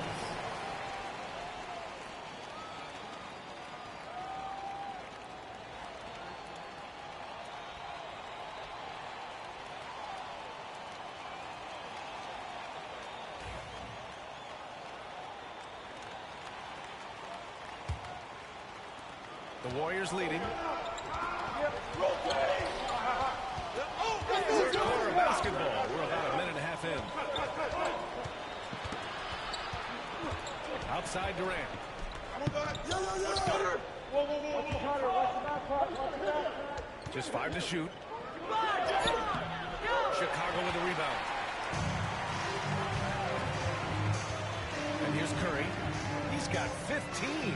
The Warriors leading. Third quarter of basketball. We're about a minute and a half in. Outside Durant. Just 5 to shoot. Chicago with the rebound. And here's Curry. He's got 15.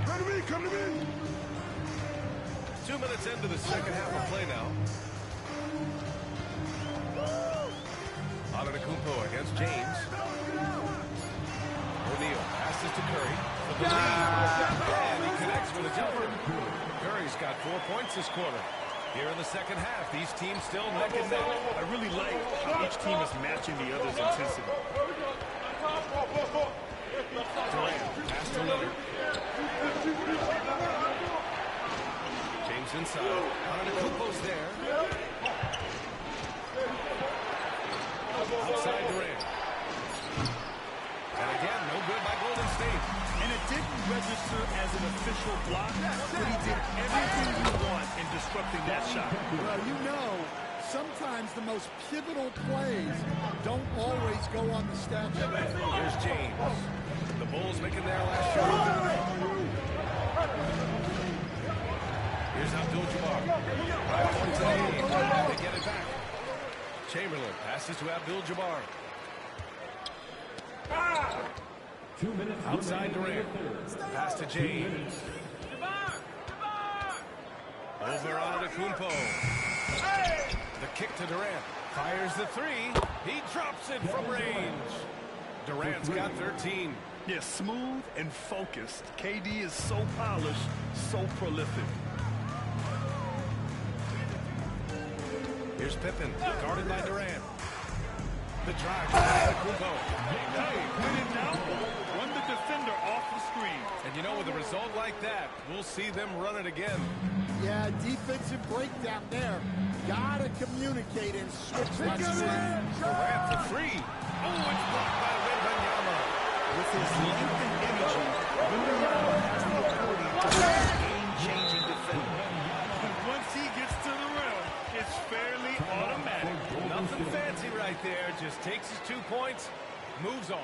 Come to me, come to me! 2 minutes into the second half of play now. Antetokounmpo against James. O'Neal passes to Curry for the lead. And he connects with a jumper. Curry's got 4 points this quarter. Here in the second half, these teams still neck and neck. I really like how each team is matching the other's intensity. Durant, pass to Leonard. James inside. Antetokounmpo's there. Outside Durant. And again, no good by Golden State. And it didn't register as an official block, but he did everything you want in disrupting that shot. Well, you know, sometimes the most pivotal plays don't always go on the stat sheet. Here's James. The Bulls making their last shot. Here's Abdul-Jabbar. 5 points in the game. They get it back. Chamberlain passes to Abdul-Jabbar. 2 minutes. Outside Durant. Pass to James. Over Antetokounmpo. The kick to Durant. Fires the three. He drops it from range. Durant's got 13. Yeah, smooth and focused. KD is so polished, so prolific. Here's Pippen, guarded by Durant. The drive to Antetokounmpo. Hey, when in doubt, run the defender off the screen. And you know, with a result like that, we'll see them run it again. Yeah, defensive breakdown there. Gotta communicate and switch that screen. Durant for three. Oh, it's blocked by Wembanyama. With his length and energy, Wembanyama has the ability to be a game-changing defender. And once he gets to the Nothing fancy right there. Just takes his 2 points, moves on.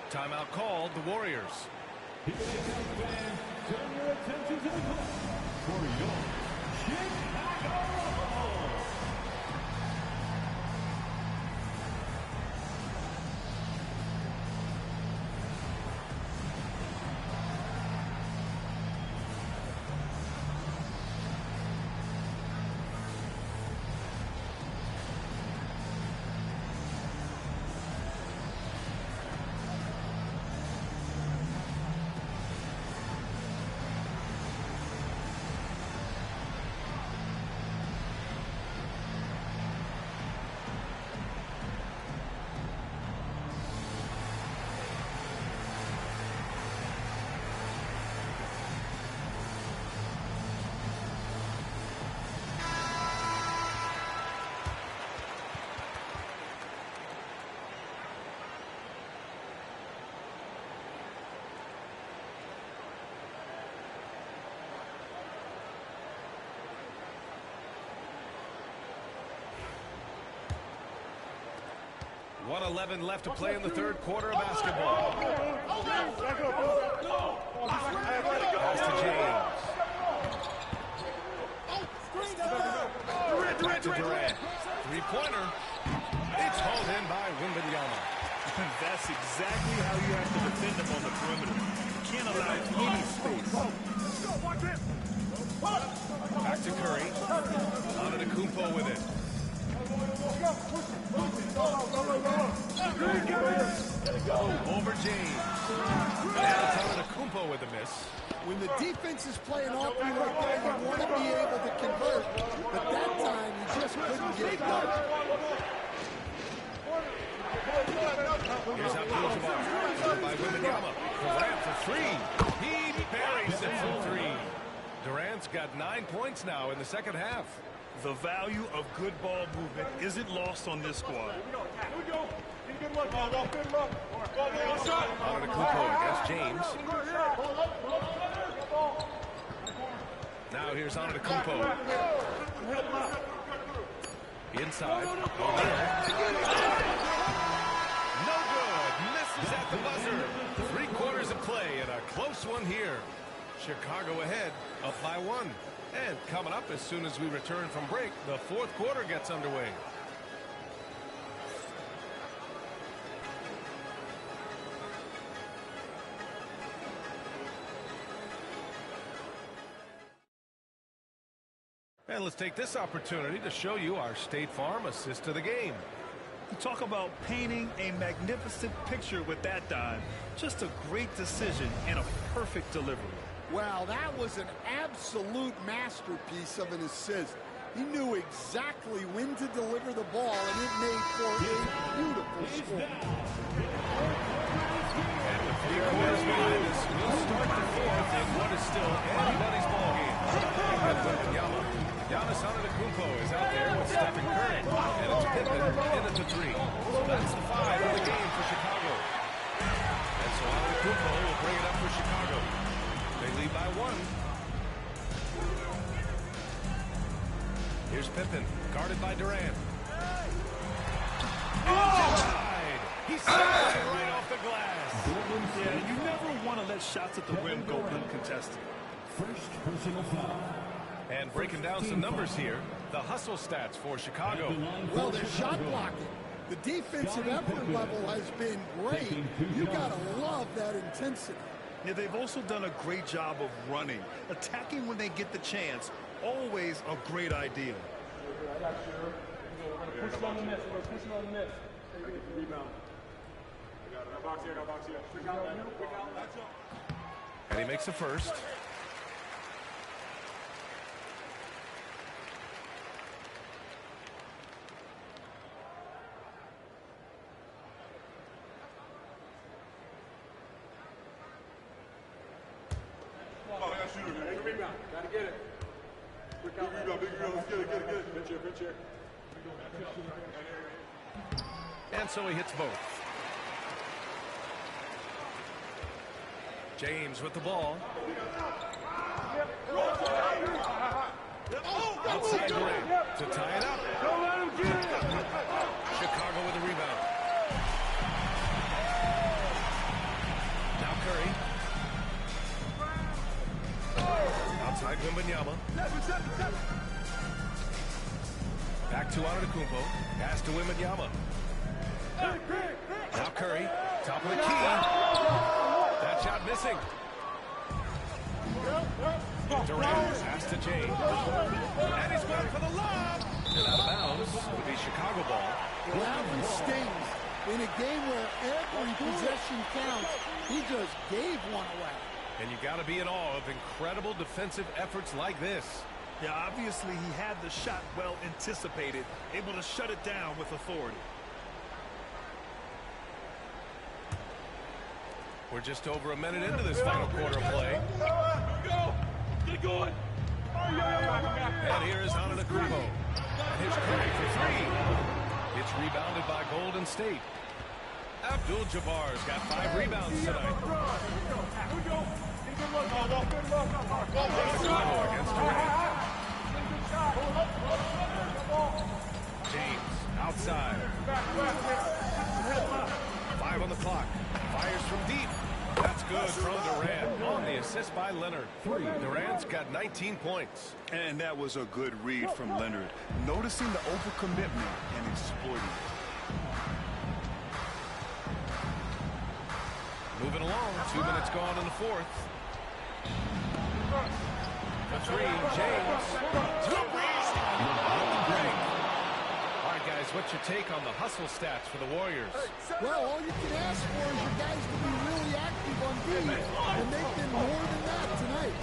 Timeout called, the Warriors. Turn your attention to the clock for your Chicago. .11 left to play in the third quarter of basketball. Pass to James. Back to Durant. Three-pointer. It's hauled in by Wembanyama. That's exactly how you have to defend them on the perimeter. You can't allow any space. Back to Curry. Antetokounmpo with it. Over James. Now Antetokounmpo with a miss. When the defense is playing off you like that, you want to be able to convert. But that time, you just couldn't get it done. Here's Abdul-Jabbar. By Wembanyama. Durant for three. He buries it from three. Durant's got 9 points now in the second half. The value of good ball movement isn't lost on this squad. Antetokounmpo against James. Now here's Antetokounmpo. Inside. No good. Misses at the buzzer. 3 quarters of play and a close one here. Chicago ahead, up by 1. And coming up as soon as we return from break, the fourth quarter gets underway. And let's take this opportunity to show you our State Farm assist to the game. You talk about painting a magnificent picture with that dive. Just a great decision and a perfect delivery. Wow, that was an absolute masterpiece of an assist. He knew exactly when to deliver the ball, and it made for a beautiful score. And with 3 quarters behind us, we'll start the fourth in what is still anybody's ballgame. Giannis Antetokounmpo is out there with Stephen Curry, and it's Pippen in at the 3. So that's the 5 of the game for Chicago. And so Antetokounmpo will bring it up for Chicago. They lead by 1. Here's Pippen, guarded by Durant. Inside. He sends it right off the glass. Yeah, you never want to let shots at the rim go uncontested. First personal foul. And breaking down some numbers here, the hustle stats for Chicago. Well, their shot blocking. The defensive effort level has been great. You got to love that intensity. Yeah, they've also done a great job of running. Attacking when they get the chance, always a great idea. I got you. We're going to push it on the miss. We're going to push it on the miss. Rebound. Got box here, got box here. And he makes a first. Gotta get it. Big rebound, let's get it. Pinch here. And so he hits both. James with the ball. Outside Durant to tie it up. Wembanyama. Back to Antetokounmpo. Pass to Wembanyama. Now Curry. Top of the key. That shot missing. Durant. Pass to James. And he's going for the lob. And out of bounds. Would be Chicago ball. Gravity stings. In a game where every possession counts, he just gave one away. And you got to be in awe of incredible defensive efforts like this. Yeah, obviously he had the shot well anticipated, able to shut it down with authority. We're just over a minute into this final quarter of play. Get going. And here is Antetokounmpo. And here's Curry for three. It's rebounded by Golden State. Abdul-Jabbar's got 5 rebounds tonight. Against Durant. James outside. 5 on the clock. Fires from deep. That's good from Durant on the assist by Leonard. 3. Durant's got 19 points. And that was a good read from Leonard. Noticing the overcommitment and exploiting it. Moving along. 2 minutes gone in the fourth. The 3. James. Too easy. On the break. All right, guys, what's your take on the hustle stats for the Warriors? Well, all you can ask for is your guys to be really active on D, and they've been more than that tonight.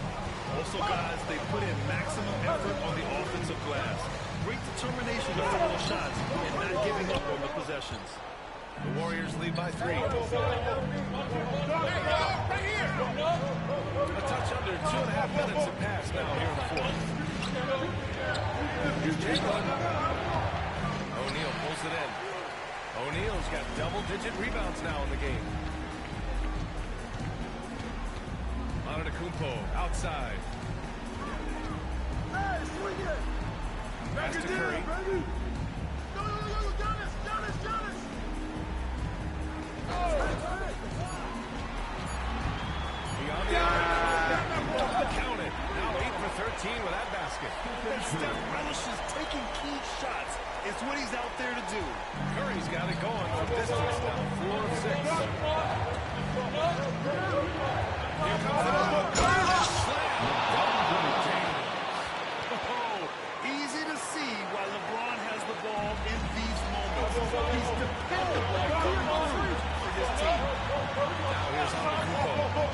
Also, guys, they put in maximum effort on the offensive glass. Great determination to follow shots and not giving up on the possessions. The Warriors lead by 3. A touch under 2.5 minutes have passed now here in the fourth. Here's Chamberlain. O'Neal pulls it in. O'Neal's got double-digit rebounds now in the game. Antetokounmpo outside. Pass to Curry. Beyond the arc. Count it. Now 8 for 13 with that basket. And Steph relishes taking key shots. It's what he's out there to do. Curry's got it going from distance now. 4 of 6. Here comes the slam. Easy to see why LeBron has the ball in these moments. He's dependable for his team. Now here's Antetokounmpo.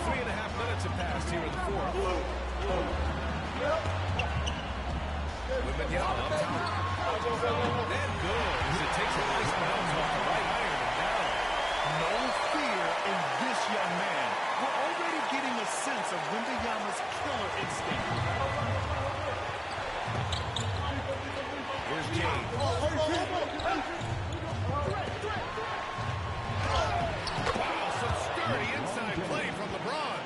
3.5 minutes have passed here in the fourth. Wembanyama up top. And good as it takes a nice bounce off the right iron and down. No fear in this young man. We're already getting a sense of Wembanyama's killer instinct. Here's James. Wow, some sturdy inside play from LeBron.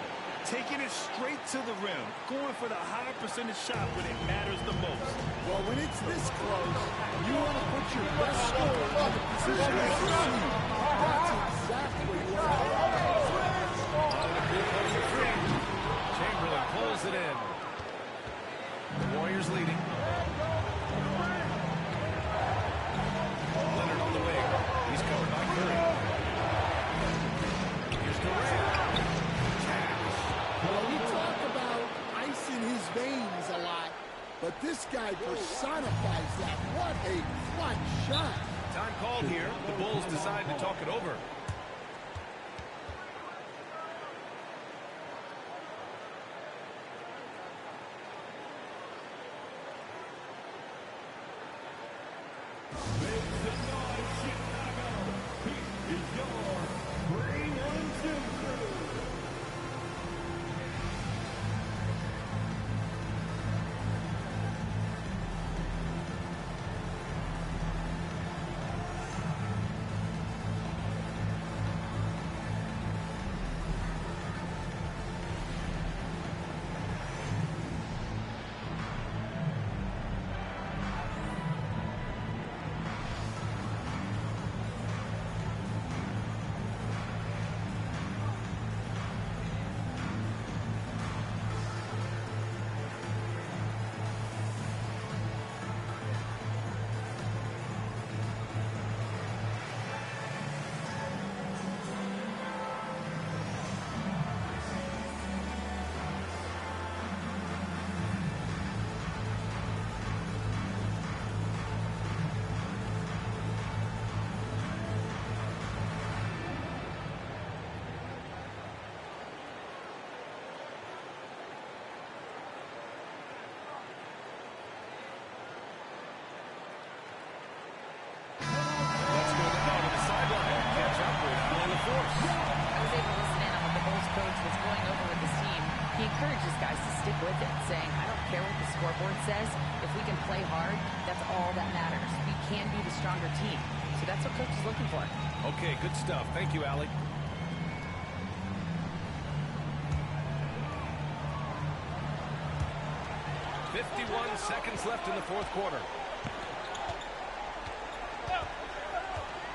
Taking it straight to the rim. Going for the high percentage shot when it matters the most. Well, when it's this close, you want to put your best scorer in the position to succeed. That's exactly what you want to do. Chamberlain pulls it in. The Warriors leading. Leonard on the wing. He's covered by Curry. Here's Durant. Well, we talk about ice in his veins a lot, but this guy personifies that. What a clutch shot. Time called here. The Bulls decide to talk it over. scoreboard says. If we can play hard, that's all that matters. We can be the stronger team. So that's what coach is looking for. Okay, good stuff. Thank you, Allie. Seconds left in the fourth quarter.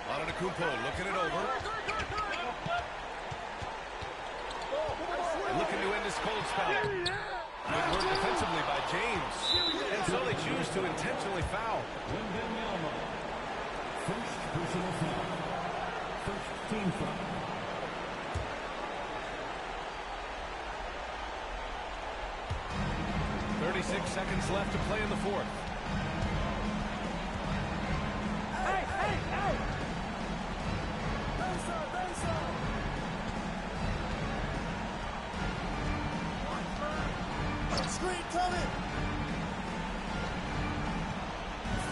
Antetokounmpo looking it over. Looking to end this cold spell. Good work defensively by James. And so they choose to intentionally foul. First personal foul. First team foul. 36 seconds left to play in the fourth. Hey! Screen coming!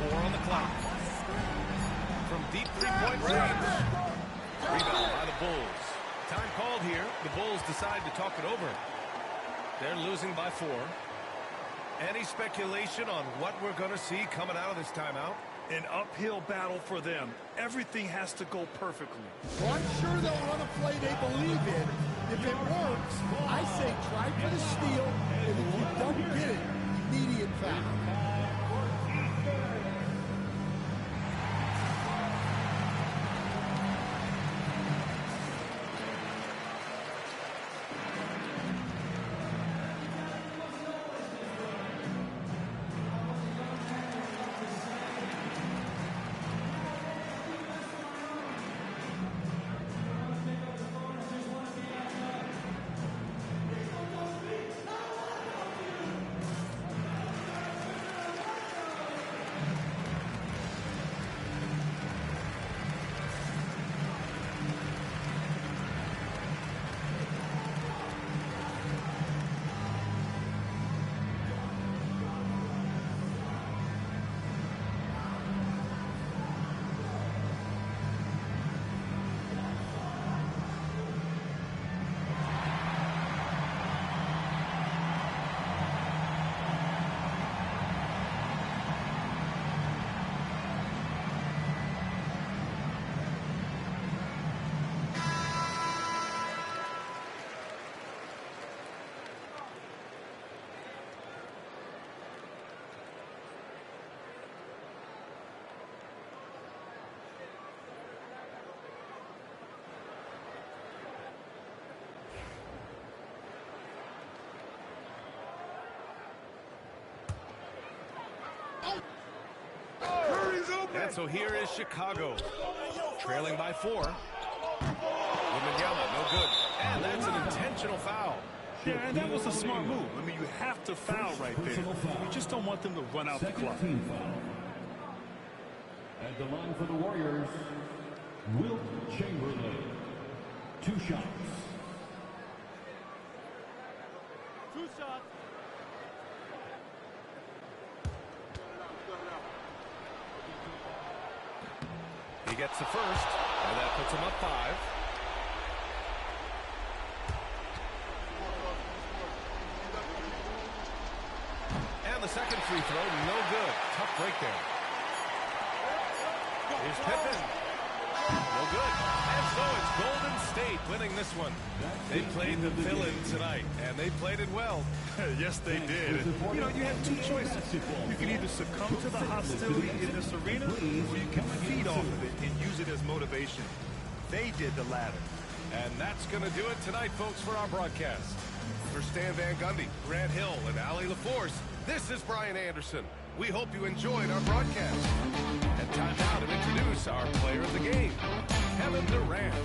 4 on the clock. From deep three-point range. Rebound by the Bulls. Time called here. The Bulls decide to talk it over. They're losing by 4. Any speculation on what we're going to see coming out of this timeout? An uphill battle for them. Everything has to go perfectly. Well, I'm sure they'll run a play they believe in. If it works, I say try for the steal, and if you don't get it, immediate foul. And so here is Chicago, trailing by 4. Wembanyama, no good. And that's an intentional foul. Yeah, and that was a smart move. I mean, you have to foul right there. You just don't want them to run out the clock. At the line for the Warriors, Wilt Chamberlain. 2 shots. 2 shots. He gets the first, and that puts him up 5. And the second free throw, no good. Tough break there. Here's Pippen. No good. And so it's Golden State winning this one. They played the villain tonight, and they played it well. Yes, they did. You know, you have 2 choices. You can either succumb to the hostility in this arena, or you can feed off of it and use it as motivation. They did the latter. And that's going to do it tonight, folks, for our broadcast. For Stan Van Gundy, Grant Hill, and Allie LaForce, this is Brian Anderson. We hope you enjoyed our broadcast. And time now to introduce our player of the game, Kevin Durant.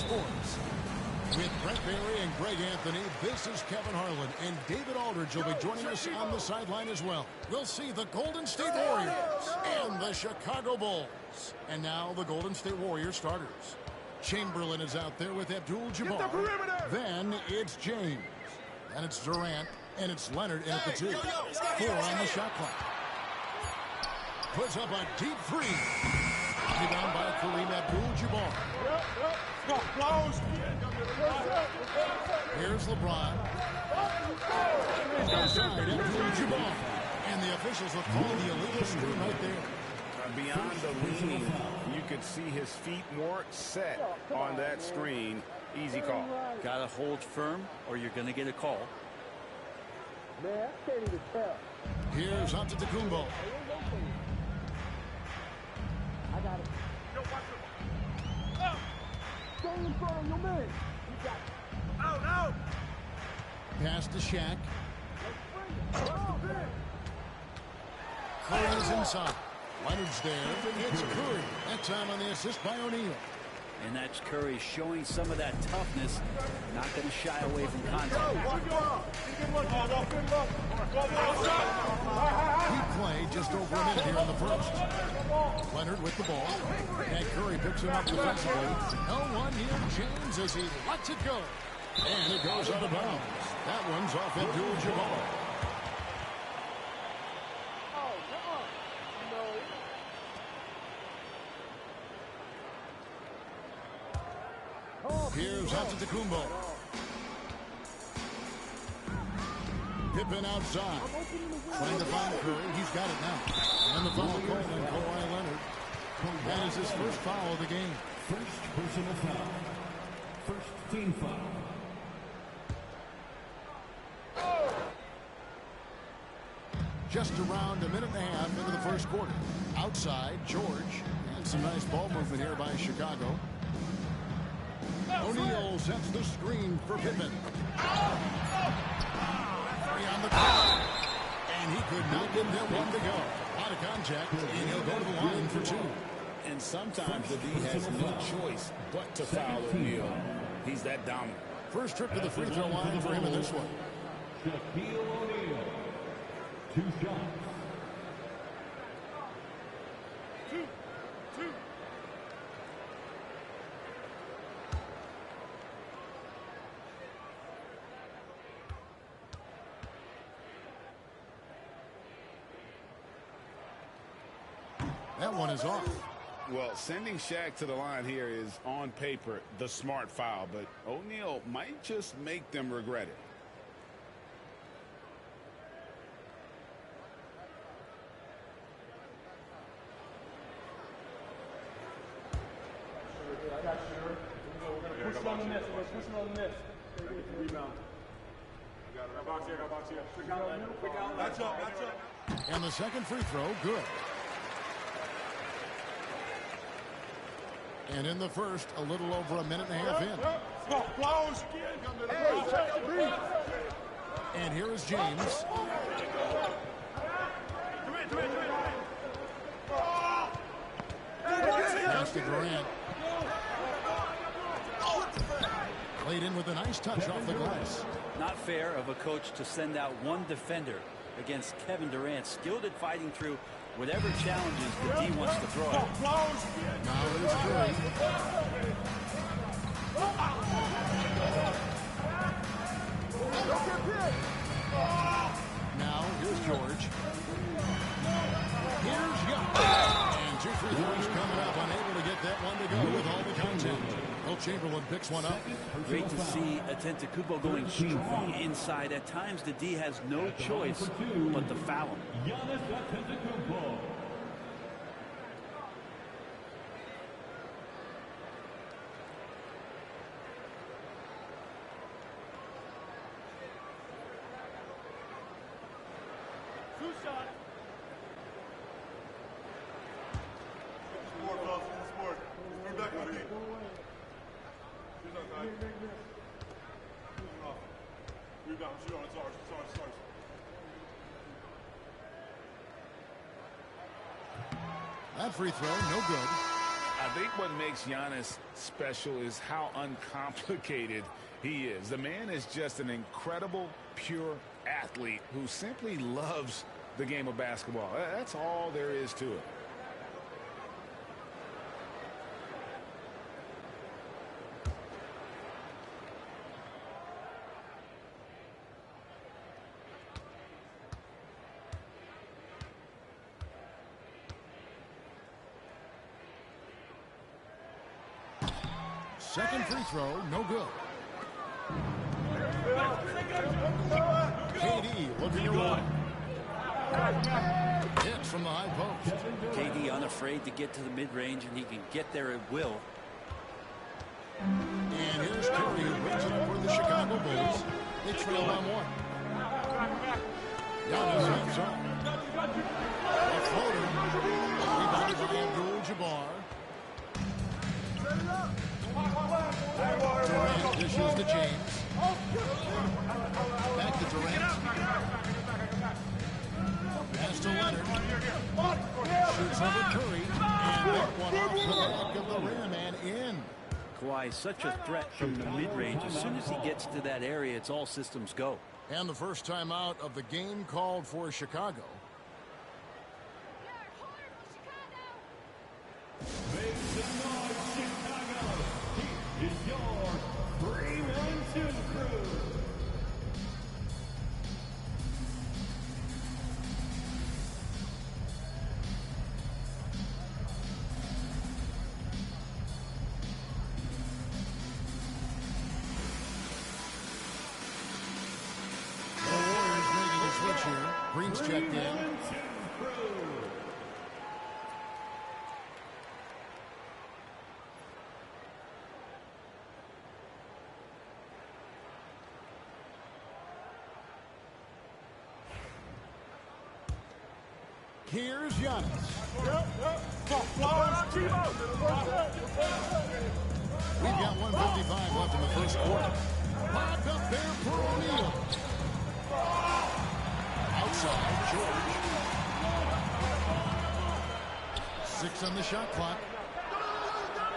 Sports. With Brent Barry and Greg Anthony, this is Kevin Harlan, and David Aldridge will be joining us on the sideline as well. We'll see the Golden State Warriors and the Chicago Bulls. And now the Golden State Warriors starters. Chamberlain is out there with Abdul-Jabbar. Then it's James. And it's Durant. And it's Leonard in at the 2. 4 on the shot clock. Puts up a deep 3. Rebound by Kareem Abdul-Jabbar. Here's LeBron. Inside Abdul-Jabbar. And the officials have called the illegal screen right there. Beyond the leaning, you could see his feet more set on that screen. Easy call. Got to hold firm or you're going to get a call. Man, I can't even tell. Here's Antetokounmpo. I got it. Yo, watch it. Oh. Stay in front of your man. You got it. Out, out. Pass to Shaq. Curry's inside. Leonard's there. It's Curry. That time on the assist by O'Neal. And that's Curry showing some of that toughness. Not going to shy away from contact. We play just over a minute here in the first. Leonard with the ball. And Curry picks him up defensively. No one near James as he lets it go. And it goes out of bounds. That one's off Abdul-Jabbar. Here's Antetokounmpo. Pippen outside. Trying to find Curry. He's got it now. And the foul called on Kawhi Leonard. That is his first foul of the game. First personal foul. First team foul. Just around a minute and a half into the first quarter. Outside, George. And some nice ball movement here by Chicago. O'Neal sets the screen for Pippen. Three on the clock. And he could not get that one to go. Out of contact, and he'll go to the line for 2. And sometimes the D has no choice but to foul O'Neal. He's that dominant. First trip to the free throw line for him in this one. Shaquille O'Neal. 2 shots. 2. That one is off. Well, sending Shaq to the line here is, on paper, the smart foul, but O'Neal might just make them regret it. I got you. We're going to push it on the miss. We're going to push it on the miss. Rebound. Box here, box here. That's up, that's up. And the second free throw, good. And in the first, a little over a minute and a half in. Close. And here is James. Pass to Durant. Played in with a nice touch off the glass. Not fair of a coach to send out one defender against Kevin Durant, skilled at fighting through whatever challenges the D wants to throw at him. Now here's Curry. Now here's George. Here's Young. And 2 free throws coming up. Unable to get that one to go with all the content. Will Chamberlain picks one up. Great to see Antetokounmpo going strong inside. At times the D has no choice but to foul him. Giannis Antetokounmpo. That free throw, no good. I think what makes Giannis special is how uncomplicated he is. The man is just an incredible, pure athlete who simply loves the game of basketball. That's all there is to it. Second free throw, no good. KD looking to run. Hits from the high post. KD unafraid to get to the mid-range, and he can get there at will. And here's Curry, who brings it up for the Chicago Bulls. They trail by one. Giannis outside. A floater. Rebounded by Abdul-Jabbar. Durant dishes to James. Back to Durant. Pass to Leonard. Shoots over Curry. And that one off the back of the rim and in. Kawhi, such a threat from the mid-range. As soon as he gets to that area, it's all systems go. And the first timeout of the game called for Chicago. Make some noise, Chicago. He is your 3-1-2 crew. The Warriors making a switch here. Green's checked in. Here's Giannis. We've got 1:55 left in the first quarter. Popped up there for O'Neal. Outside, George. 6 on the shot clock.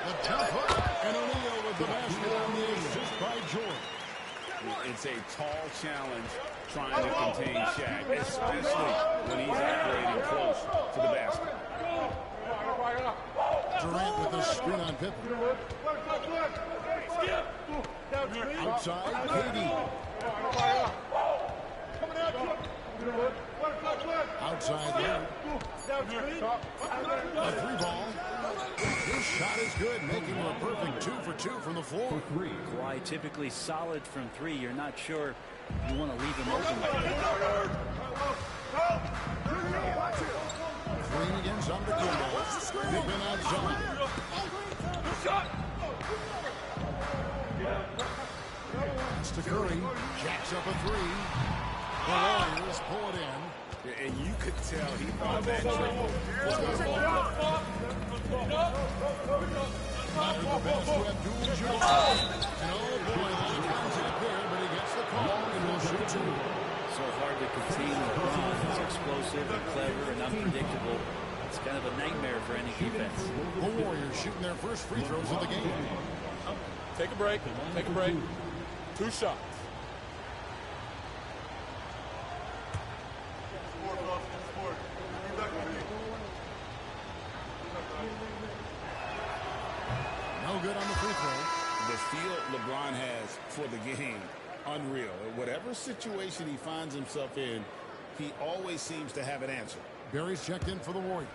The top hook, and O'Neal with the basket on the assist by George. It's a tall challenge trying to contain Shaq, especially when he's operating close to the basket. Durant with a screen on Pippen. Outside, KD. Outside there. A 3-ball. His shot is good, making him a perfect 2 for 2 from the floor. Kawhi typically solid from 3. You're not sure you want to leave him open like that. Green against Antetokounmpo. Pippen outside. It's to Curry. Jacks up a 3. The Warriors pull it in. And you could tell he thought that triple was going to fall. Under the pass to Abdul-Jabbar. And oh boy, that comes it there, but he gets the call and will shoot 2. So hard to contain LeBron. He's explosive and clever and unpredictable. It's kind of a nightmare for any defense. The Warriors shooting their first free throws of the game. Take a break. Take a break. 2 shots. No good on the free throw. The feel LeBron has for the game, unreal. Whatever situation he finds himself in, he always seems to have an answer. Barry's checked in for the Warriors.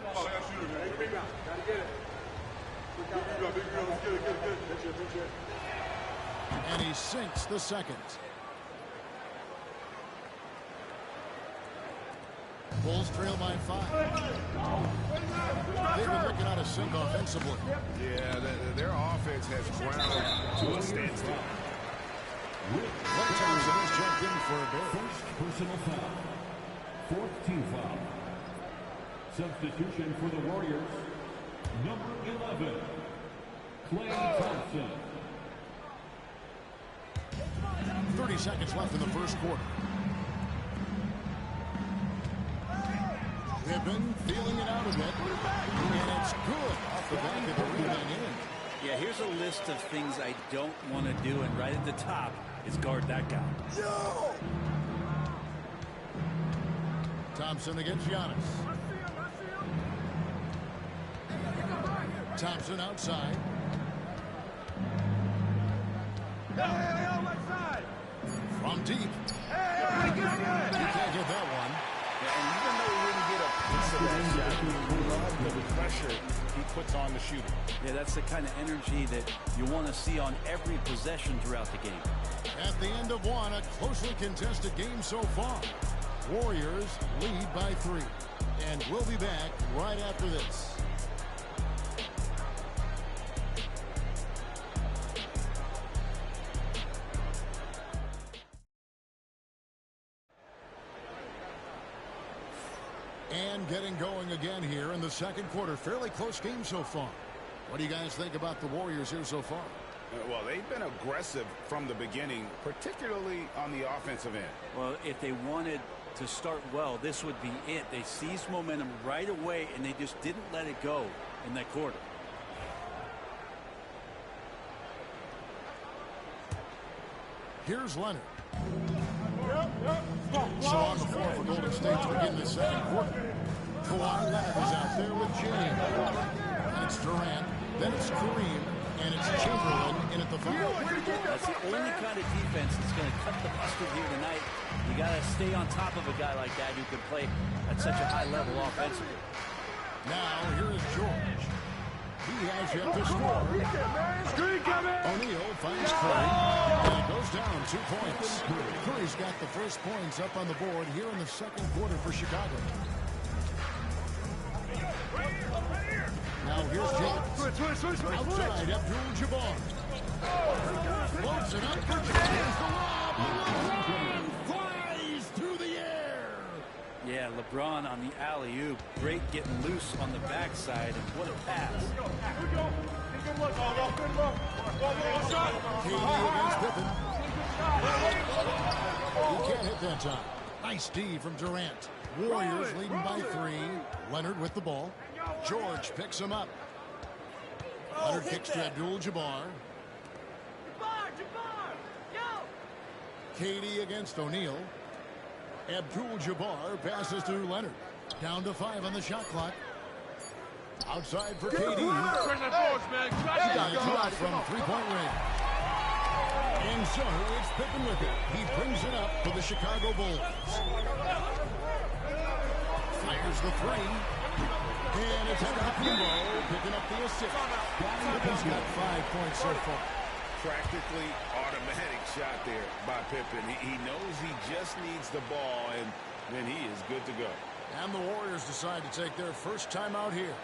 And he sinks the second. Bulls trail by 5. They've been looking at a sink offensively. Yeah, their offense has ground to a standstill. Clay Thompson is checked in for a bit. First personal foul. 4th team foul. Substitution for the Warriors. Number 11, Klay Thompson. 30 seconds left in the first quarter. Pippen feeling it out a bit. And it's It's good off the back of the rim and in. Yeah, here's a list of things I don't want to do, and right at the top is guard that guy. Yo! Thompson against Giannis. Thompson outside. From deep. You can't get that one. And even though he wouldn't get a piece of that shot, we love the pressure he puts on the shooter. Yeah, that's the kind of energy that you want to see on every possession throughout the game. At the end of one, a closely contested game so far. Warriors lead by 3. And we'll be back right after this. And getting going again here in the second quarter. Fairly close game so far. What do you guys think about the Warriors here so far? Well, they've been aggressive from the beginning, particularly on the offensive end. Well, if they wanted to start well, this would be it. They seized momentum right away, and they just didn't let it go in that quarter. Here's Leonard. So on the floor for Golden State to begin the second quarter. Kawhi Leonard is out there with James. It's Durant, then it's Kareem, and it's Chamberlain in at the foul. That's the only kind of defense that's going to cut the mustard here tonight. You got to stay on top of a guy like that who can play at such a high level offensively. Now here is George. He has yet to score. O'Neal finds Curry, and it goes down 2 points. Curry's got the first points up on the board here in the second quarter for Chicago. Now here's James. Outside, Abdul-Jabbar. Floats it up for James. The lob. LeBron flies through the air. Yeah, LeBron on the alley-oop. Great getting loose on the backside, and what a pass. KD against Pippen. He can't hit that time. Nice D from Durant. Warriors leading by 3. Leonard with the ball. George picks him up. Leonard kicks to Abdul-Jabbar. KD against O'Neal. Abdul-Jabbar passes to Leonard. Down to 5 on the shot clock. Outside for KD. He got it off from 3-point range. And so it's Pippen with it. He brings it up for the Chicago Bulls. Fires the 3. And it's Kumbo picking up the assist. Pippen's got 5 points so far. Practically automatic shot there by Pippen. He knows he just needs the ball, and then he is good to go. And the Warriors decide to take their first time out here.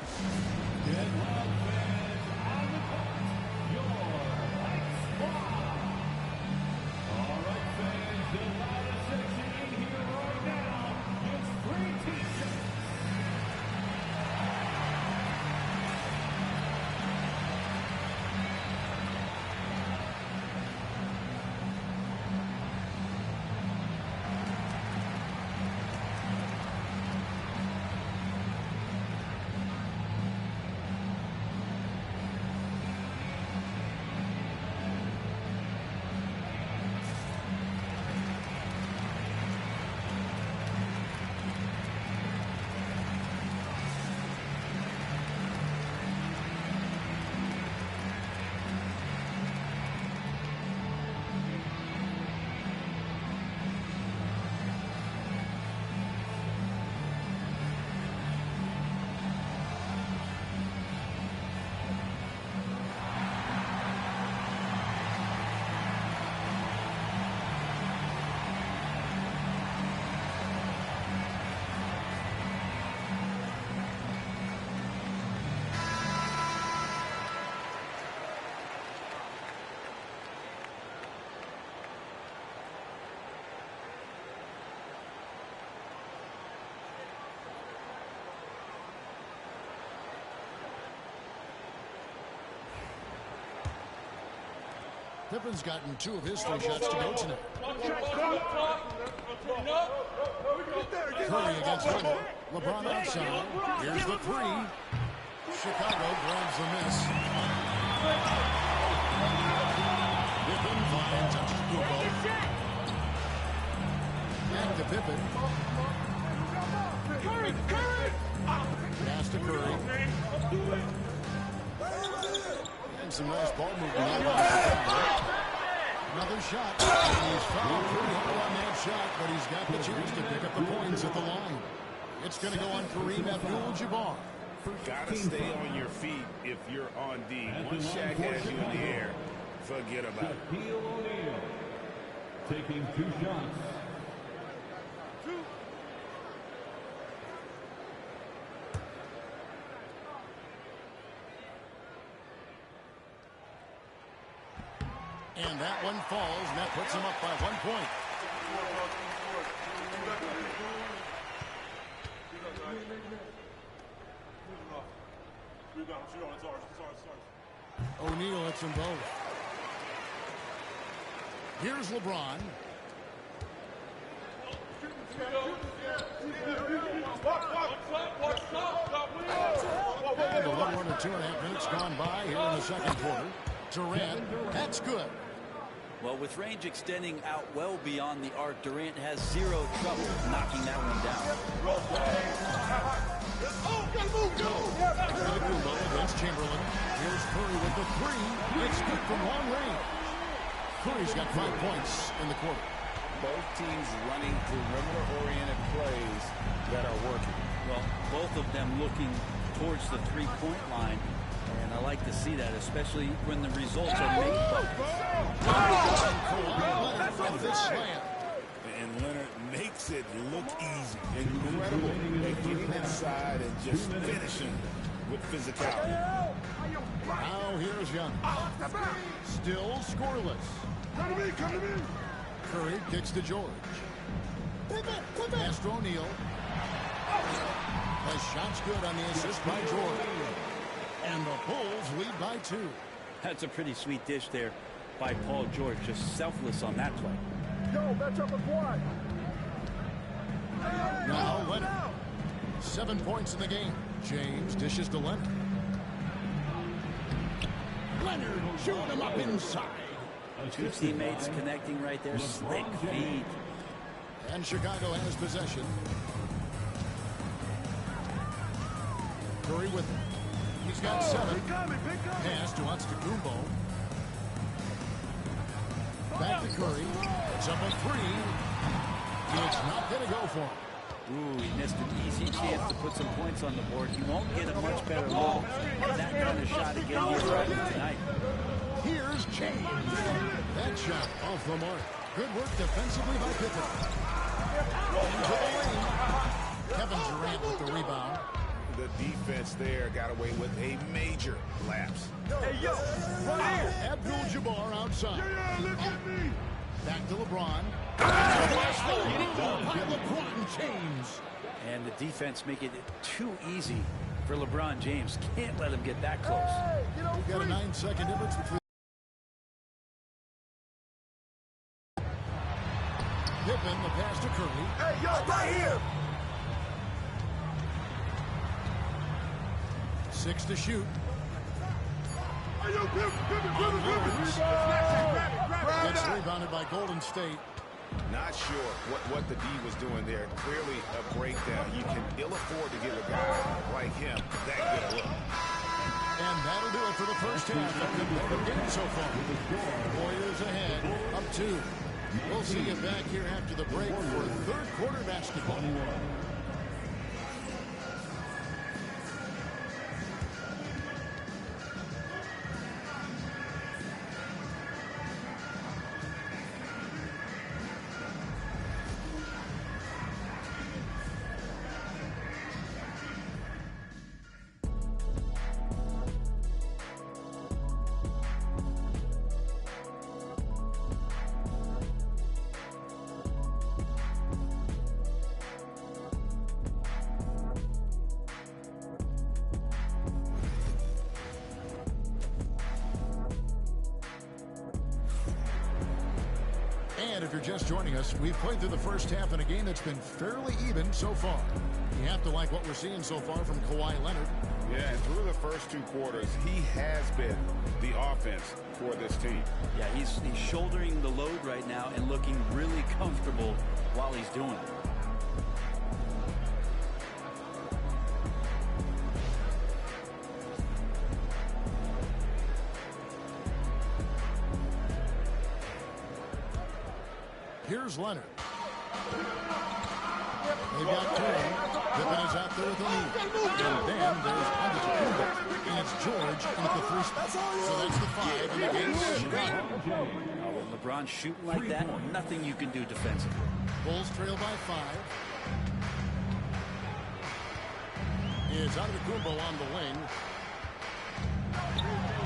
Pippen's gotten 2 of his 3 shots to go tonight. Curry against Leonard. LeBron outside. Here's the 3. Chicago grabs the miss. Pippen finds Antetokounmpo. Back to Pippen. Pass to Curry. And some nice ball movement. Another shot. He's fouled pretty hard on that shot, but he's got the chance to pick up the points at the line. It's going to go on Kareem Abdul-Jabbar. Gotta stay on your feet if you're on D. Once Shaq has you in the air, forget about it. Shaquille O'Neal taking 2 shots. And that one falls, and that puts him up by 1 point. O'Neal hits them both. Here's LeBron. And a little under 2.5 minutes gone by here in the second quarter. Durant, that's good. Well, with range extending out well beyond the arc, Durant has zero trouble knocking that one down. Against Chamberlain. Here's Curry with the 3. It's good from long range. Curry's got 5 points in the quarter. Both teams running perimeter-oriented plays that are working. Well, both of them looking towards the three-point line. And I like to see that, especially when the results are made buckets. And Leonard makes it look easy. Incredible at getting inside and just finishing with physicality. Now here's Young. Still scoreless. Come to me, come to me. Curry kicks to George. Pass to O'Neal. The shot's good on the assist by George. And the Bulls lead by 2. That's a pretty sweet dish there by Paul George. Just selfless on that play. Yo, match up with Kawhi. Now Leonard. 7 points in the game. James dishes to Leonard. Leonard shooting him up inside. 2 teammates connecting right there. Slick feed. And Chicago has possession. Curry with him. He's got 7. Pass to Antetokounmpo. Back to Curry. It's up a 3. It's not going to go for him. Ooh, he missed an easy chance to put some points on the board. He won't get a much better look at that kind of shot again here tonight. Here's James. That shot off the mark. Good work defensively by Pippen. Into the lane. Kevin Durant with the rebound. The defense there got away with a major lapse. Hey, yo, right here. Abdul-Jabbar outside. Yeah, look at me. Back to LeBron. By LeBron James. And the defense making it too easy for LeBron James. Can't let him get that close. We've got a 9-second difference between Pippen, the pass to Curry. Hey, yo, right here. 6 to shoot. Hey, yo, Pippen. Gets rebounded by Golden State. Not sure what the D was doing there. Clearly a breakdown. You can ill afford to give a guy like him that good a look. And that'll do it for the first half of the competitive game so far. Warriors ahead, up 2. We'll see you back here after the break for third quarter basketball. And if you're just joining us, we've played through the first half in a game that's been fairly even so far. You have to like what we're seeing so far from Kawhi Leonard. Yeah, and through the first 2 quarters, he has been the offense for this team. Yeah, he's shouldering the load right now and looking really comfortable while he's doing it. Here's Leonard. They've got 2. Pippen is out there with O'Neal. And then there's Antetokounmpo. And it's George in at the 3 spot. So that's the 5 in the game. Chicago. When LeBron's shooting like that, nothing you can do defensively. Bulls trail by 5. Is Antetokounmpo on the wing.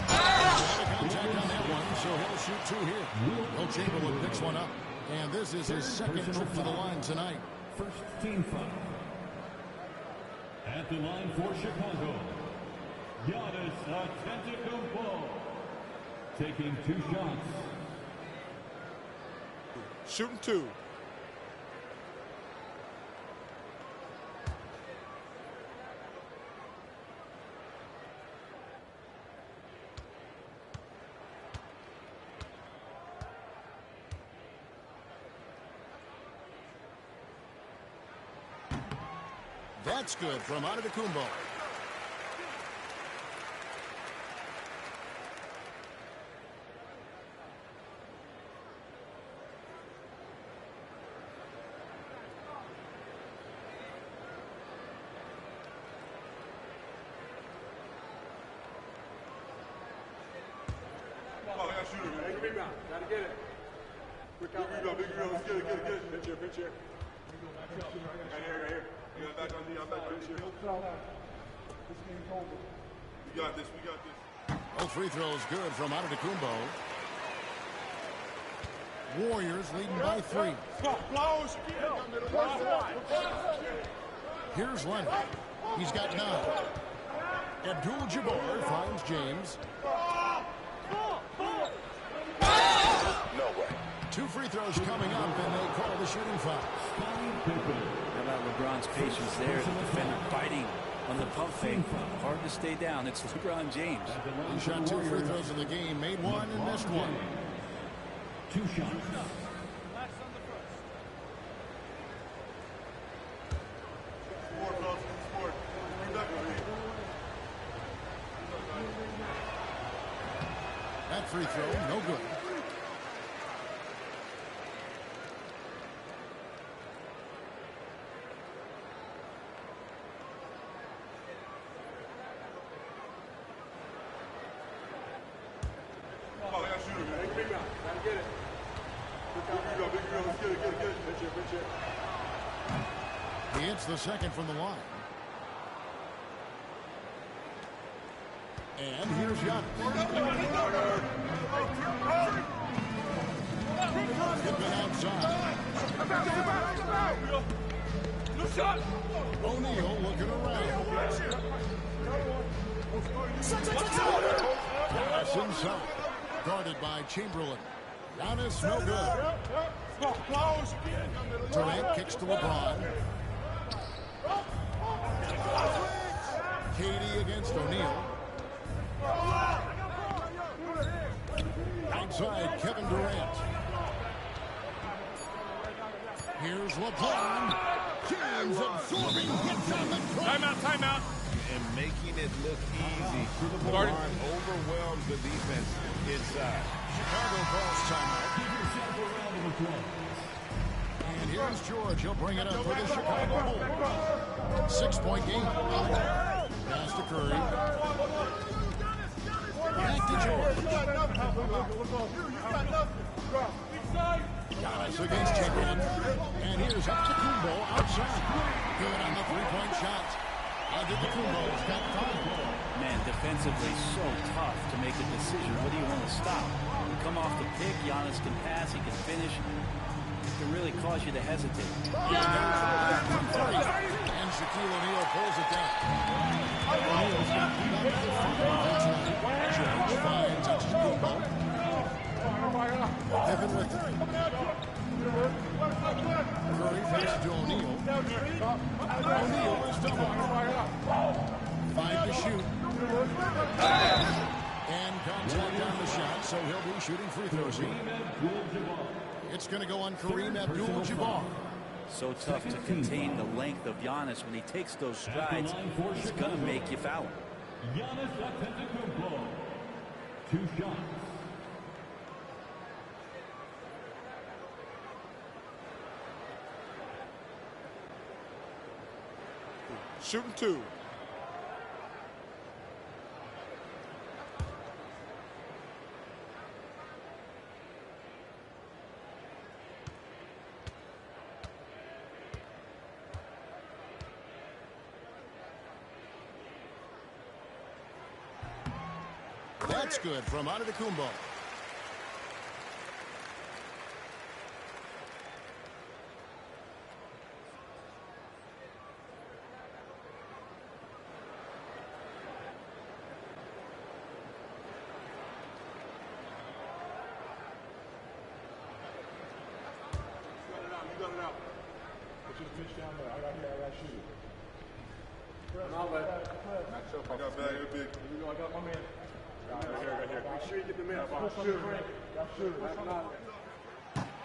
Contact on that one, so he'll shoot 2 here. Will Chamberlain picks one up. And this is his second trip to the line tonight. First team foul. At the line for Chicago, Giannis Antetokounmpo taking 2 shots. Shooting 2. That's good from Antetokounmpo. Gotta get it. Quick out. Big rebound. Let's get it. Pinch here. Right here. You got back on me. I'm back on you. We got this. Both free throws good from Antetokounmpo. Warriors leading by 3. Here's Leonard. He's got 9. Abdul-Jabbar finds James. No way. 2 free throws coming up, and they call the shooting foul. How about LeBron's patience there? The defender fighting on the pump fake. Hard to stay down. It's LeBron James. He shot 2 free throws in the game, made 1 and missed 1. 2 shots. That free throw, no good. He hits the second from the line. And here's Giannis. Pippen outside. O'Neal looking around. Giannis inside. Guarded by Chamberlain. Giannis no good. Durant kicks to LeBron. Katie against O'Neal. Outside, Kevin Durant. Here's LeBron. James absorbing hits on the front. Timeout. And making it look easy. LeBron overwhelms the defense inside. Chicago calls timeout. And here's George. He'll bring it up for the Chicago Bulls. 6-point game. Pass to Curry. Back to George. Giannis against Chamberlain. And here's Antetokounmpo outside. Good on the 3-point shot. Antetokounmpo's got 5. Man, defensively so tough to make a decision. What do you want to stop? You come off the pick, Giannis can pass, he can finish. It can really cause you to hesitate. And Shaquille O'Neal pulls it down. O'Neal's got George finds Antetokounmpo. Pippen with 3. Curry passes to O'Neal. O'Neal is double. 5 to shoot. so he'll be shooting free throws here. It's going to go on Kareem Abdul-Jabbar. So tough to contain the length of Giannis. When he takes those strides, he's going to make you foul him. Giannis Antetokounmpo. 2 shots. Shooting 2. That's good from Antetokounmpo.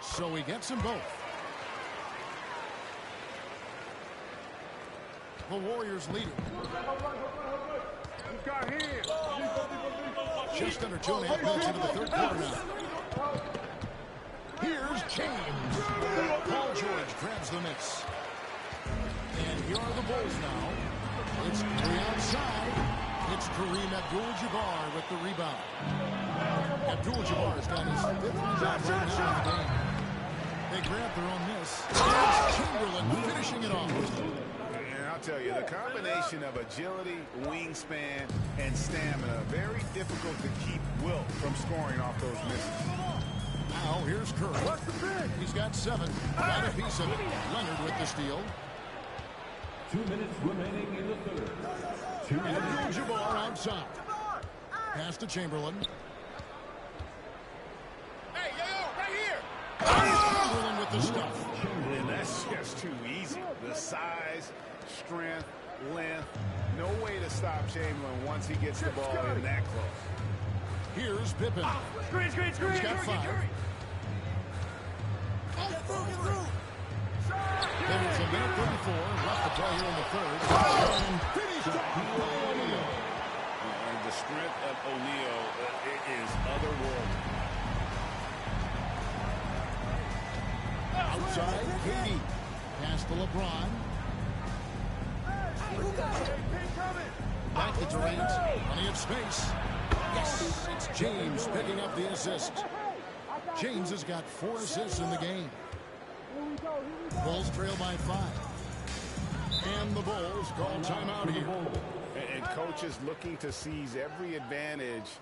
So he gets them both. The Warriors leading. Just under 2.5 minutes into the third quarter now. Here's James. Paul George grabs the miss. And here are the Bulls now. It's three outside. It's Kareem Abdul-Jabbar with the rebound. Abdul-Jabbar's got his 5th rebound right now in the game. They grab their own miss. It's Chamberlain finishing it off. And I'll tell you, the combination of agility, wingspan, and stamina, very difficult to keep Wilt from scoring off those misses. Now here's Curry. He's got 7. Got a piece of it. Leonard with the steal. 2 minutes remaining in the third. Abdul-Jabbar outside. Pass to Chamberlain. Hey, yo, right here. Chamberlain with the stuff. And that's just too easy. The size, strength, length. No way to stop Chamberlain once he gets the ball in that close. Here's Pippen. Screen. He's got 5. There's a minute 34 left to play here in the third. And finished by O'Neal. And the strength of O'Neal is otherworldly. Outside, KD. Pass to LeBron. Back to Durant. Plenty of space. Yes, it's James picking up the assist. James has got 4 assists in the game. Bulls trail by 5. And the Bulls call timeout here. And coaches looking to seize every advantage,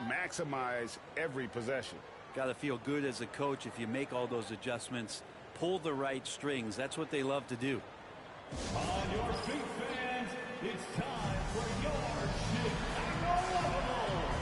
maximize every possession. Got to feel good as a coach if you make all those adjustments, pull the right strings. That's what they love to do. On your feet, fans, it's time for your Chicago Bulls.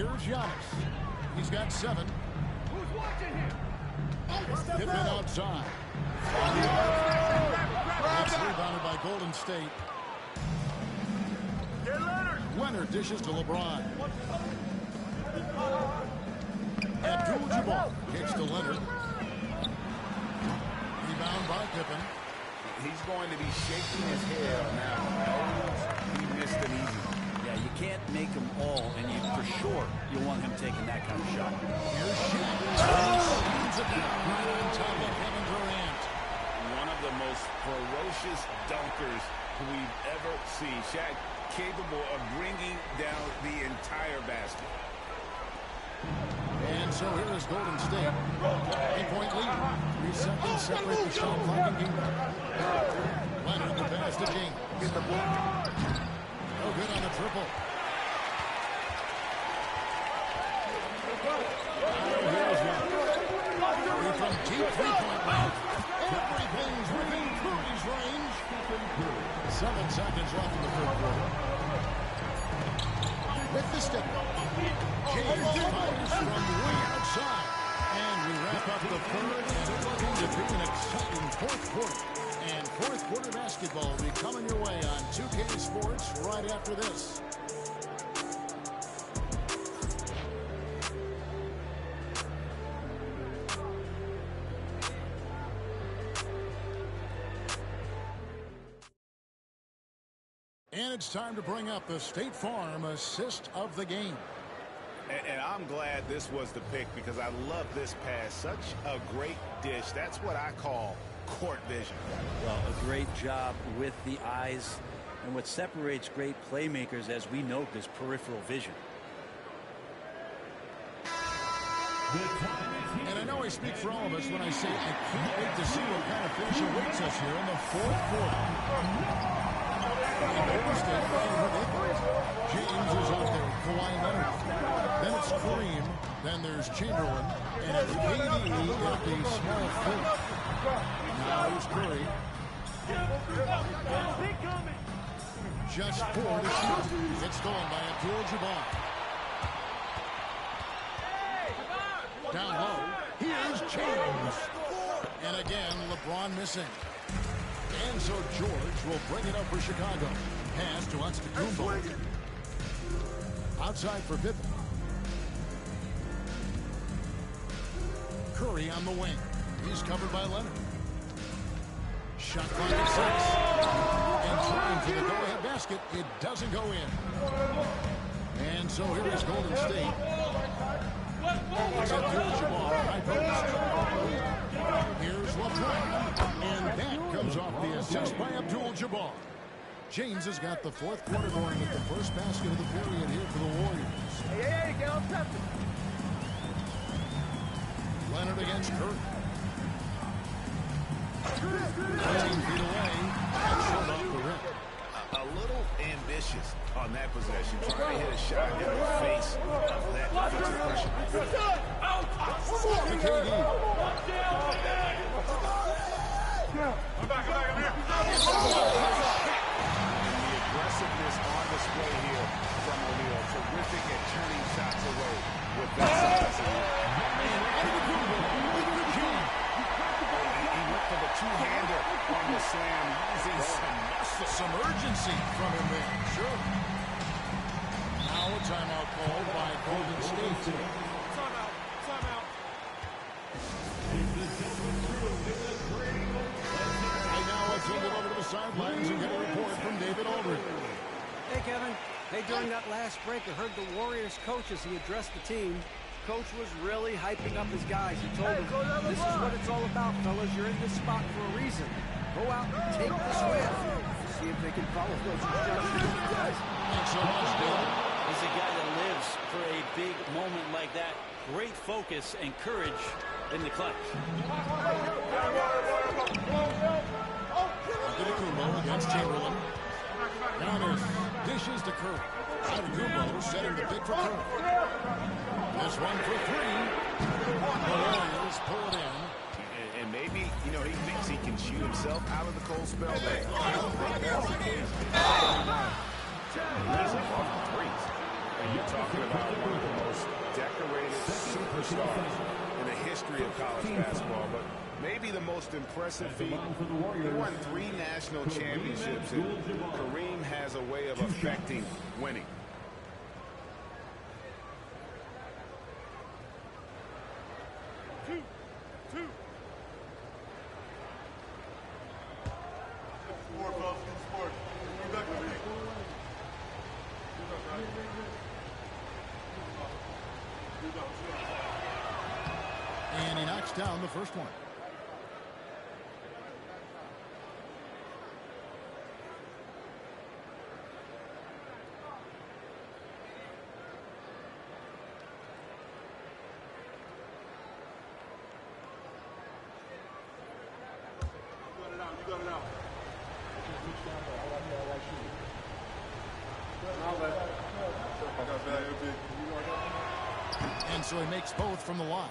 Here's Giannis. He's got 7. Who's watching him? Pippen outside. That's rebounded by Golden State. Leonard dishes to LeBron. Abdul-Jabbar kicks to Leonard. Rebound by Pippen. He's going to be shaking his head now. He missed an easy. Yeah, you can't make them all, and you for sure you want him taking that kind of shot. Here's Shaq. Slams it down right on top of Kevin Durant. One of the most ferocious dunkers we've ever seen. Shaq capable of bringing down the entire basket. And so here is Golden State. 8-point lead. 3 seconds separate the shot clock and game. Leonard the pass to James. Get the block. No good on the triple. Here's one. Curry from deep 3-point range. Everything's within Curry's range. 7 seconds left in the third quarter. With the step. James fires from way outside. And we wrap up the third, and it's looking to be an exciting fourth quarter. And fourth quarter basketball will be coming your way on 2K Sports right after this. And it's time to bring up the State Farm assist of the game. And I'm glad this was the pick because I love this pass. Such a great dish. That's what I call court vision. Well, a great job with the eyes. And what separates great playmakers, as we note, is peripheral vision. And I know I speak for all of us when I say I can't wait to see what kind of finish awaits us here in the fourth quarter. James is out there. Kawhi Leonard. Then it's Kareem. Then there's Chamberlain. And it's KD at the small forward. Now here's Curry. Just 4 to shoot. It's stolen by Abdul-Jabbar. Down low. Here's James. And again, LeBron missing. And so George will bring it up for Chicago. Pass to Antetokounmpo. Outside for Pippen. Curry on the wing. He's covered by Leonard. Shot clock at 6. And trying for the go-ahead basket. It doesn't go in. And so here is Golden State. It's Abdul-Jabbar, high post. Here's LeBron. And that comes off the assist by Abdul-Jabbar. James has got the fourth quarter going with the first basket of the period here for the Warriors. Hey, get off that. Leonard against Curry. 15 feet away. And showed off the rim. A little ambitious on that possession. Trying to hit a shot in the face of that defensive pressure. To KD. I'm back, I'm here. And the aggressiveness on display here from O'Neal. Terrific at turning shots away with that size. He went for the two-hander on the slam, using some urgency from him there. Sure. Now a timeout called by Golden State. Timeout. Right now let's send it over to the sidelines and get a report from David Aldridge. Hey, Kevin. Hey, during that last break, I heard the Warriors coach as he addressed the team. Coach was really hyping up his guys. He told them, this is what it's all about, fellas. You're in this spot for a reason. Go out and take this win. See if they can follow those instructions. Thanks so much, David. He's a guy that lives for a big moment like that. Great focus and courage in the clutch. Antetokounmpo against Chamberlain. Now there's dishes to Curry. Antetokounmpo setting the pick for Curry. This one for 3. The Warriors pull it in. And maybe, he thinks he can shoot himself out of the cold spell. But I don't think that's the case. He's off the threes. And you're talking about one of the most decorated superstars in the history of college basketball, but maybe the most impressive feat. He won 3 national championships, and Kareem has a way of affecting winning. And he knocks down the first one. And so he makes both from the line.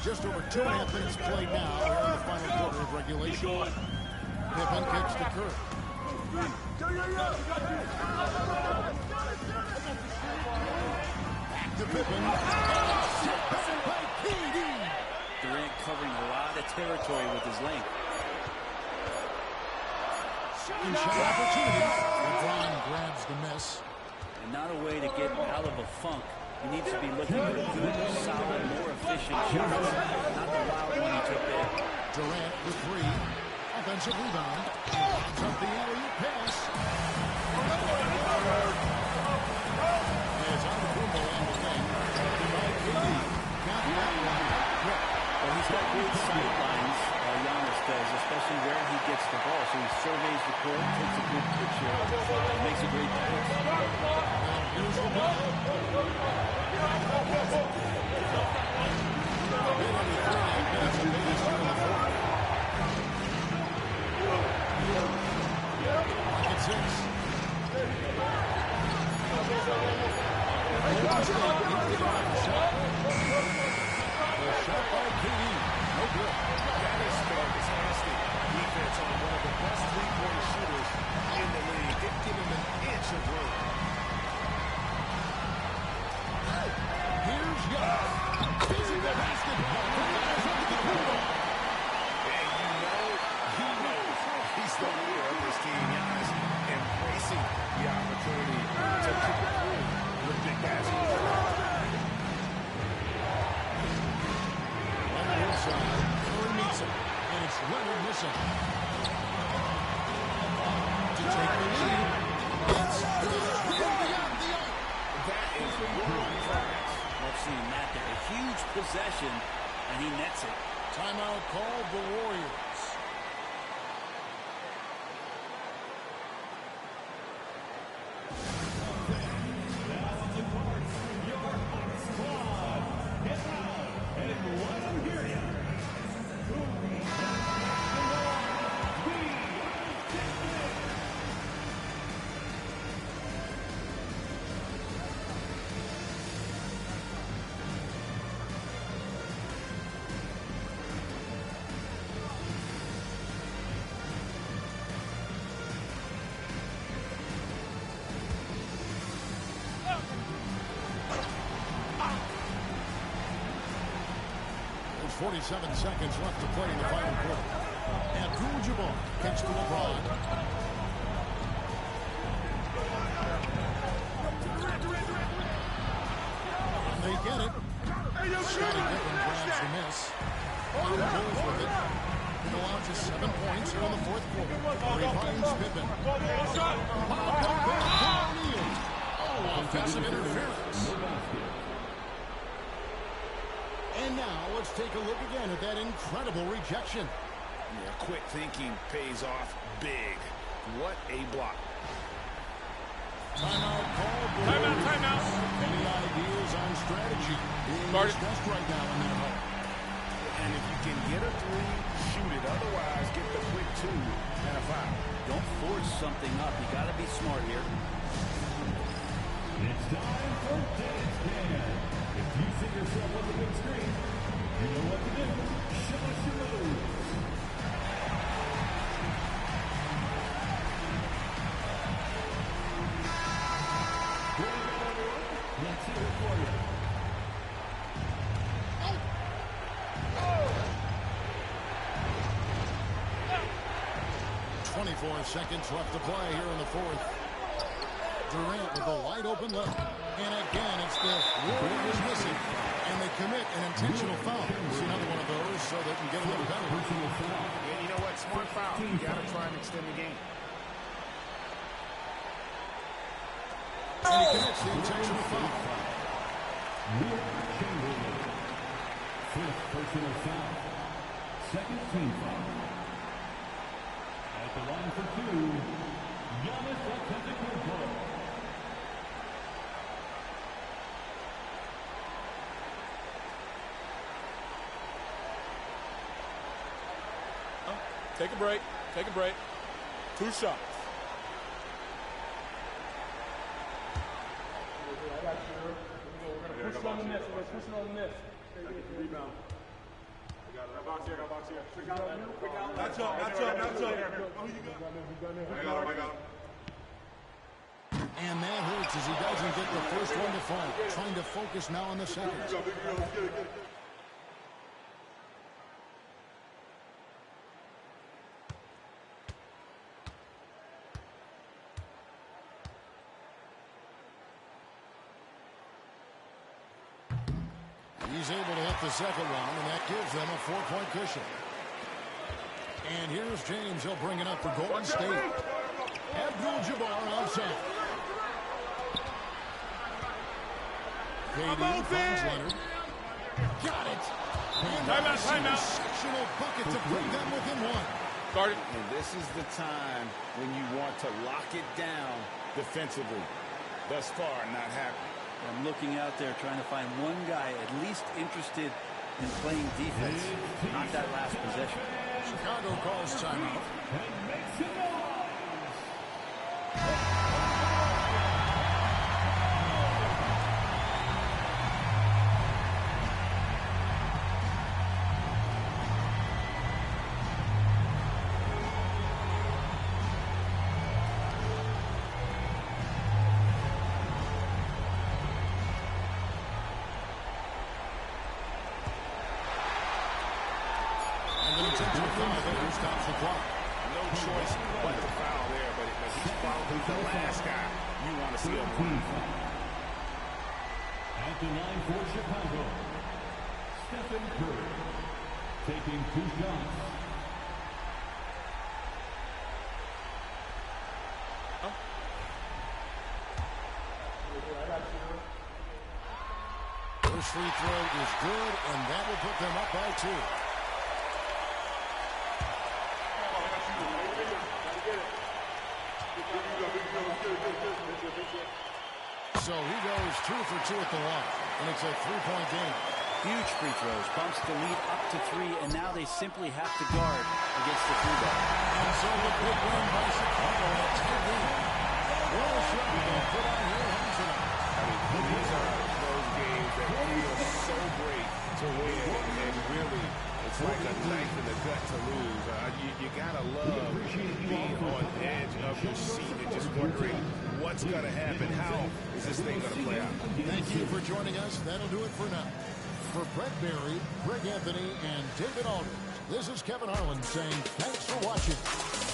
Just over 2.5 minutes played now here in the final quarter of regulation. Pippen kicks to Curry. Back to Pippen. Pippen by KD. Durant covering a lot of territory with his length. Second shot opportunity. LeBron grabs the miss. And not a way to get out of a funk. He needs to be looking for good, solid, more efficient shots. Not the wild one he took there. Durant with 3. Offensive rebound. Lobs up the alley-oop pass. It's Antetokounmpo on the wing. Got that one. Well, he's got great sight lines, Giannis does, especially where he gets the ball. So he surveys the court, takes a good picture, and makes a great pass. Here's the ball. It's 6. Shot by KD. No good. That is fantastic defense on one of the best three-point shooters in the league. Didn't give him an inch of room. Here's Giannis. Physical basketball. And you know, he knows he's the leader of this team. Giannis embracing the opportunity to kick it through with big basketball. Curry meets him, and it's Leonard missing. To take the lead, it's beyond the arc. That is world class. Love seeing that there. A huge possession, and he nets it. Timeout called the Warriors. There's 47 seconds left to play in the final quarter. Abdul-Jabbar kicks to LeBron. And they get it. Scottie Pippen grabs the miss. Brown goes with it. It allows us 7 points here in the fourth quarter. He finds Pippen. Popped up there for O'Neal. Oh, offensive interference. And now let's take a look again at that incredible rejection. Yeah, quick thinking pays off big. What a block. Timeout called. Timeout. Any ideas on strategy being discussed right now in their home? And if you can get a 3, shoot it. Otherwise, get the quick 2 and a foul. Don't force something up. You got to be smart here. It's time for Dance Dance. If you see yourself on the big screen, you know what to do. Show us your moves. 24 seconds left to play here in the fourth. Durant with a wide open look. And again, it's the Warriors missing. And they commit an intentional foul. See another one of those so they can get a little penalty. Yeah, you know what? Smart foul. You got to try and extend the game. And he commits the intentional foul. Fifth personal foul. Second team foul. At the line for two, Giannis Antetokounmpo. Take a break. Take a break. 2 shots. I got you. We're going to push it on the miss. We're going to push it on the miss. Rebound. Box here, box here. That's up. I got him. And that hurts as he doesn't get the first one to fall. Trying to focus now on the second. He's able to hit the second one, and that gives them a 4-point cushion. And here's James. He'll bring it up for Golden State. Abdul-Jabbar outside. KD finds Leonard. Got it. And timeout. Exceptional bucket to put them within one. Guard it. And this is the time when you want to lock it down defensively. Thus far, not happening. I'm looking out there trying to find one guy at least interested in playing defense, not that last possession. Chicago calls timeout. Stops the clock. No choice but to foul there, but he's probably the last guy you want to see on the line. At the line for Chicago, Stephen Curry taking 2 shots. First free throw is good, and that will put them up by 2. So he goes 2 for 2 at the line, and it's a 3-point game. Huge free throws, bumps the lead up to 3, and now they simply have to guard against the 3-ball. And so the big win by Chicago in a tight game. What a shot they put on here tonight. I mean, these are those games that feel so great to win, and really, it's like a knife in the gut to lose. You gotta love being on the edge of your seat and just wondering what's gonna happen. How is this thing gonna play out? Thank you for joining us. That'll do it for now. For Brett Barry, Greg Anthony, and David Aldridge, this is Kevin Harlan saying thanks for watching.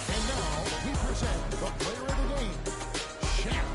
And now we present the player of the game, Shaq.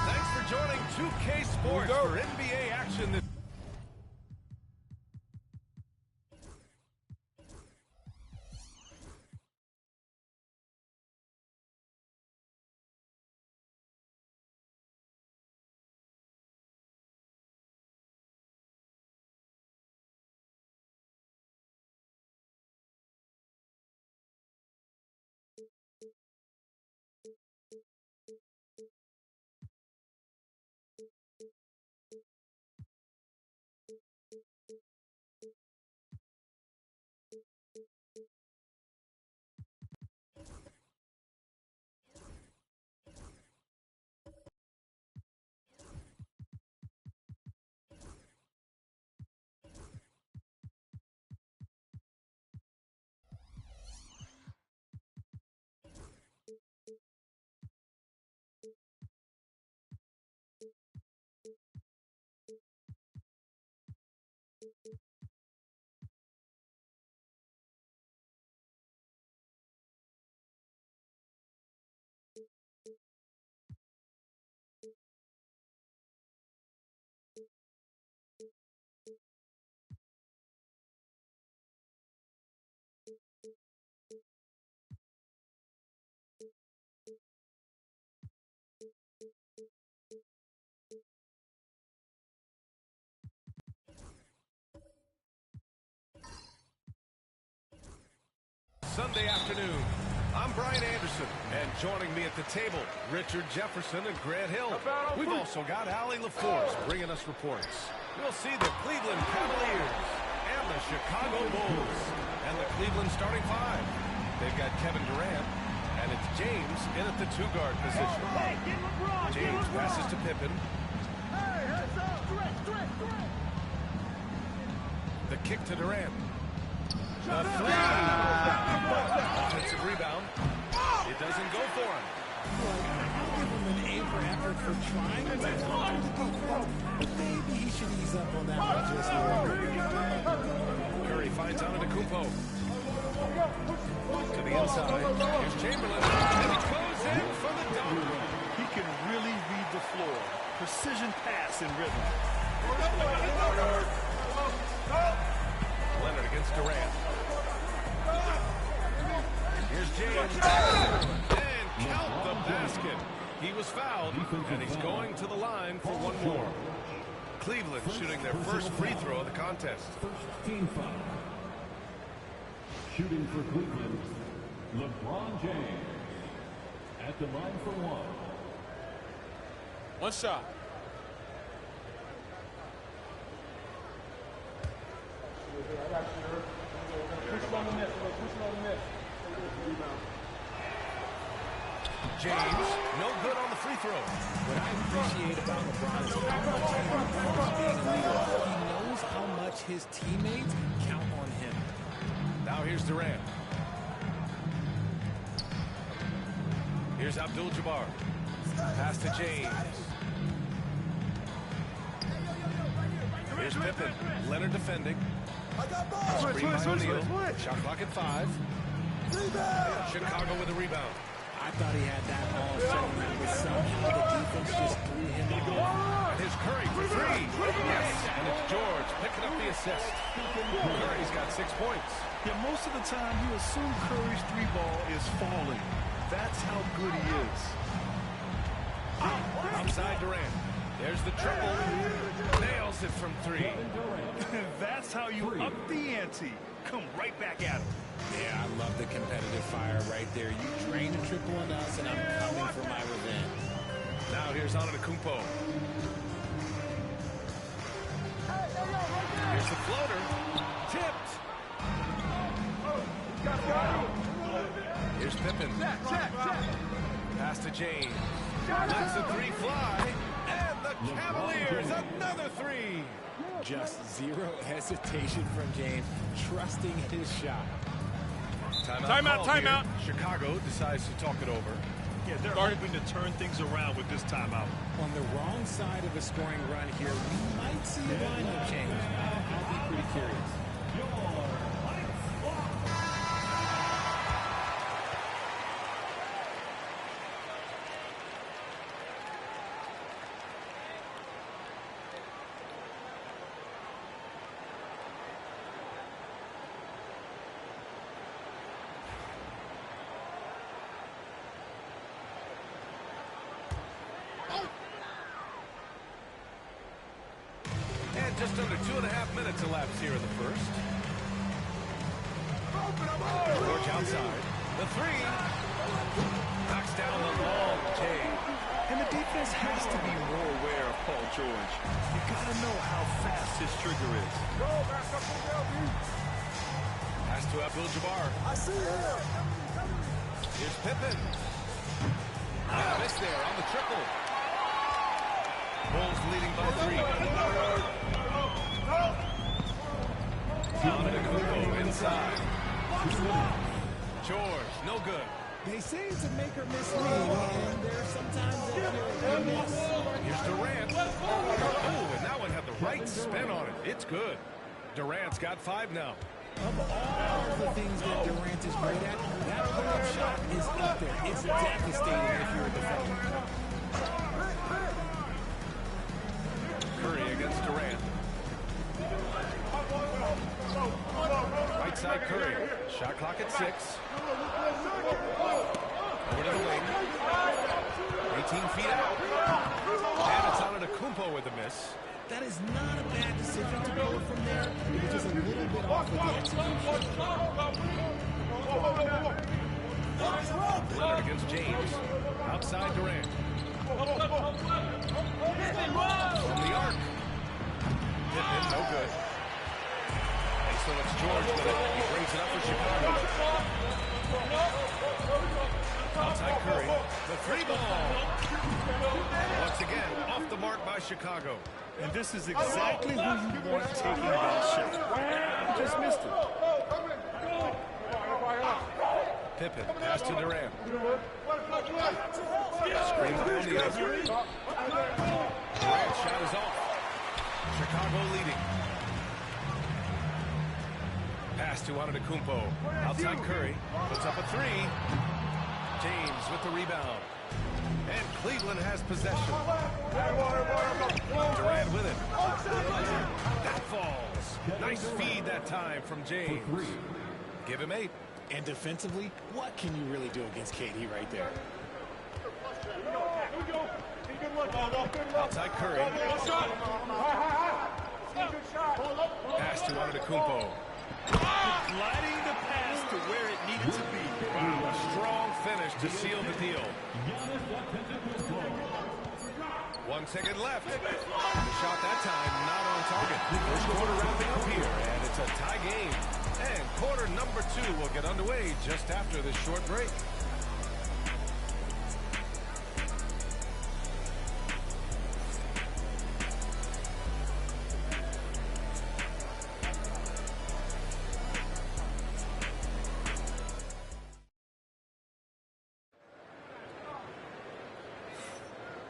Thanks for joining 2K Sports for NBA action this Sunday afternoon. I'm Brian Anderson, and joining me at the table, Richard Jefferson and Grant Hill. We've also got Allie LaForce bringing us reports. We'll see the Cleveland Cavaliers and the Chicago Bulls and the Cleveland starting five. They've got Kevin Durant, and it's James in at the two-guard position. James passes to Pippen. The kick to Durant. The three. Offensive rebound. It doesn't go for him. I'll give him an A for effort for trying to take on the defense, but maybe he should ease up on that one just a little. Curry finds Antetokounmpo. To the inside. Here's Chamberlain. And he goes in for the dunk. He can really read the floor. Precision pass in rhythm. Leonard against Durant. Here's James. And count the basket. He was fouled, and he's going to the line for one more. Cleveland shooting their first free throw of the contest. First team foul. Shooting for Cleveland, LeBron James. At the line for one. One shot. James, no good on the free throw. What I appreciate about LeBron is how much he knows being a leader. He knows how much his teammates count on him. Now here's Durant. Here's Abdul-Jabbar. Pass to James. Here's Pippen. Leonard defending. Screen by O'Neal. Shot clock at 5. Chicago with a rebound. I thought he had that all settlement, but somehow the defense just threw him off. And here's Curry for 3. Yes, and it's George picking up the assist. Curry's got 6 points. Yeah, most of the time you assume Curry's three ball is falling. That's how good he is. Outside Durant. There's the triple. Nails it from 3. That's how you up the ante. Come right back at him. Yeah, I love the competitive fire right there. You drain a triple on us, and I'm coming for my revenge. Now here's Antetokounmpo. Here's the floater. Tipped. Here's Pippen. Pass to James. Lets the 3 fly. And the Cavaliers, another 3. Just zero hesitation from James, trusting his shot. Timeout. Chicago decides to talk it over. Yeah, they're hoping to turn things around with this timeout. On the wrong side of a scoring run here, we might see a lineup change. I'll be pretty curious. Just under 2.5 minutes elapsed here in the first. George outside. The 3. Knocks down the long J. And the defense has to be more aware of Paul George. You gotta know how fast his trigger is. Pass to Abdul-Jabbar. I see him. Here's Pippen. Miss there on the triple. Bulls leading by 3. Antetokounmpo inside. George, no good. They say it's a make or miss league, and there's sometimes a miss. Here's Durant. Oh, and that one had the right spin on it. It's good. Durant's got 5 now. Of all the things that Durant is great at, that pull-up shot is up there. It's devastating if you're a defender. Curry against Durant. Right side Curry. Shot clock at 6. Over to the wing. 18 feet out. And it's Antetokounmpo with a miss. That is not a bad decision to go from there. It was just a little bit off with the execution. Leonard against James. Outside Durant. From the arc. Pippen, no good. And so it's George with it. He brings it up for Chicago. Outside Curry. The three ball. Once again, off the mark by Chicago. And this is exactly who you want taking that shot. He just missed it. Pippen, pass to Durant. Screen behind the other. Durant shot is off. Chicago leading. Pass to Antetokounmpo. Outside Curry. Puts up a three. James with the rebound. And Cleveland has possession. Durant with it. That falls. Nice feed that time from James. Give him 8. And defensively, what can you really do against KD right there? Outside Curry. Pass to Antetokounmpo. Gliding the pass to where it needed to be. Wow, a strong finish to seal the deal. 1 second left. The shot that time not on target. First quarter wrapping up here, and it's a tie game. And quarter number 2 will get underway just after this short break.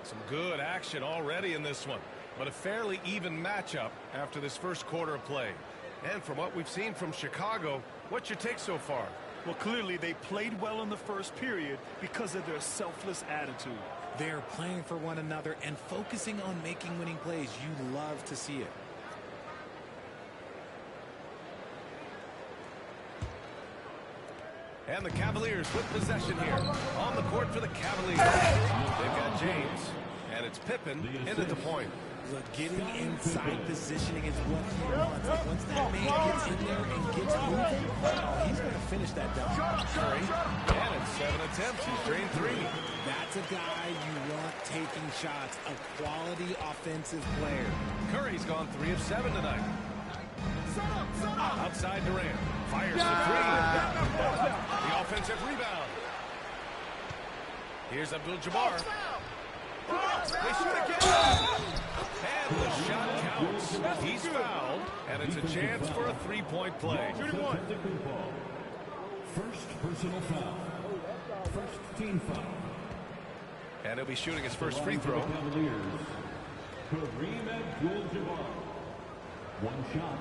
Some good action already in this one, but a fairly even matchup after this first quarter of play. And from what we've seen from Chicago, what's your take so far? Well, clearly they played well in the first period because of their selfless attitude. They're playing for one another and focusing on making winning plays. You love to see it. And the Cavaliers with possession here. On the court for the Cavaliers. They've got James. And it's Pippen in at the point. Look, getting inside positioning is what he wants. Like once that man gets in there and gets moving, he's going to finish that down. Curry. And in 7 attempts, he's drained 3. That's a guy you want taking shots. A quality offensive player. Curry's gone 3 of 7 tonight. Outside Durant. Fires the 3. The offensive rebound. Here's Abdul-Jabbar. They shoot again. And the shot counts. He's fouled. And it's a chance for a 3-point play. First personal foul. First team foul. And he'll be shooting his first free throw. Kareem Abdul-Jabbar. 1 shot.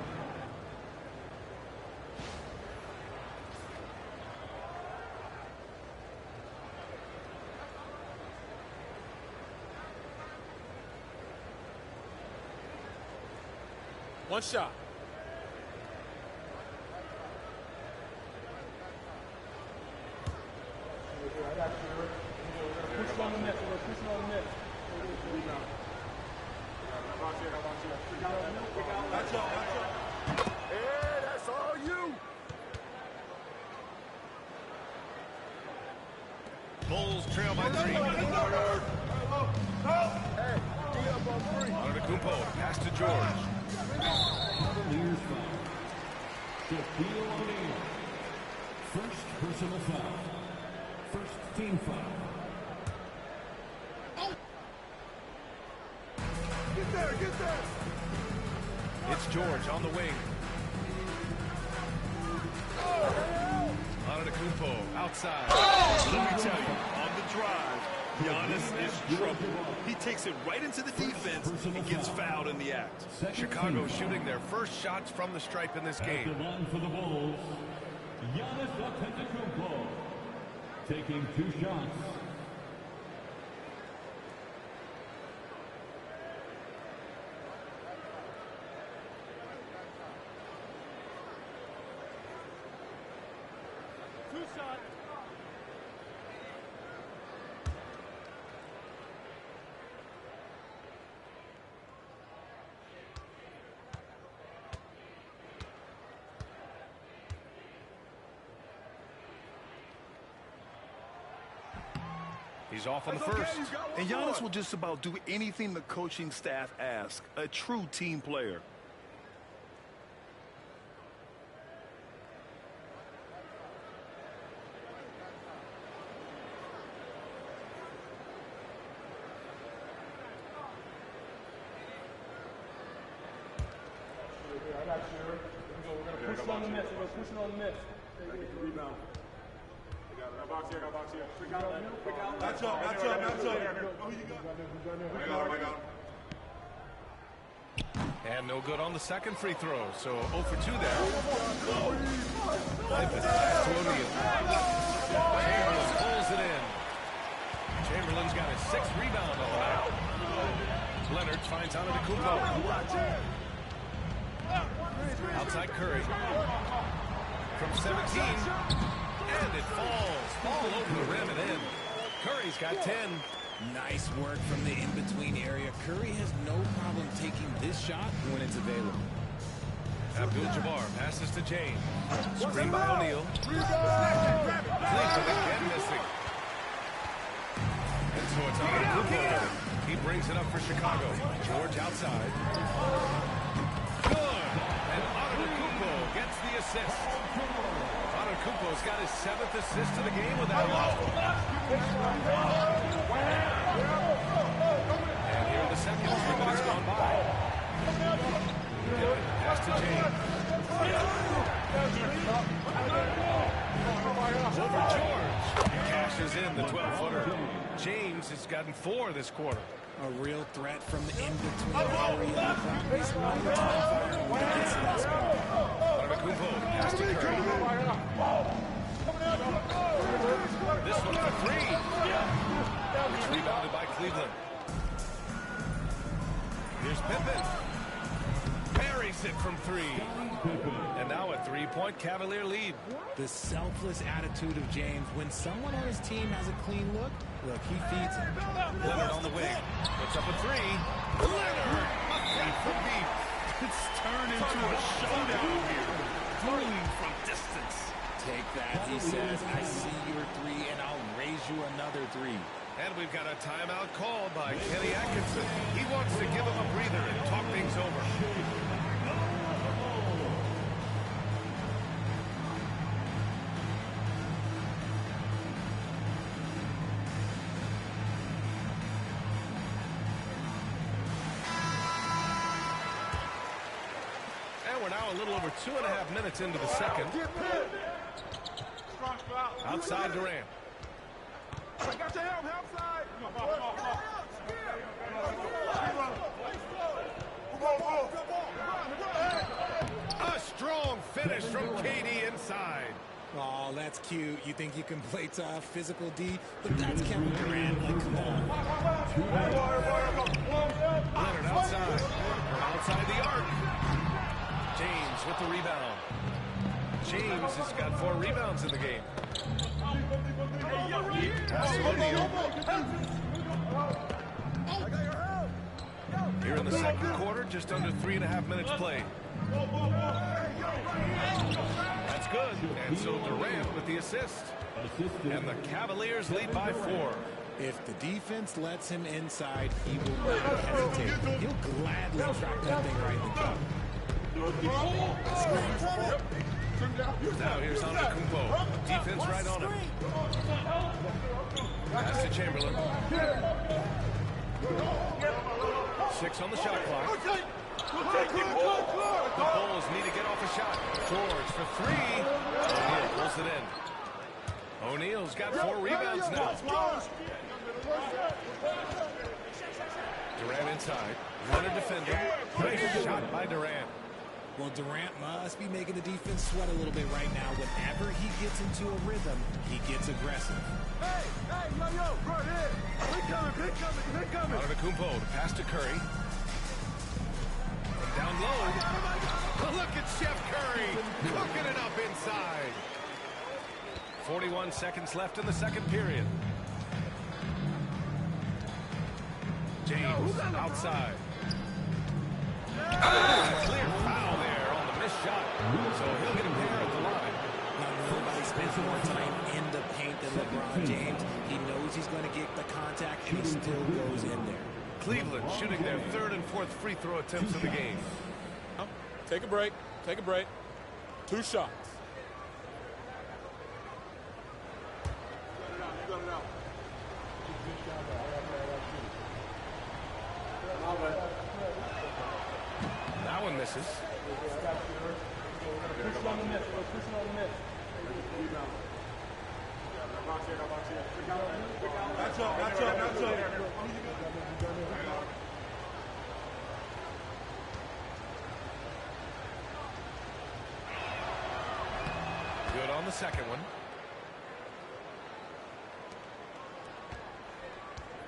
One shot. Push on the net. Push on the net. Hey, that's all you. Bulls trail by 3. Hey, be up on 3. Antetokounmpo, pass to George. Cavaliers foul. Shaquille O'Neal. First personal foul. First team foul. Get there, get there. It's George on the wing. Antetokounmpo outside. Let me tell you, on the drive, Giannis is trouble. He takes it right into the defense and gets fouled in the act. Chicago shooting their first shots from the stripe in this game. At the line for the Bulls, Giannis Antetokounmpo taking 2 shots. He's off on the first. And Giannis will just about do anything the coaching staff asks. A true team player. I got you. Here we go. We're going to push on the miss. We're going to push on the miss. Rebound. Box here, box here. Match up, match up, match up. Who you got? I got him. And no good on the second free throw. So 0 for 2 there. Pippen pass to O'Neal. Chamberlain pulls it in. Chamberlain's got his 6th rebound on the night. Leonard finds Antetokounmpo. Outside Curry. From 17. And it falls. All over the rim and in. Curry's got 10. Nice work from the in-between area. Curry has no problem taking this shot when it's available. Abdul-Jabbar passes to James. Screen by O'Neal. Cleveland again missing. And so it's Antetokounmpo. He brings it up for Chicago. George outside. Good. And Antetokounmpo gets the assist. Antetokounmpo's got his 7th assist of the game with that lob. And here in the second, 3 minutes gone by. Pass to James. Over George. Cashes in the 12-footer. James has gotten 4 this quarter. A real threat from the in-between area. He's one more time fire when he gets in this spot. Antetokounmpo pass to Curry. This one for 3. It's rebounded by Cleveland. Here's Pippen. Buries it from 3. And now a 3-point Cavalier lead. The selfless attitude of James. When someone on his team has a clean look, he feeds him. Leonard on the wing. Puts up a 3. Leonard! A 3 from deep. It's turned into a showdown here. Dueling from distance. Take that, he says. I see your 3, and I'll raise you another 3. And we've got a timeout called by Kenny Atkinson. He wants to give him a breather and talk things over. And we're now a little over 2.5 minutes into the second. Outside Durant. I got your help, side. A strong finish from KD inside. Oh, that's cute. You think you can play tough, physical D, but that's Kevin Durant. Like, come on. Leonard outside. Outside the arc. James with the rebound. James has got 4 rebounds in the game. Pass to O'Neal. Here in the second quarter, just under 3.5 minutes played. That's good. And so Durant with the assist. And the Cavaliers lead by 4. If the defense lets him inside, he will not hesitate. He'll gladly track that thing right in the cup. Now here's Antetokounmpo. Defense right on him. Pass to Chamberlain. 6 on the shot clock. The Bulls need to get off a shot. George for 3. O'Neal pulls it in. O'Neal's got 4 rebounds now. Durant inside. Leonard defending. Nice shot by Durant. Well, Durant must be making the defense sweat a little bit right now. Whenever he gets into a rhythm, he gets aggressive. Hey, yo, right here. Big coming. Antetokounmpo to pass to Curry. From down low. Look at Chef Curry cooking it up inside. 41 seconds left in the second period. James outside. Clear foul there on the missed shot. So he'll get a pair at the line. Nobody spends more time in the paint paint than LeBron James. He knows he's going to get the contact, and he still goes in there. Cleveland shooting their third and fourth free throw attempts of the game. Take a break. Take a break. 2 shots. That one misses. That's up. Good on the second one.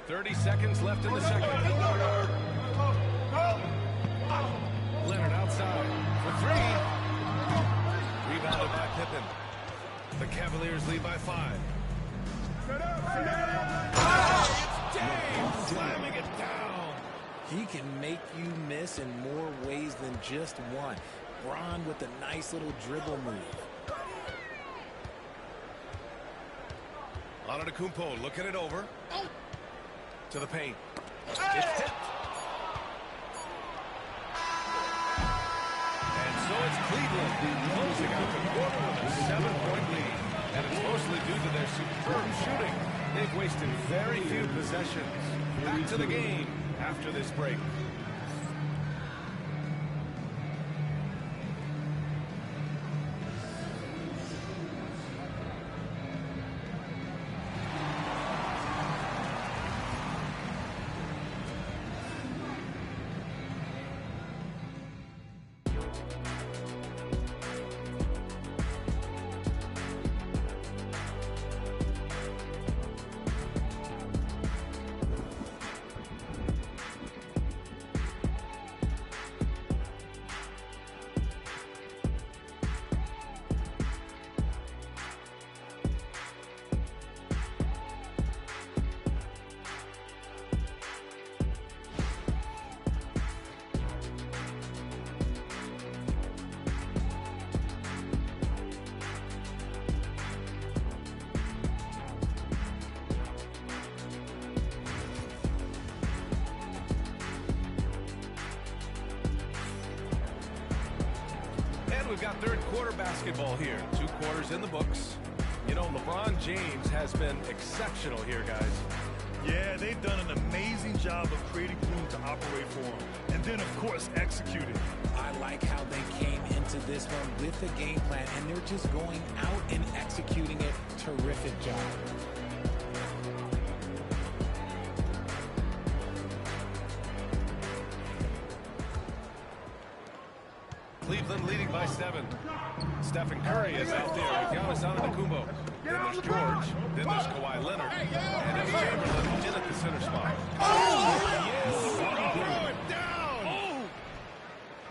30 seconds left in the second. Leonard outside for 3. Rebounded by Pippen. The Cavaliers lead by 5. It's Dame slamming it down. He can make you miss in more ways than just one. Bron with a nice little dribble move. Antetokounmpo looking it over. To the paint. It's tipped. And so it's Cleveland closing out the quarter with a 7-point lead. And it's mostly due to their superb shooting. They've wasted very few possessions. Back to the game after this break. We've got third quarter basketball here. 2 quarters in the books. You know, LeBron James has been exceptional here, guys. Yeah, they've done an amazing job of creating room to operate for him. And then, of course, executing. I like how they came into this one with a game plan, and they're just going out and executing it. Terrific job. Cleveland leading by 7. Stephen Curry is out there with Giannis Antetokounmpo. Then there's George. Then there's Kawhi Leonard. And it's Chamberlain in at the center spot.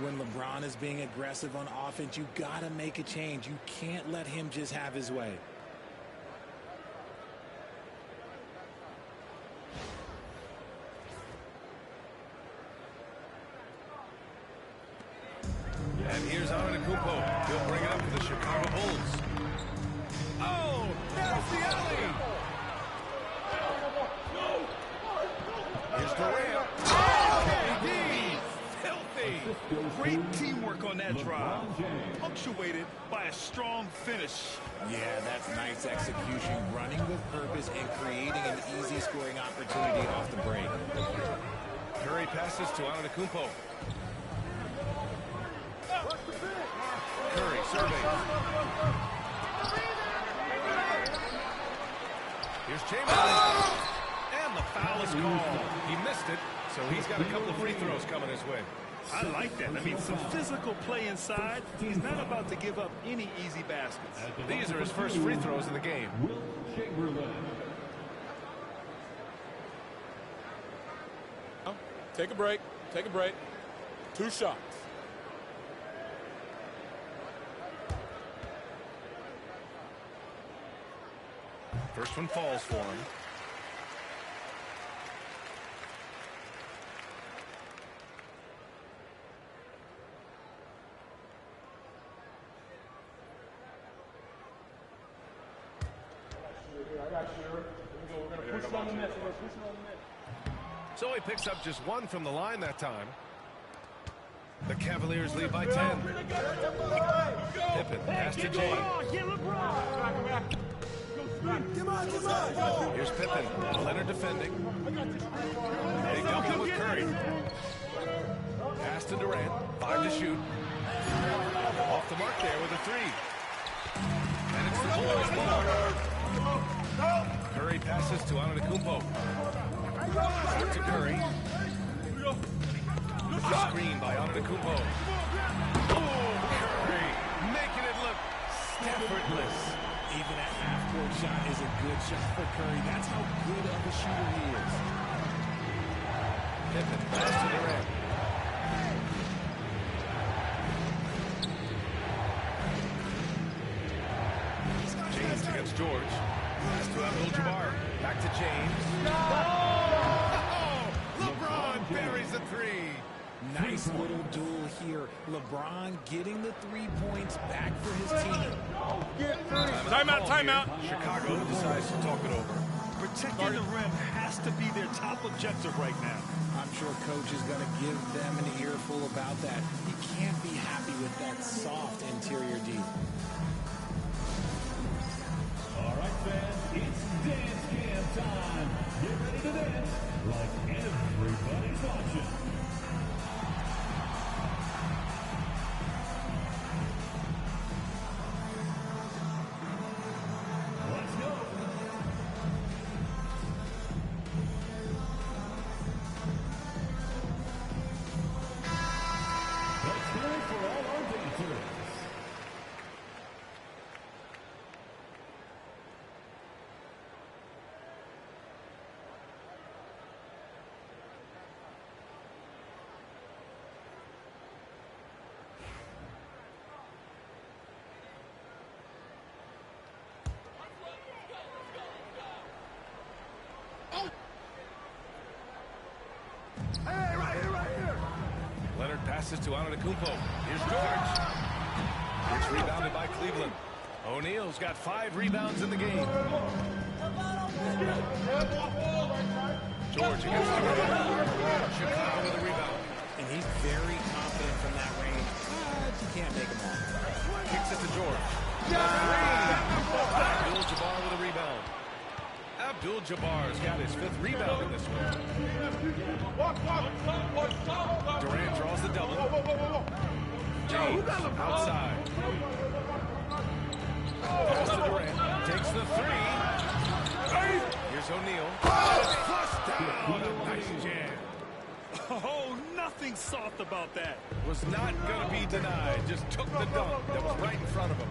When LeBron is being aggressive on offense, you got to make a change. You can't let him just have his way. And here's Antetokounmpo. He'll bring it up for the Chicago Bulls. Oh, there's the alley. Here's Durant. Filthy. Great teamwork on that drive. Punctuated by a strong finish. Yeah, that's nice execution. Running with purpose and creating an easy scoring opportunity off the break. Curry passes to Antetokounmpo. Curry surveys. Here's Chamberlain. And the foul is called. He missed it, so he's got a couple of free throws coming his way. I like that. I mean, some physical play inside. He's not about to give up any easy baskets. These are his first free throws of the game. Take a break. Take a break. 2 shots. First one falls for him. So he picks up just one from the line that time. The Cavaliers lead by 10. Pippen pass to James. Here's Pippen. Leonard defending. They double with Curry. Pass to Durant. 5 to shoot. Off the mark there with a 3. And it's the Bulls' ball. Curry passes to Antetokounmpo. Back to Curry. Screen by Antetokounmpo. Oh, Curry making it look effortless. Even a half-court shot is a good shot for Curry. That's how good of a shooter he is. Pippen pass to Durant. James against George. Pass to Abdul-Jabbar. Back to James. Oh, LeBron buries a 3. Nice little duel here. LeBron getting the 3 points back for his team. Timeout. Chicago decides to talk it over. Protecting the rim has to be their top objective right now. I'm sure coach is going to give them an earful about that. He can't be happy with that soft interior D. All right, fans, it's dance cam time. Get ready to dance like everybody's watching. Let's go. Let's hear it for all our dancers. Leonard passes to Antetokounmpo. Here's George. It's rebounded by Cleveland. O'Neal's got 5 rebounds in the game. George against Durant. Chicago with a rebound. And he's very confident from that range, but you can't make him all. Kicks it to George. Abdul-Jabbar with a rebound. Abdul-Jabbar's got his 5th rebound in this one. Durant draws the double. James outside. Pass to Durant. Takes the 3. Here's O'Neal. Flush down. A nice jam. Oh, nothing soft about that. Was not going to be denied. Just took the dunk that was right in front of him.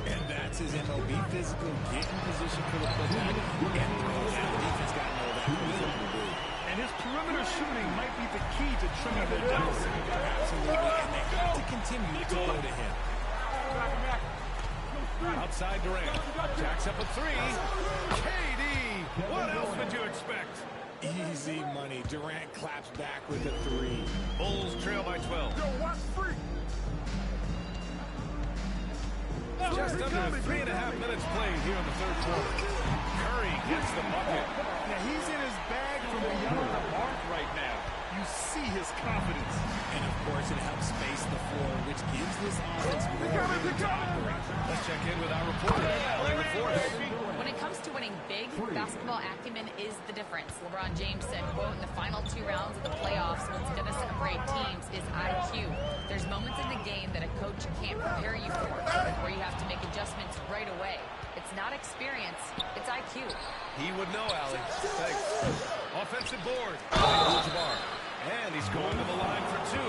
And that's his MLB physical. Get in position for the putback. And throws out. The defense got to know that. And his perimeter shooting might be the key to trimming their deficit. Absolutely. And they have to continue to go to him. Outside Durant. Jacks up a 3. KD. What else would you expect? Easy money. Durant claps back with a 3. Bulls trail by 12. Just under 3.5 minutes played here in the 3rd quarter. Curry gets the bucket. Now he's in his bag from beyond the mark right now. You see his confidence. And of course it helps space the floor, which gives this offense more room to operate. Let's check in with our reporter, Allie LaForce. When it comes to winning big, basketball acumen is the difference. LeBron James said, quote, in the final 2 rounds of the playoffs, what's going to separate teams is IQ. There's moments in the game that a coach can't prepare you for, where you have to make adjustments right away. It's not experience, it's IQ. He would know, Allie. Thanks. Offensive board. Abdul-Jabbar. And he's going to the line for 2.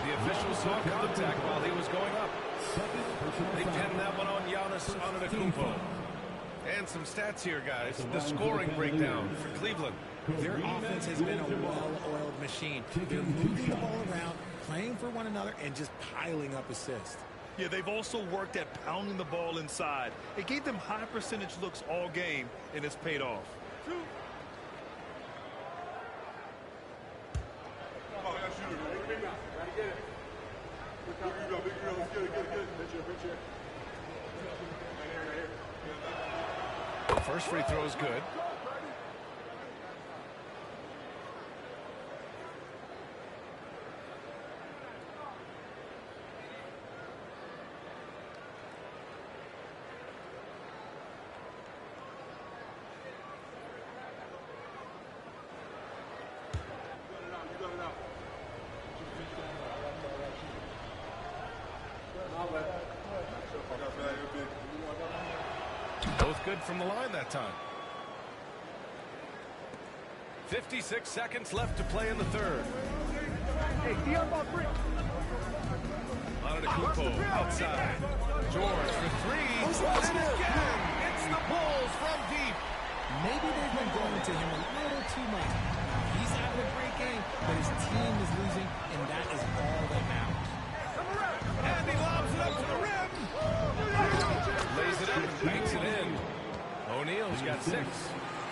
The official saw contact while he was going up. They pinned that one on Giannis Antetokounmpo. And some stats here, guys. The scoring breakdown for Cleveland. Their offense has been a well-oiled machine. They're moving the ball around, playing for one another, and just piling up assists. Yeah, they've also worked at pounding the ball inside. It gave them high percentage looks all game, and it's paid off. First free throw is good. Both good from the line that time. 56 seconds left to play in the third. Hey, Antetokounmpo outside. George for three. And again, it's the Bulls from deep. Maybe they've been going to him a little too much. He's having a great game, but his team is losing, and that is all that matters. And he lobs it up to the rim. Lays it up and banks it in. O'Neal's got 6.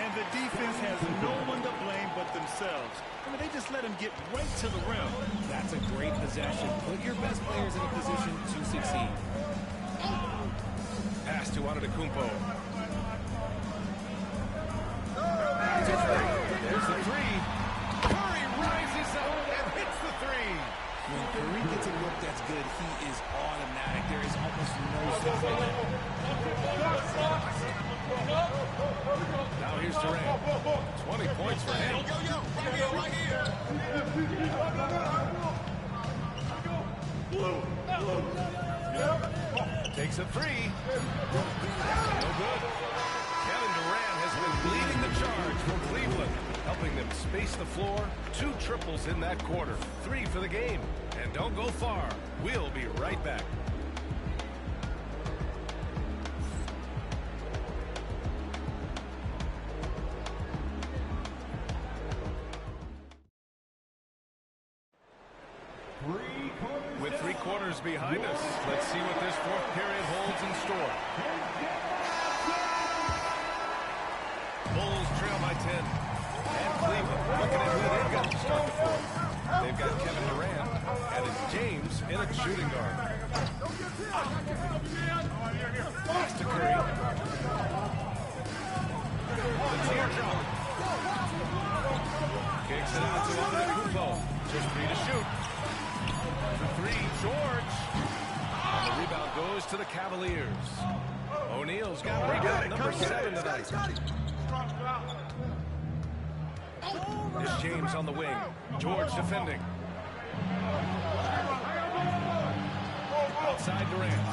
And the defense has no one to blame but themselves. I mean, they just let him get right to the rim. That's a great possession. Put your best players in a position to succeed. Pass to Antetokounmpo. There's the three. Curry rises up and hits the three. When Curry gets a look that's good, he is automatic. There is almost no stopping him. Now here's Durant. 20 points for him. right here. Takes a three. No good. Kevin Durant has been leading the charge for Cleveland, helping them space the floor. 2 triples in that quarter. 3 for the game. And don't go far. We'll be right back. With 3 quarters behind us, let's see what this 4th period holds in store. Bulls trail by 10. And Cleveland looking at who they've got to start the 4th. They've got Kevin Durant and it's James in at shooting guard. Pass to Curry. The teardrop. Kicks it out to Antetokounmpo. Just 3 to shoot. For 3, George. And the rebound goes to the Cavaliers. O'Neal's got rebound number 7 tonight. There's James on the wing. George defending. Outside Durant.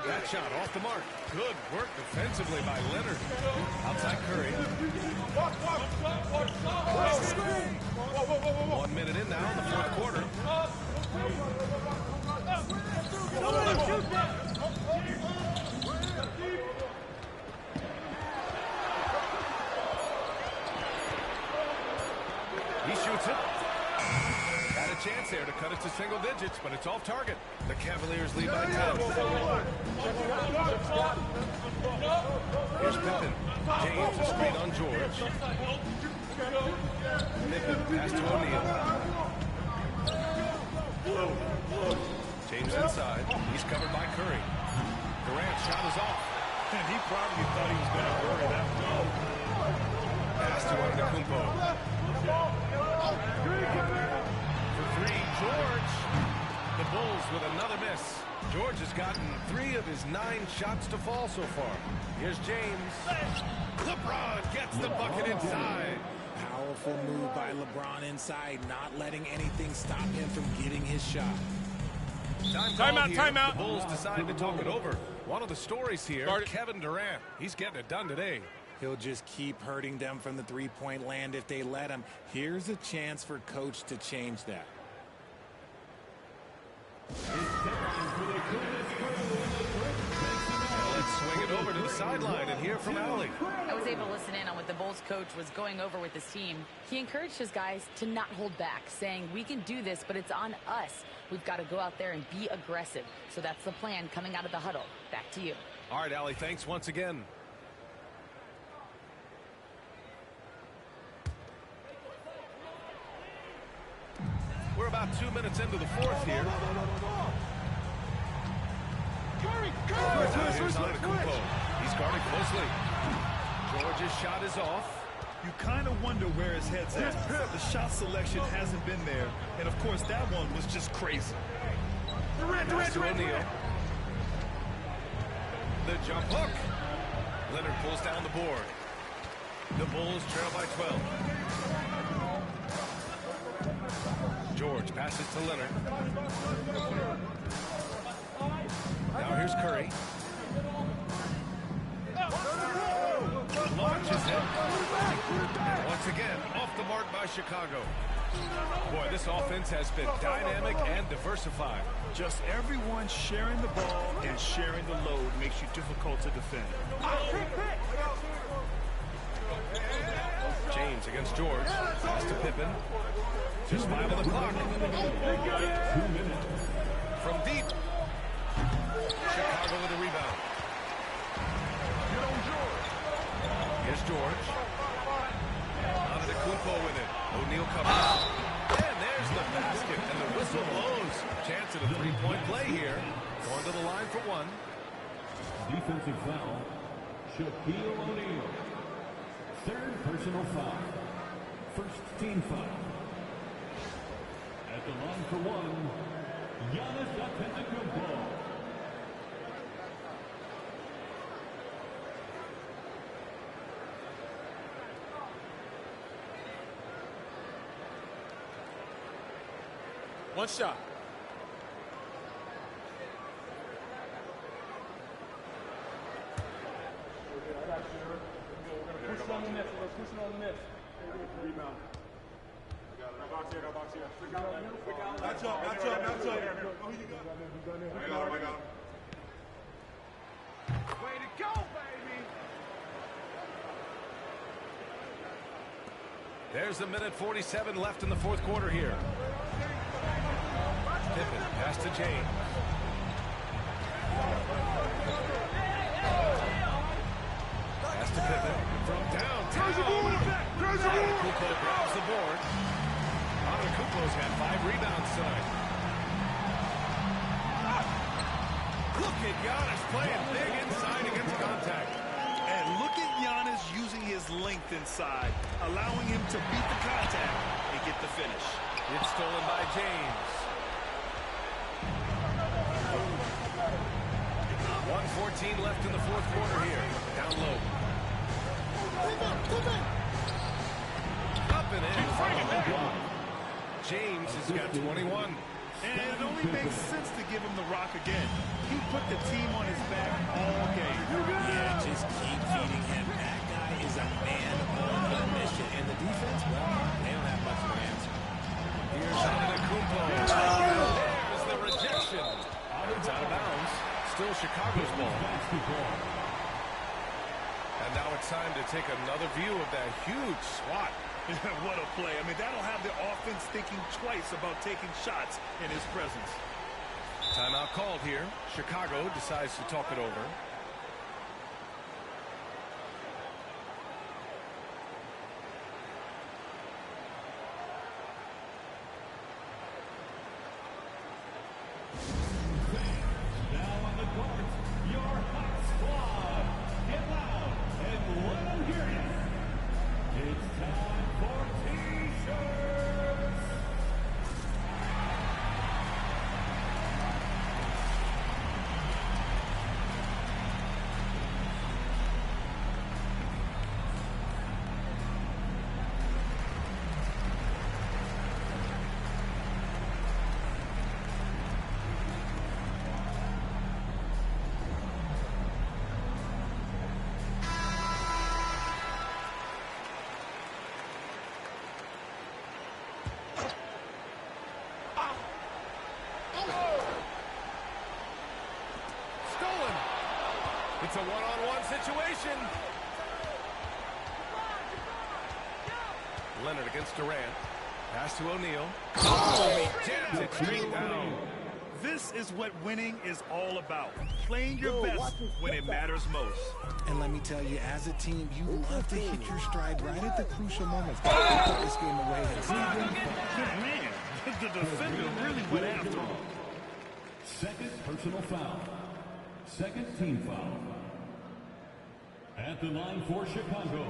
That shot off the mark. Good work defensively by Leonard. Outside Curry. 1 minute in now in the 4th quarter. He shoots it. Had a chance there to cut it to single digits, but it's off target. The Cavaliers lead by 10. Here's Pippen. James is straight on George. Pippen pass to O'Neal. James inside. He's covered by Curry. Durant's shot is off. And he probably thought he was going to bury that one. Pass to Antetokounmpo. For 3, George. The Bulls with another miss. George has gotten 3 of his 9 shots to fall so far. Here's James. LeBron gets the bucket inside. Powerful move by LeBron inside, not letting anything stop him from getting his shot. Timeout. The Bulls decide to talk it over. One of the stories here, Kevin Durant. He's getting it done today. He'll just keep hurting them from the three-point land if they let him. Here's a chance for Coach to change that. Let's swing it over to the sideline and hear from Allie. I was able to listen in on what the Bulls coach was going over with his team. He encouraged his guys to not hold back, saying, we can do this, but it's on us. We've got to go out there and be aggressive. So that's the plan coming out of the huddle. Back to you. All right, Allie, thanks once again. We're about about 2 minutes into the fourth here. Here's Antetokounmpo. He's guarded closely. George's shot is off. You kind of wonder where his head's at. The shot selection hasn't been there. And, of course, that one was just crazy. Pass to O'Neal. The jump hook. Leonard pulls down the board. The Bulls trail by 12. George passes to Leonard. Now here's Curry. Launches it. And once again, off the mark by Chicago. Boy, this offense has been dynamic and diversified. Just everyone sharing the ball and sharing the load makes you difficult to defend. James against George. Pass to Pippen. Just 5 on the clock. From deep. Chicago with a rebound. Here's George. Antetokounmpo with it. O'Neal covers. And there's the basket, and the whistle blows. Chance at a three-point play here. Going to the line for one. Defensive foul. Shaquille O'Neal. Third personal foul. First team foul. At the line for one, Giannis Antetokounmpo. One shot. Push it on the miss. We're pushing on the miss. Rebound. Box here. Match up. Who you got? I got him. Way to go, baby. There's a minute 47 left in the fourth quarter here. Pippen, pass to James. Pass to Pippen from downtown. Antetokounmpo grabs the board. Antetokounmpo's got 5 rebounds tonight. Look at Giannis playing big inside against contact. And look at Giannis using his length inside, allowing him to beat the contact and get the finish. It's stolen by James. 1:14 left in the fourth quarter here. Down low. Up and in. James has got 21. And it only makes sense to give him the rock again. He put the team on his back all game. Yeah, just keep feeding him. That guy is a man on a mission. And the defense, well, they don't have much of an answer. Here's Antetokounmpo. There's the rejection. It's out of bounds. Still Chicago's ball. And now it's time to take another view of that huge swat. What a play. I mean, that'll have the offense thinking twice about taking shots in his presence. Timeout called here. Chicago decides to talk it over. It's a one-on-one situation. Leonard against Durant. Pass to O'Neal. Oh, he jams it straight down. This is what winning is all about. Playing your best when it matters most. And let me tell you, as a team, you love to hit your stride right at the crucial moments. Put this game away. Man, the defender really went after him. Second personal foul. Second team foul. At the line for Chicago,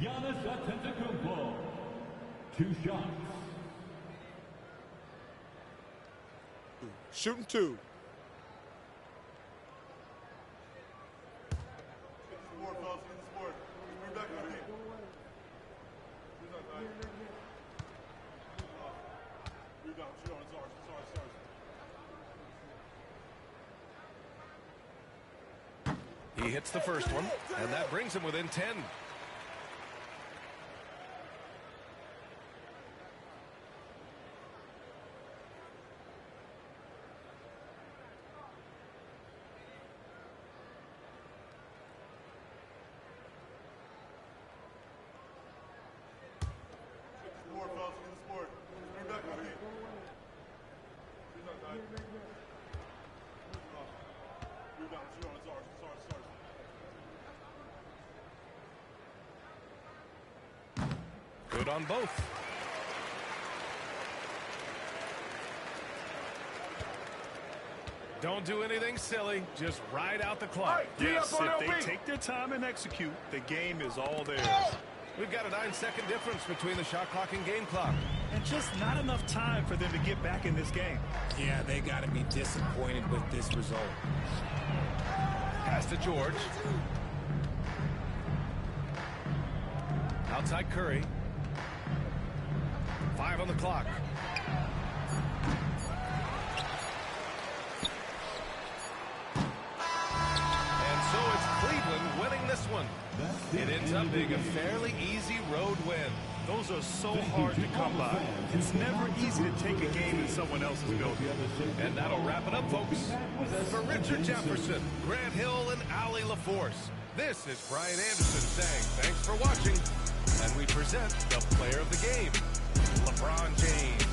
Giannis Antetokounmpo. 2 shots. Shooting 2. He hits the first one, and that brings him within 10. Good on both. Don't do anything silly. Just ride out the clock. Yes, if they take their time and execute, the game is all theirs. We've got a 9-second difference between the shot clock and game clock. And just not enough time for them to get back in this game. Yeah, they got to be disappointed with this result. Pass to George. Outside Curry. 5 on the clock. And so it's Cleveland winning this one. It ends up being a fairly easy road win. Those are so hard to come by. It's never easy to take a game in someone else's building. And that'll wrap it up, folks. For Richard Jefferson, Grant Hill, and Allie LaForce, this is Brian Anderson saying thanks for watching. And we present the player of the game, LeBron James.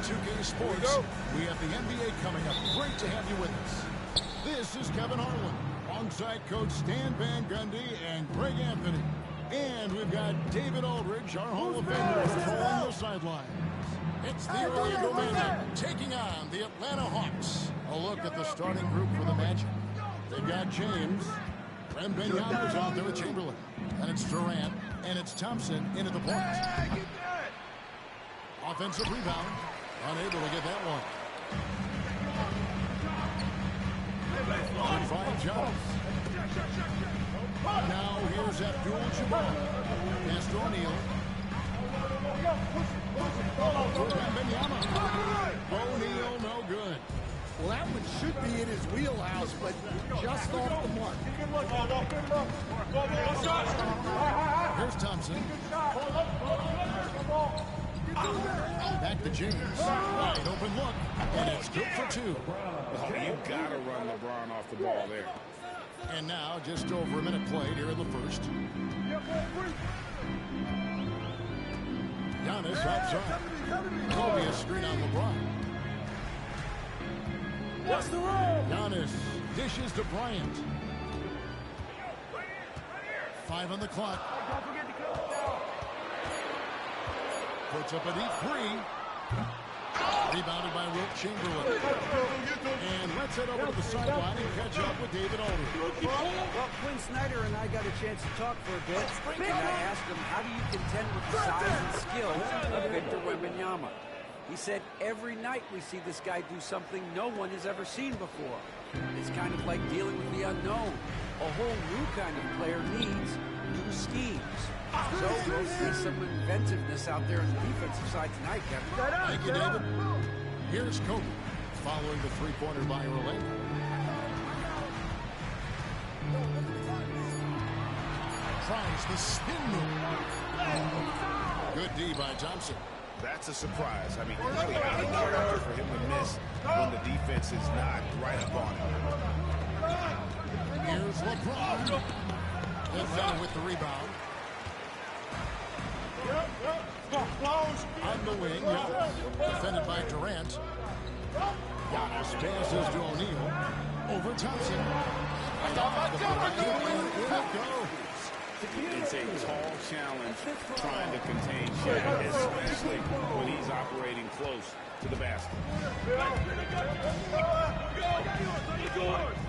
2K Sports. We have the NBA coming up. Great to have you with us. This is Kevin Harlan, alongside Coach Stan Van Gundy and Greg Anthony. And we've got David Aldridge, our Hall of Famer, patrolling the sidelines. It's the Orlando Magic taking on the Atlanta Hawks. A look at the starting group for the Magic. They've got James. Wembanyama's out there with Chamberlain. And it's Durant. And it's Thompson into the point. Offensive rebound. Unable to get that one. On 5 Jones. Now here's Abdul-Jabbar. Pass to O'Neal. Wembanyama. O'Neal, no good. Well, that one should be in his wheelhouse, but just off the mark. Here's Thompson. Back to James. Wide open look. And it's good for 2. Oh, you got to run LeBron off the ball there. And now just over a minute played here in the first. Giannis outside. Kobe a screen on LeBron. What's the roll? Giannis dishes to Bryant. 5 on the clock. Puts up a deep 3. Rebounded by Wilt Chamberlain. And let's head over to the sideline and catch up with David Aldridge. Well, Quinn Snyder and I got a chance to talk for a bit, and I asked him, how do you contend with the size and skills of Victor Wembanyama? He said, every night we see this guy do something no one has ever seen before. It's kind of like dealing with the unknown. A whole new kind of player needs new schemes. So we'll see some inventiveness out there on the defensive side tonight, Kevin. Thank you, David. Here's Kobe, following the three-pointer by Orlando. Tries the spin move. Good D by Thompson. That's a surprise. I mean, really out of character for him to miss when the defense is not right up on him. Here's LeBron. Atlanta with the rebound. On the wing, defended by Durant. Giannis passes to O'Neal. Over Thompson. It's a tall challenge trying to contain Shaq, especially when he's operating close to the basket.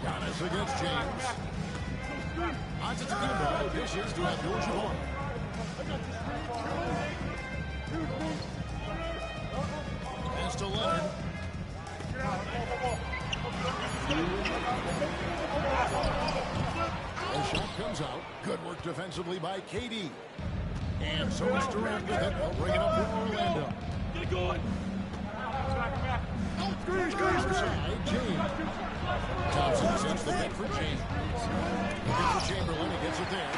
Giannis against James. Antetokounmpo dishes to Abdul-Jabbar. Pass to Leonard. The shot comes out. Good work defensively by KD. And so is Durant with it. They'll bring it up for Orlando. Get going. Outside, James. Thompson sends the pick for James. Looking for Chamberlain. He gets it there.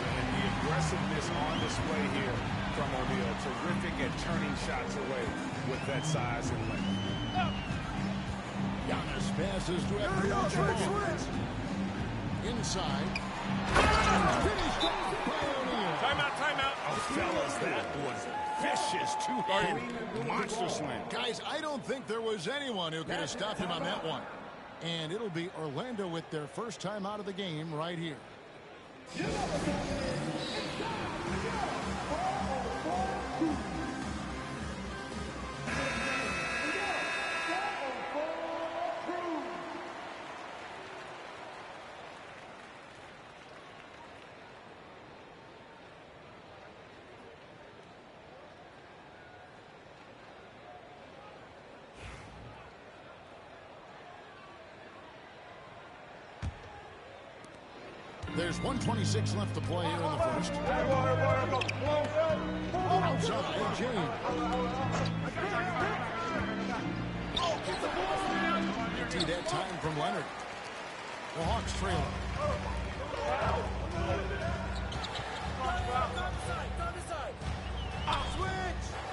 And the aggressiveness on display here from O'Neal. Terrific at turning shots away with that size and length. Giannis passes to Abdul-Jabbar. Inside. Finished off by O'Neal. Timeout. Oh, fellas, that was vicious. Two-handed monster slam. Guys, I don't think there was anyone who could have stopped him on that one. And it'll be Orlando with their first time out of the game right here. There's 1:26 left to play here in the first. Outside, James. Empty that time from Leonard. The Hawks trailing.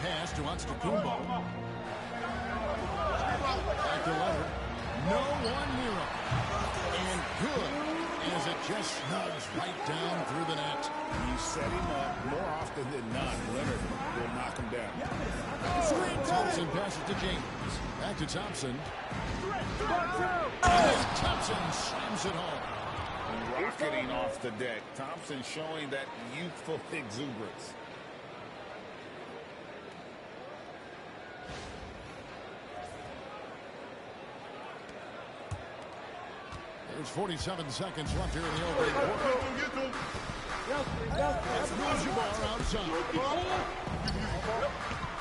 Pass to Antetokounmpo. Back to Leonard. No one near him. And good as it just snugs right down through the net. You set him up more often than not. Leonard will knock him down. Thompson passes to James. Back to Thompson. Thompson slams it home. Rocketing off the deck. Thompson showing that youthful exuberance. There's 47 seconds left here in the opening quarter. Abdul-Jabbar outside.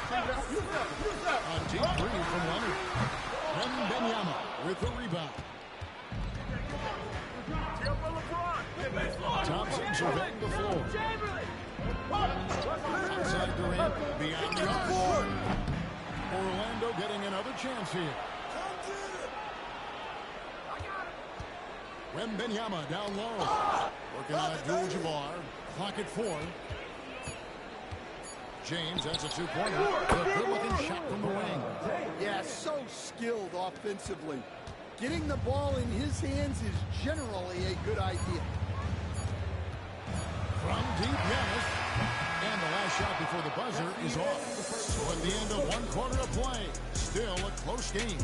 A deep three from Leonard. Wembanyama with the rebound. Thompson surveying the floor. Outside Durant, beyond the arc. Orlando getting another chance here. Wembanyama down low. Working on Abdul-Jabbar. Clock at 4. James has a two-pointer. A good-looking shot from the wing. Yeah, so skilled offensively. Getting the ball in his hands is generally a good idea. From deep, Giannis. And the last shot before the buzzer is off. So at the end of one quarter of play, still a close game.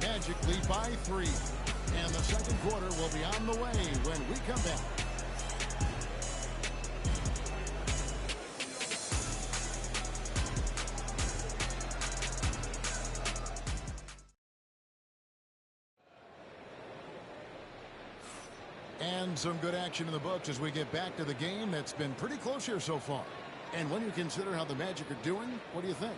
Magic lead by 3. And the second quarter will be on the way when we come back. And some good action in the books as we get back to the game that's been pretty close here so far. And when you consider how the Magic are doing, what do you think?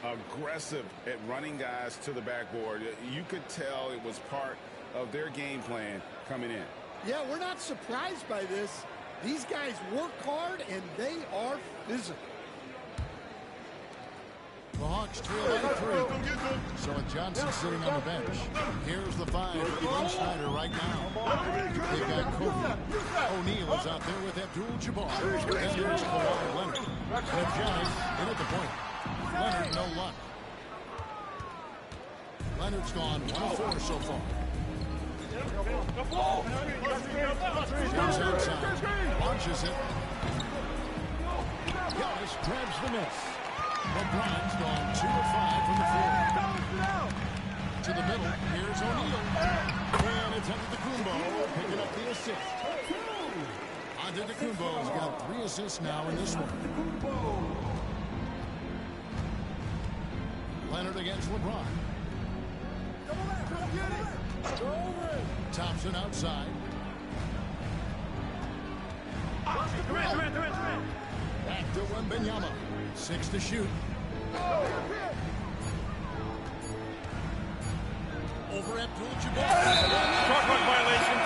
Aggressive at running guys to the backboard. You could tell it was part of their game plan coming in. Yeah, we're not surprised by this. These guys work hard and they are physical. The Hawks trail by 3. So with Johnson sitting on the bench, here's the 5 for Glenn Snyder right now. They've got Kobe. O'Neal is out there with Abdul-Jabbar. And there's Kawhi Leonard. With Giannis in at the point. Leonard, no luck. Leonard's gone 1 of 4 so far. James outside. Launches it. Giannis grabs the miss. LeBron's gone 2 of 5 from the floor. To the middle. Here's O'Neal. And it's Antetokounmpo picking up the assist. Antetokounmpo's got 3 assists now in this one. Leonard against LeBron. Thompson outside. Back to Wembanyama. 6 to shoot. Over Abdul-Jabbar. Short clock violation.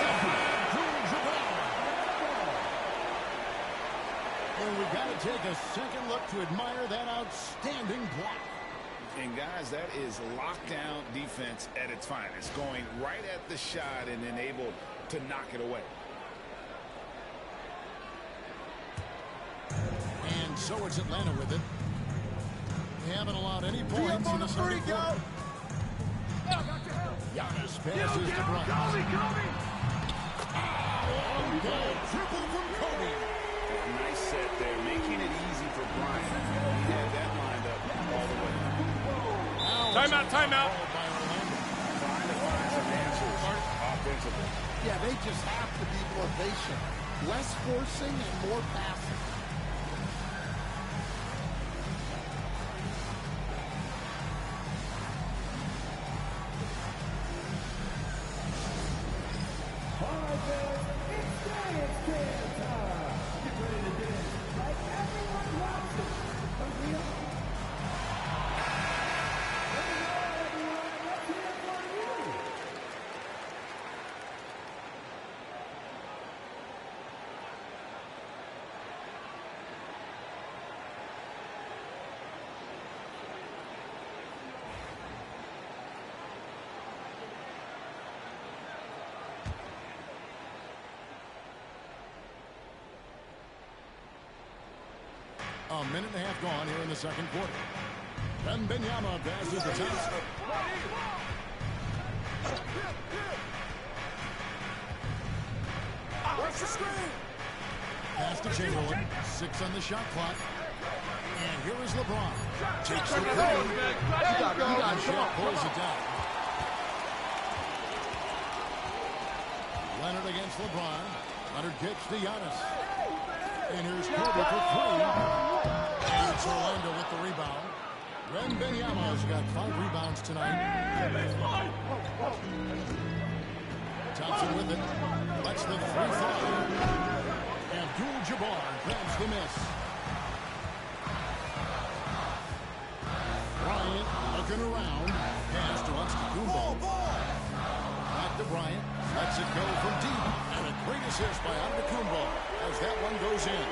And we've got to take a second look to admire that outstanding block. And guys, that is lockdown defense at its finest. Going right at the shot and then able to knock it away. And so it's Atlanta with it. They haven't allowed any points in the second quarter. Giannis passes to Bryant. Triple from Kobe. Nice set there, making it easy for Bryant. He had that lined up all the way. Timeout, timeout. Trying to find some answers offensively. Yeah, they just have to be more patient. Less forcing and more passing. A minute and a half gone here in the second quarter. Wembanyama passes to Thompson. Chamberlain, 6 on the shot clock. And here is LeBron. Takes the three. And Shaq pulls it down. Leonard against LeBron. Leonard kicks to Giannis. And here's Kobe for 3. And it's Orlando with the rebound. Wembanyama's got 5 rebounds tonight. Thompson with it. Lets the 3 fly. Abdul-Jabbar grabs the miss. Bryant looking around. Pass to Antetokounmpo. Back to Bryant. Lets it go from deep. And a great assist by Antetokounmpo as that one goes in.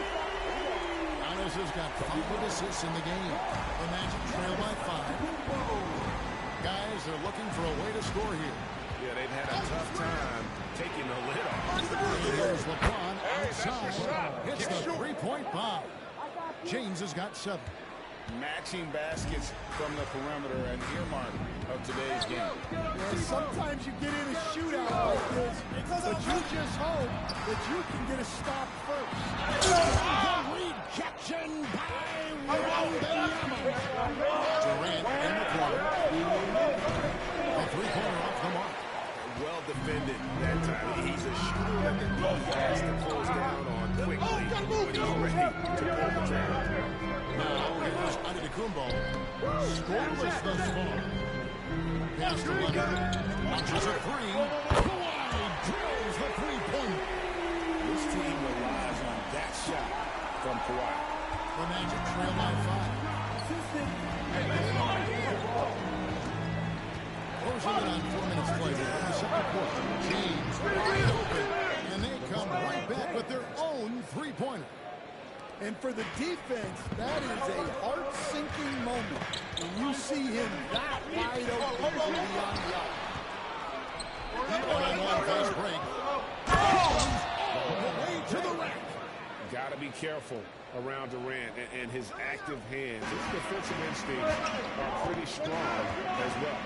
Giannis has got 5 assists in the game. The Magic trail by 5. Guys, they're looking for a way to score here. Yeah, they've had a tough time taking the lid off. Here's LeBron outside. Hits the 3-point bomb. James has got 7. Matching baskets from the perimeter, an earmark of today's game. Yeah, sometimes you get in a shootout like this, but you just hope that you can get a stop first. The rejection by Wembanyama. Durant in the corner. A 3-pointer off the mark. Well defended that time. He's a shooter that the D has to close down on quickly when he's ready to pull the trigger. Now here's Antetokounmpo. Scoreless thus far. Pass to Leonard. Launches a 3. Kawhi drills the 3-pointer. This team relies on that shot from Kawhi. The Magic trail by 5. Closing in on 4 minutes played in the second quarter. James wide open. And they come right back with their own 3-pointer. And for the defense, that is a heart-sinking moment when you see him that wide open beyond the arc. 1-on-1 fast break. All the way to the rack. Got to be careful around Durant and his active hands. His defensive instincts are pretty strong as well.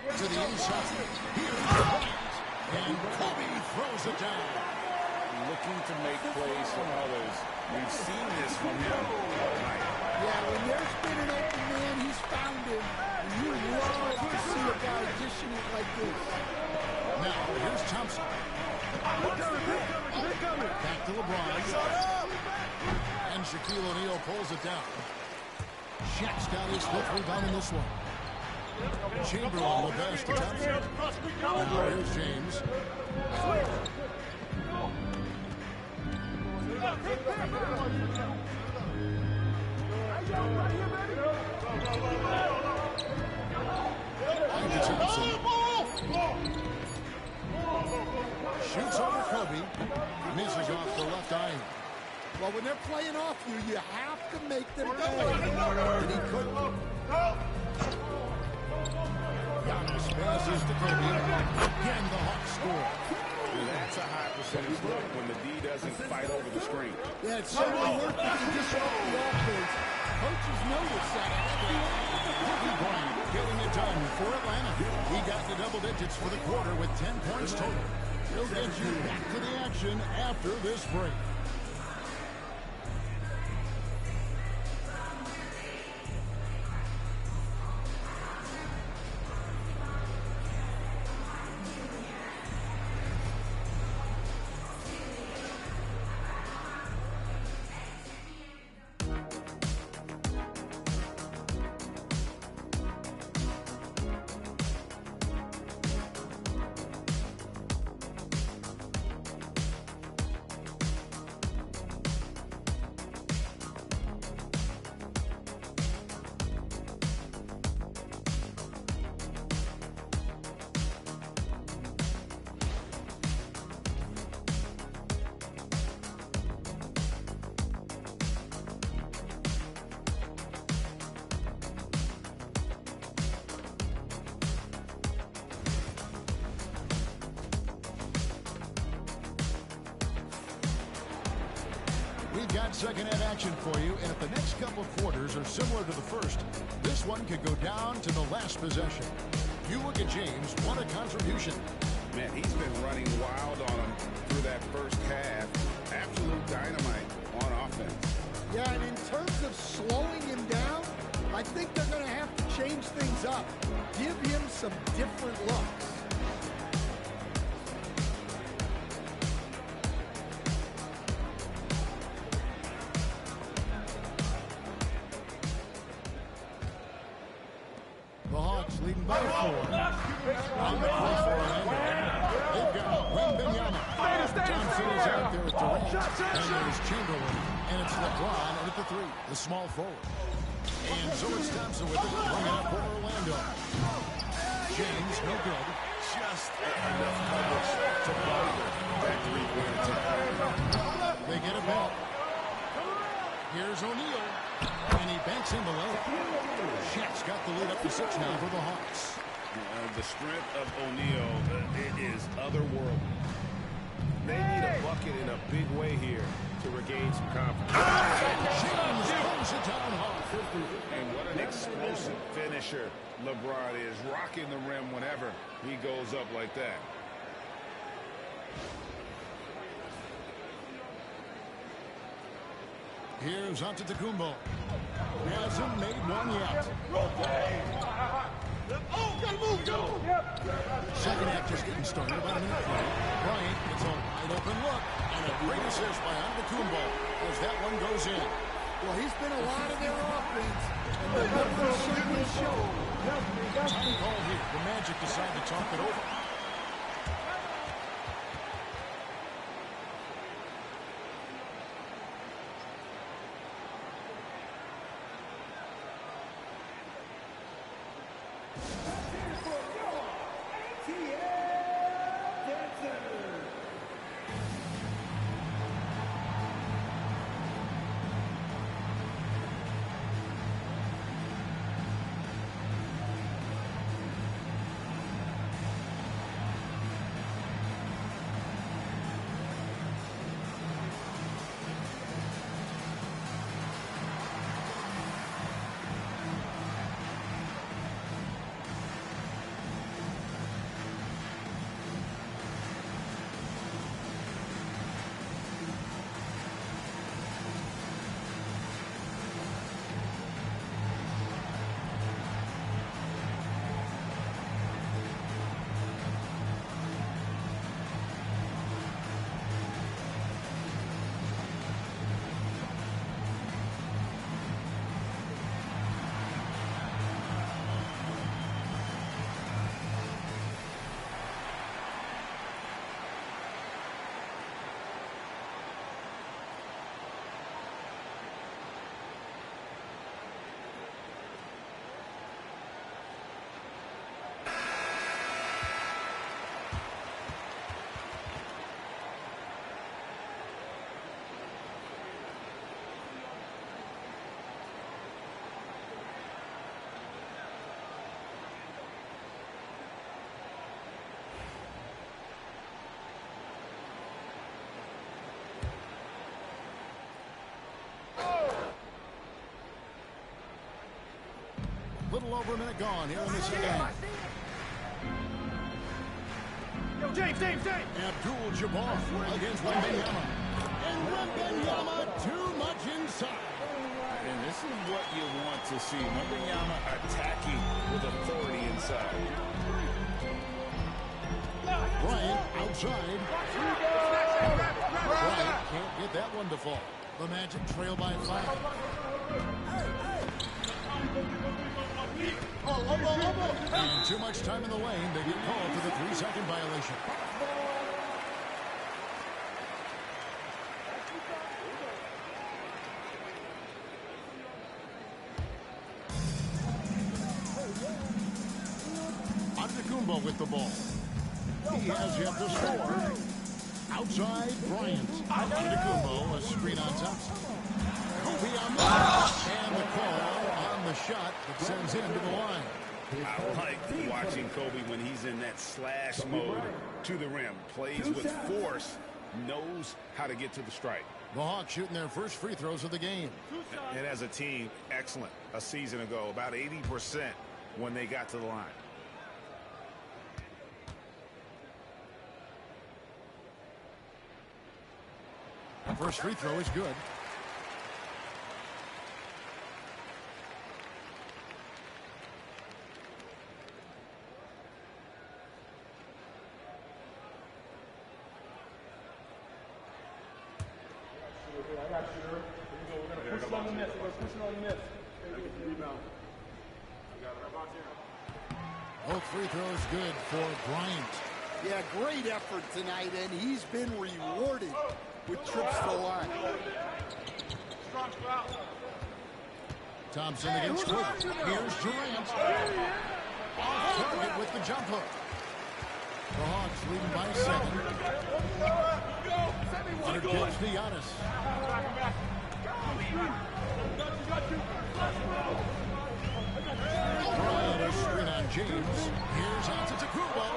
To the inside. Here's Bryant. And Kobe throws it down. Looking to make plays for others. We've seen this from him all night. Yeah, when there's been an open man, he's found him. And you love to see a guy dishing it like this. Now, here's Thompson. Back to LeBron. And Shaquille O'Neal pulls it down. Shaq's got his 5th rebound in this one. Chamberlain will pass to Thompson. Now here's James. Back to Thompson. Shoots over Kobe. Misses off the left eye. Well, when they're playing off you, you have to make them pay. And he couldn't. Giannis passes to Kobe. Again, the Hawks score. That's a high percentage look when the D doesn't fight over the screen. Yeah, it's certainly worth it to disrupt the offense. Coaches notice that aspect. Kobe Bryant getting it done for Atlanta. He got to double digits for the quarter with 10 points total. He'll get you back to the action after this break. Got second half action for you, and if the next couple of quarters are similar to the first, this one could go down to the last possession. Utica James won a contribution. Man, he's been running wild on him through that first half. Absolute dynamite on offense. Yeah, and in terms of slowing him down, I think they're going to have to change things up. Give him some different looks. The Hawks leading by 4. On the cross for Orlando. They've got Wembanyama. Thompson is out there at Durant. And there's Chamberlain. And it's LeBron at the 3, the small forward. And so it's Thompson with it, bringing up for Orlando. James, no good. Just enough coverage to bother that three-point attempt. They get it back. Here's O'Neal. And he banks in below. Shat's got the lead up to 6 now for the Hawks. The strength of O'Neal, it is otherworldly. They need a bucket in a big way here to regain some confidence. James pulls it down hard. And what an explosive finisher LeBron is, rocking the rim whenever he goes up like that. Here's Antetokounmpo. Hasn't made one yet. Second half just getting started. About a minute play. Bryant gets a wide open look. And a great assist by Antetokounmpo as that one goes in. Well, he's been a lot of their offense. And the numbers certainly show. Time call here. The Magic decide to talk it over. Little over a minute gone here in this game. Yo, James. Abdul-Jabbar against Wembanyama. And Wembanyama too much inside. And this is what you want to see. Wembanyama attacking with authority inside. Bryant outside. Bryant can't get that one to fall. The Magic trail by 5. And too much time in the lane. They get called for the 3-second violation. Antetokounmpo with the ball. He has yet to score. Outside Bryant. Antetokounmpo, a screen on Thompson. Kobe on and the call on the shot that sends him to the line. I like watching Kobe when he's in that slash mode to the rim. Plays with force, knows how to get to the strike. The Hawks shooting their first free throws of the game. And as a team, excellent. A season ago, about 80% when they got to the line. First free throw is good. I got you. Here we go. We're going to push it on the miss. We're going to push it on the miss. Rebound. Both free throws good for Bryant. Yeah, great effort tonight, and he's been rewarded with trips to the line. Thompson against Cook. Here's Durant. Off target with the jump hook. The Hawks leading by 7. Under gets to Giannis. Bryant a screen on James. Here's Antetokounmpo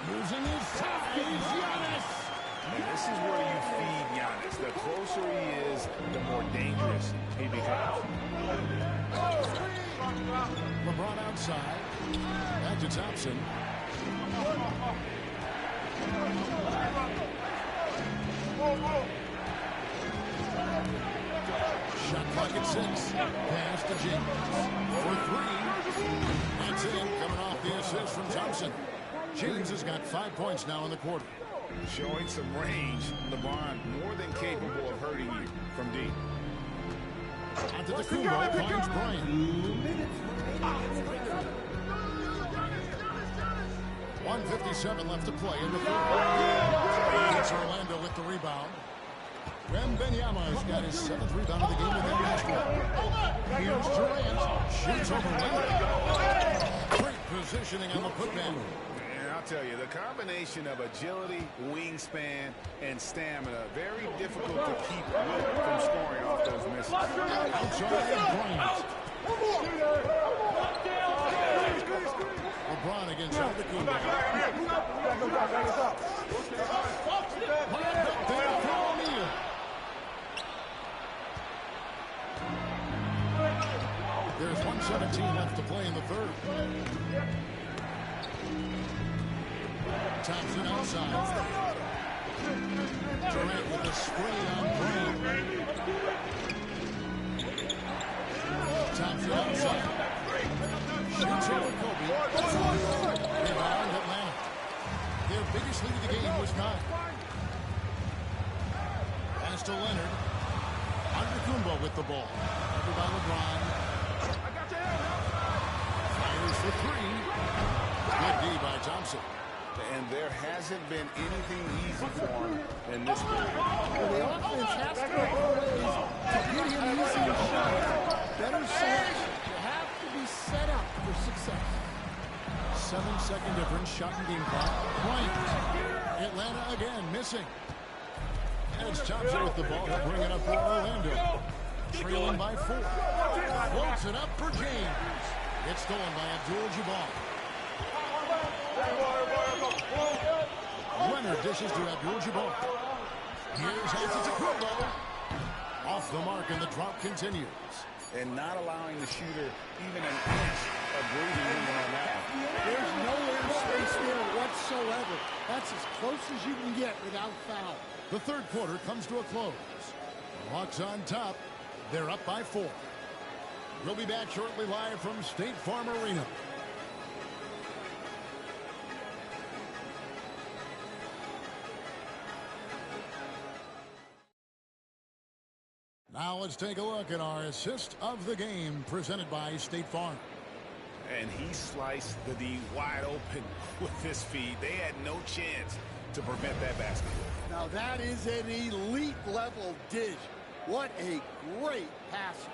using his size. Giannis. And this is where you feed Giannis. The closer he is, the more dangerous he becomes. LeBron outside. Back to Thompson. Shot clock at 6. Pass to James. For 3. That's in. Coming off the assist from Thompson. James has got 5 points now in the quarter. Showing some range. LeBron more than capable of hurting you from deep. Antetokounmpo finds Bryant. 1:57 left to play in the third. It's Orlando with the rebound. Wembanyama's got his 7th rebound of the game with that last one. Here's Durant. Shoots over Leonard. Great positioning on the putback. And I'll tell you, the combination of agility, wingspan, and stamina, very difficult to keep from scoring off those misses. Outside Bryant. LeBron against Antetokounmpo. There's 1:17 left to play in the third. Thompson outside. Durant with a screen on Bryant. Thompson outside. Shoots over Kobe. Rebound Atlanta. Their biggest lead of the game was 9. Pass to Leonard. Antetokounmpo with the ball. Covered by LeBron. Fires for 3. Good D by Thompson. And there hasn't been anything easy for him in this game. Well, the offense has to make plays to get him easier shot. Better selection. You have to be set up for success. 7-second difference. Shot and game clock. Bryant. Atlanta again missing. Edge Thompson with the ball to bring it up for Orlando. Trailing by 4. Floats it up for James. It's stolen by Abdul-Jabbar. Leonard dishes to Abdul-Jabbar. Here's Antetokounmpo. Off the mark, and the drop continues. And not allowing the shooter even an inch of breathing room on that. There's no air space there whatsoever. That's as close as you can get without foul. The third quarter comes to a close. The Hawks on top. They're up by 4. We'll be back shortly live from State Farm Arena. Now let's take a look at our assist of the game presented by State Farm. And he sliced the D wide open with his feet. They had no chance to prevent that basket. Now that is an elite level dish. What a great passer.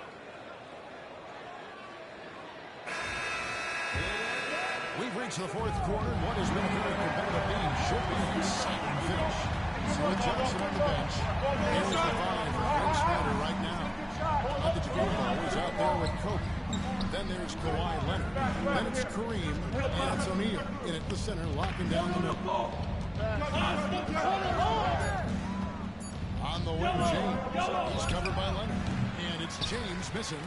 We've reached the fourth quarter. What has been a very competitive game should be an exciting finish. With Johnson on the bench. Here's the 5 for Frank Snyder right now. Antetokounmpo is out there with Kobe. Then there's Kawhi Leonard. Then it's Kareem. And it's O'Neal in at the center, locking down the middle. On the wing, James. He's covered by Leonard. And it's James missing.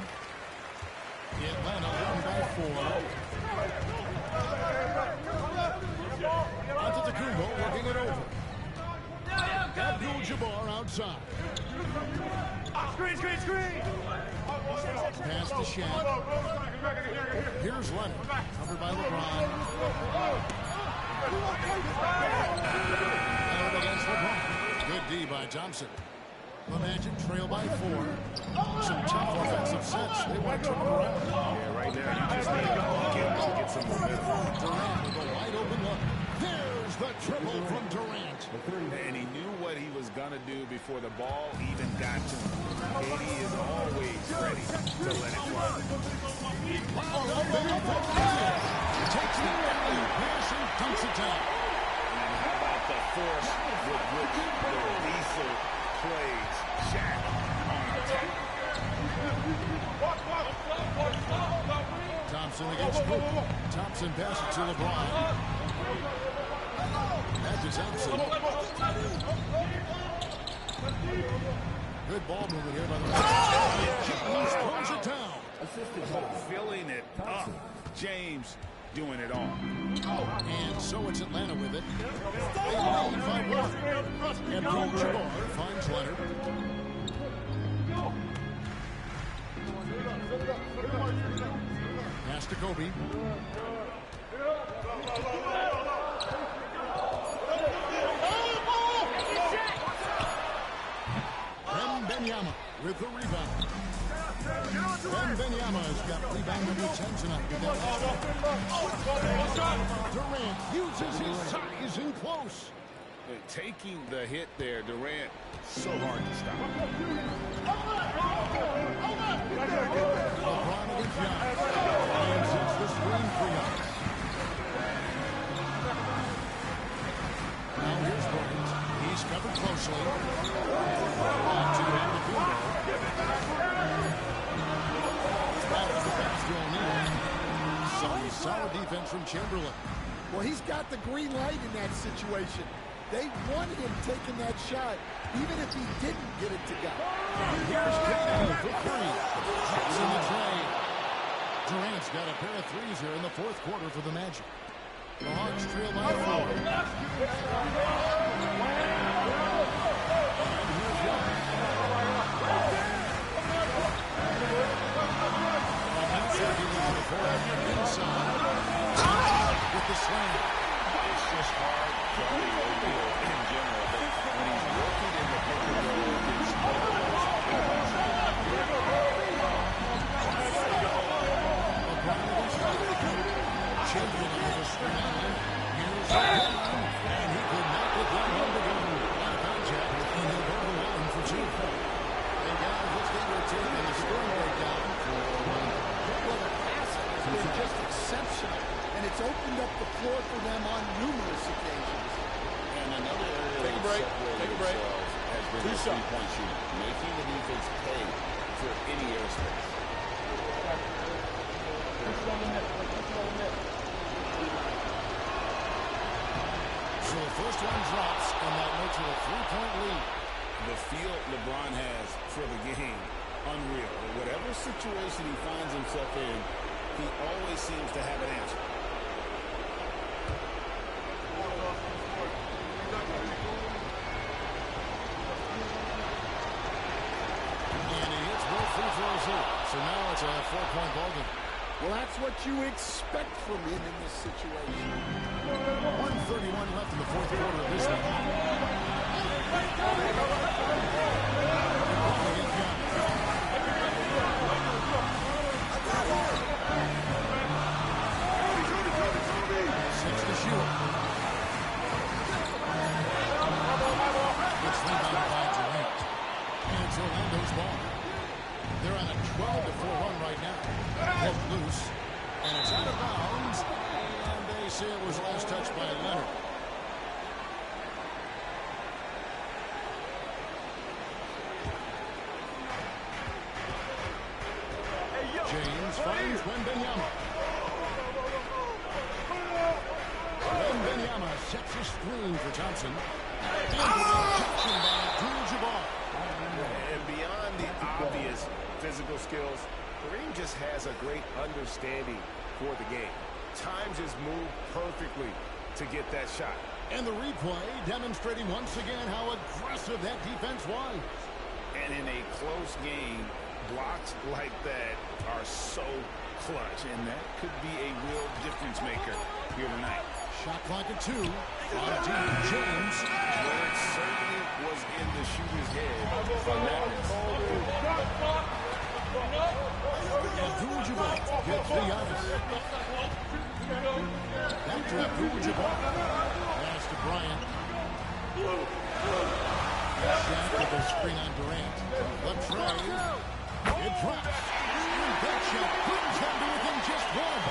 Atlanta leading by 4. Antetokounmpo working it over. Abdul-Jabbar outside. Screen, screen, screen. Pass to Shaq. Here's Leonard. Covered by LeBron. Leonard against LeBron. Good D by Thompson. The Magic trail by 4. Some tough offensive sets. They want to turn it around. Yeah, right now you just need to hook in to get some momentum. Durant with a wide open look. There's the triple from Durant. And he knew what he was going to do before the ball even got to him. KD is always ready to let it fly. Takes the alley pass and dunks it down. And how about the force with which the diesel plays Shaq on attack. Thompson against Cooper. Thompson passes to LeBron. Back to Thompson. Good ball movement here by the James throws it down. Filling it up. James doing it all. And so it's Atlanta with it. They lead by 1. And Abdul-Jabbar finds Leonard. Pass to Kobe. Wembanyama with the rebound. Wembanyama has got rebound number 10 tonight. Durant uses his size in close. Taking the hit there, Durant, so hard to stop. LeBron against Giannis. And sets the screen for Giannis. Now here's Bryant. He's covered closely. On to Antetokounmpo. Out of the pass to O'Neal. Some solid defense from Chamberlain. Well, he's got the green light in that situation. They want him taking that shot, even if he didn't get it to go. Here's KD for 3. Drops in the tray. Durant's got a pair of threes here in the fourth quarter for the Magic. The Hawks trail by 4. And here's Giannis. And that's it. He leads the fourth. Inside. With the slam. It's just hard guarding O'Neal in general, but when he's working in the pick and roll against Chamberlain with a swing on him. Here's and he could not get that one to go. On contact, and he'll go to the line for 2. And guys, let's get your take on the scoring breakdown for Well, the passing has been just exceptional, and it's opened up the floor for them on numerous occasions. And another area Take a break. Take a break. has been the three-point shooting, making the defense pay for any airspace. So the first one drops, and that makes it a 3-point lead. the feel LeBron has for the game, unreal. Whatever situation he finds himself in, he always seems to have an answer. And he hits both free throws here. So now it's a 4-point ballgame. Well, that's what you expect from him in this situation. 1:31 left in the fourth quarter of this one. Six to shoot. It's rebounded by Durant. And it's Orlando's ball. They're on a 12-4 run right now. Pulled loose. And it's out of bounds. And they say it was last touched by Leonard. James finds Wembanyama. Wembanyama sets a screen for Thompson. And Thompson by Abdul-Jabbar. And beyond the obvious physical skills, Kareem just has a great understanding for the game. Times his move perfectly to get that shot. And the replay demonstrating once again how aggressive that defense was. And in a close game, blocks like that are so clutch, and that could be a real difference maker here tonight. Shot clock at 2. On deep, James. Well, it certainly was in the shooter's head on that. Abdul-Jabbar gets the Giannis. Back to Abdul-Jabbar. Pass to Bryant. Shaq with a screen on Durant. The tray. It drops. And that shot couldn't come to within just one.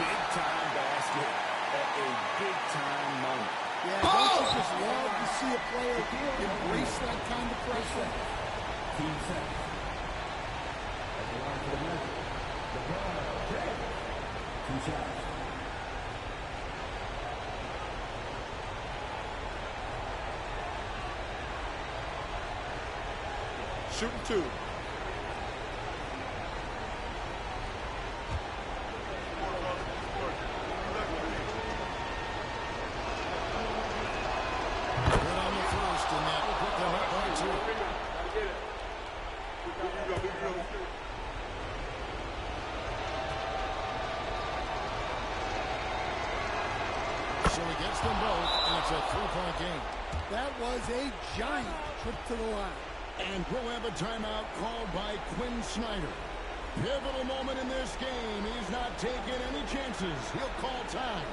Big-time basket at a big-time moment. Yeah, don't you just love to see a player embrace that kind of pressure? Team set. At the line for the measure, LeBron James. 2 shots. Shooting 2. Good on the first, and that will put them up by 2. So he gets them both, and it's a 3-point game. That was a giant trip to the line. And we'll have a timeout called by Quinn Snyder. Pivotal moment in this game. He's not taking any chances. He'll call time.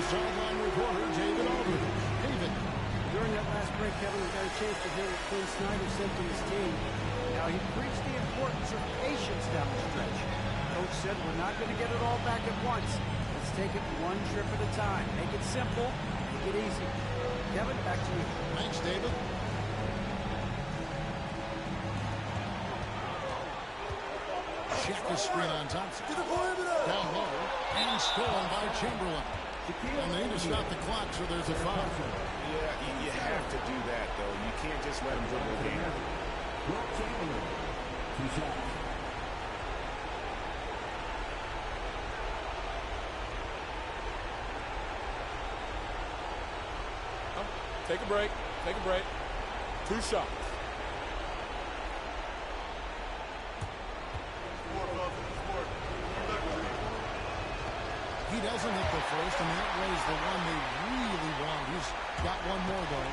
Sideline reporter David Aldridge. David. During that last break, Kevin, we got a chance to hear what Quinn Snyder said to his team. Now, he preached the importance of patience down the stretch. Coach said, we're not going to get it all back at once. Let's take it one trip at a time. Make it simple. Make it easy. Kevin, back to you. Thanks, David. Check the screen on Thompson. Down low. And stolen by Chamberlain. And they need to stop the clock, so there's a foul. Yeah, you have to do that, though. You can't just let him dribble the game. Will Chamberlain. 2 shots. Take a break. Take a break. 2 shots. He doesn't hit the first, and that was the one they really want. He's got one more, though.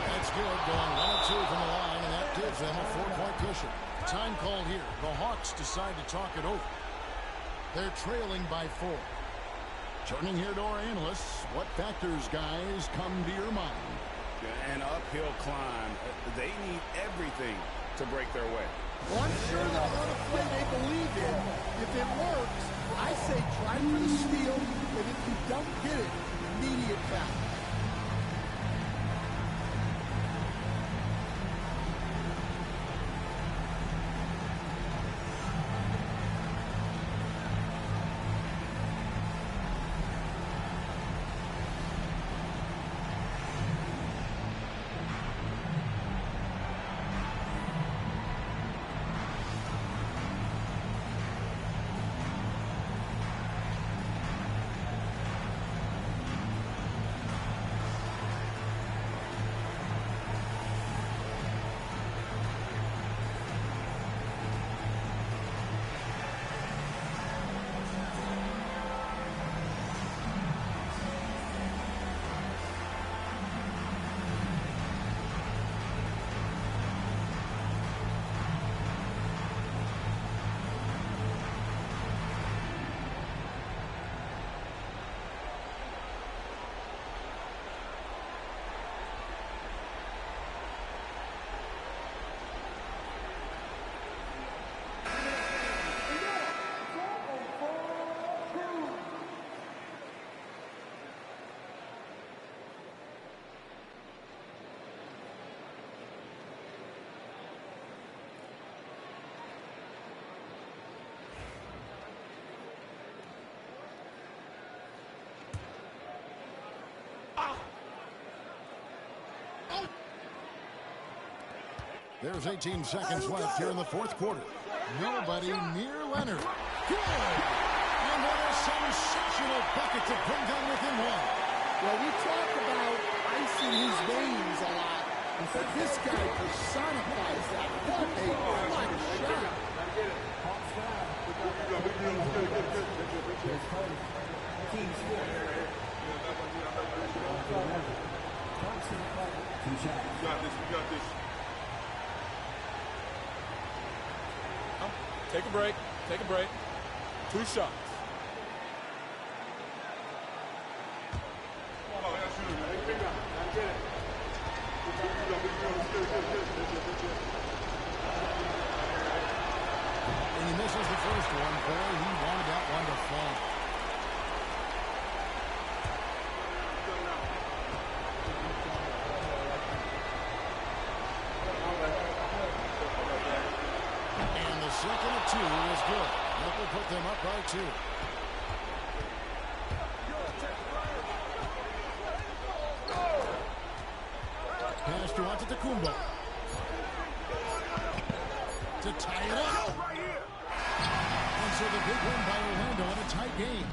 That's good. Going 1 of 2 from the line, and that gives them a 4-point cushion. Time called here. The Hawks decide to talk it over. They're trailing by 4. Turning here to our analysts, what factors, guys, come to your mind? An uphill climb. They need everything to break their way. Well, I'm sure they'll run a play they believe in. If it works, I say try for the steal, and if you don't get it, immediate foul. There's 18 seconds left here in the fourth quarter. Nobody near Leonard. Good! And what a sensational bucket to bring down within one. Well, we talk about icing his veins a lot, but this guy personifies that. What a clutch shot. You got this. Take a break. Take a break. 2 shots. And he misses the first one. Boy, he wanted that one to fall. And the second of 2 is good. That will put them up by 2. Pass to Antetokounmpo. To tie it up. And so the big win by Orlando in a tight game.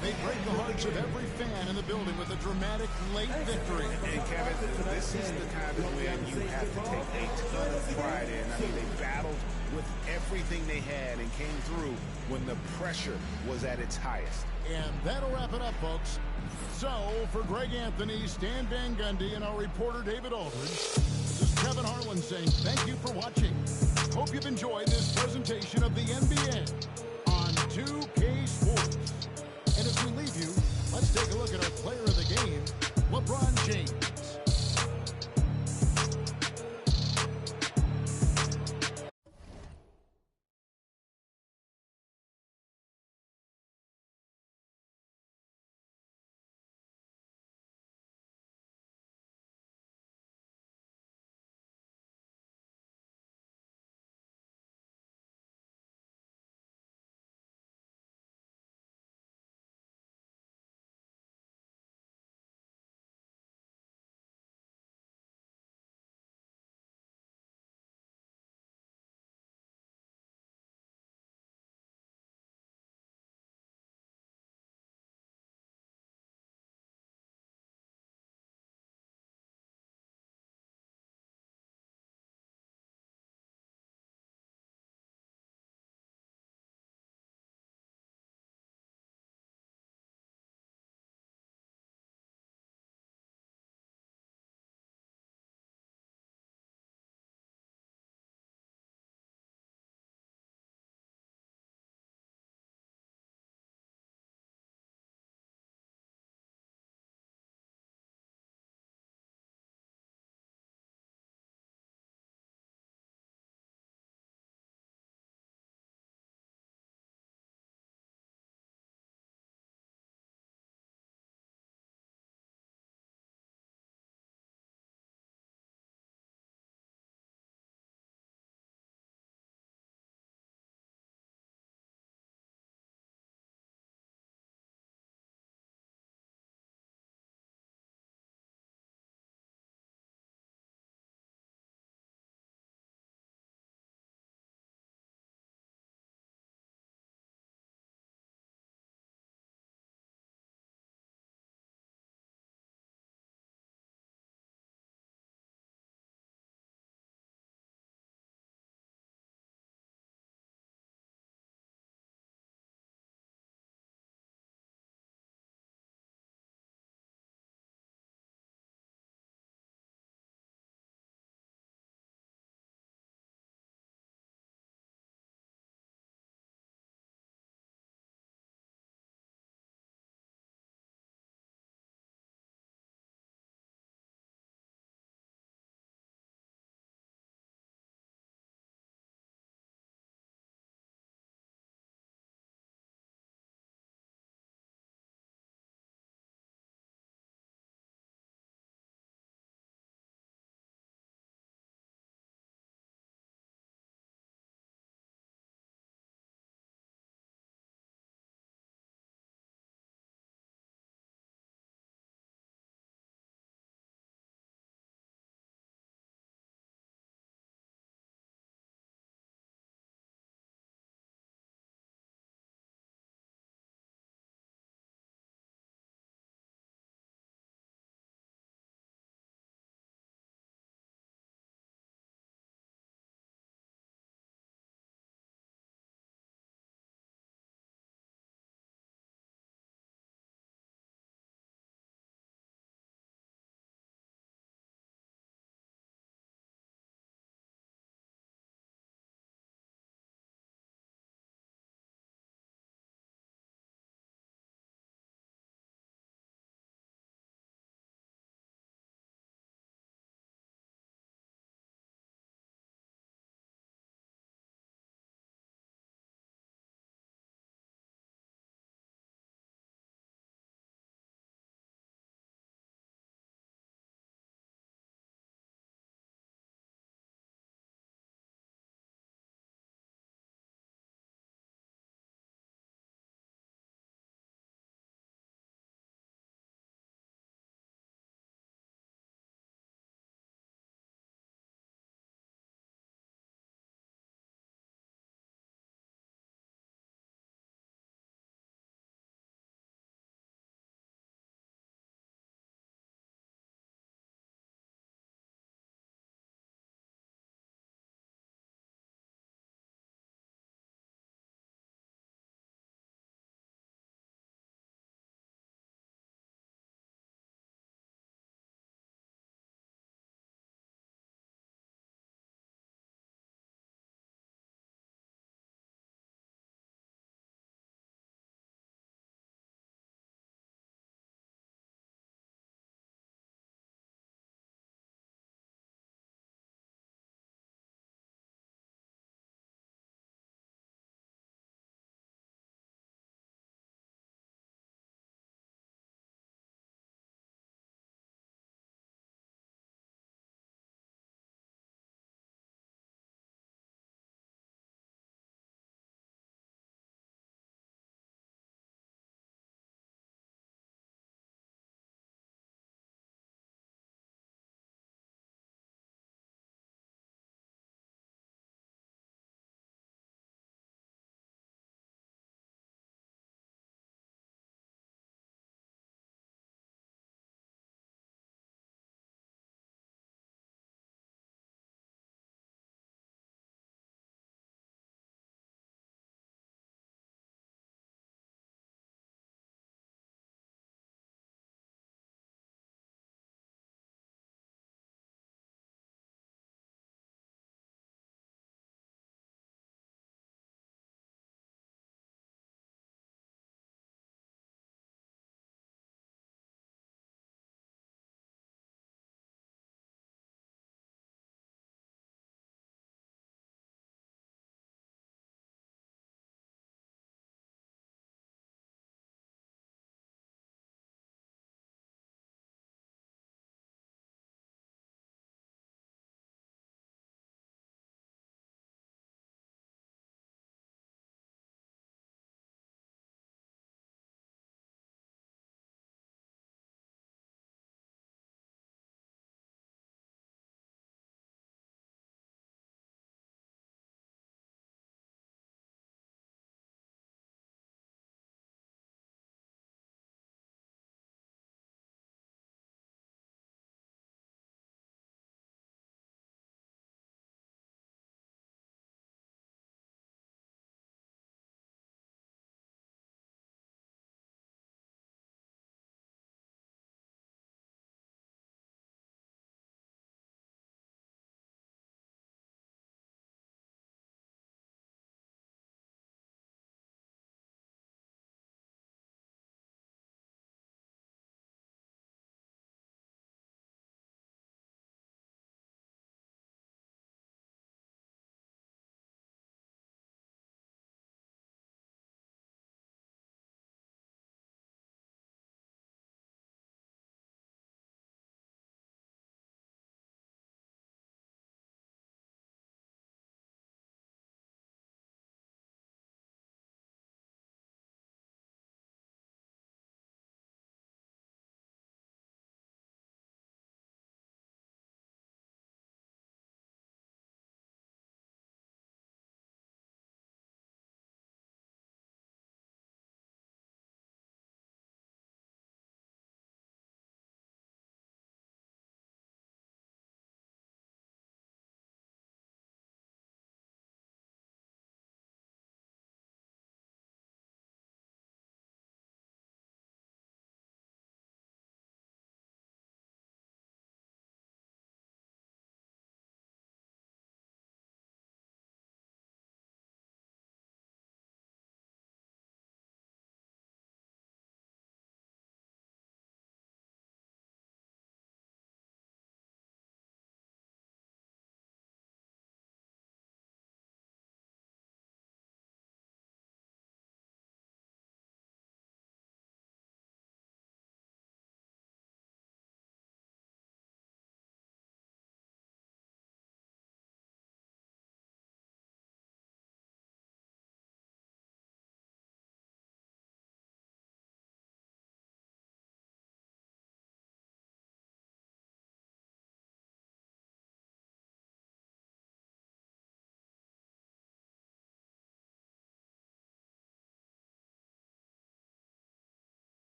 They break the hearts of every fan in the building with a dramatic late victory. And Kevin, this is the kind of win you have to take a ton of pride in. I mean, they battled with everything they had and came through when the pressure was at its highest. And that'll wrap it up, folks. So, for Greg Anthony, Stan Van Gundy, and our reporter David Aldridge, this is Kevin Harlan saying thank you for watching. Hope you've enjoyed this presentation of the NBA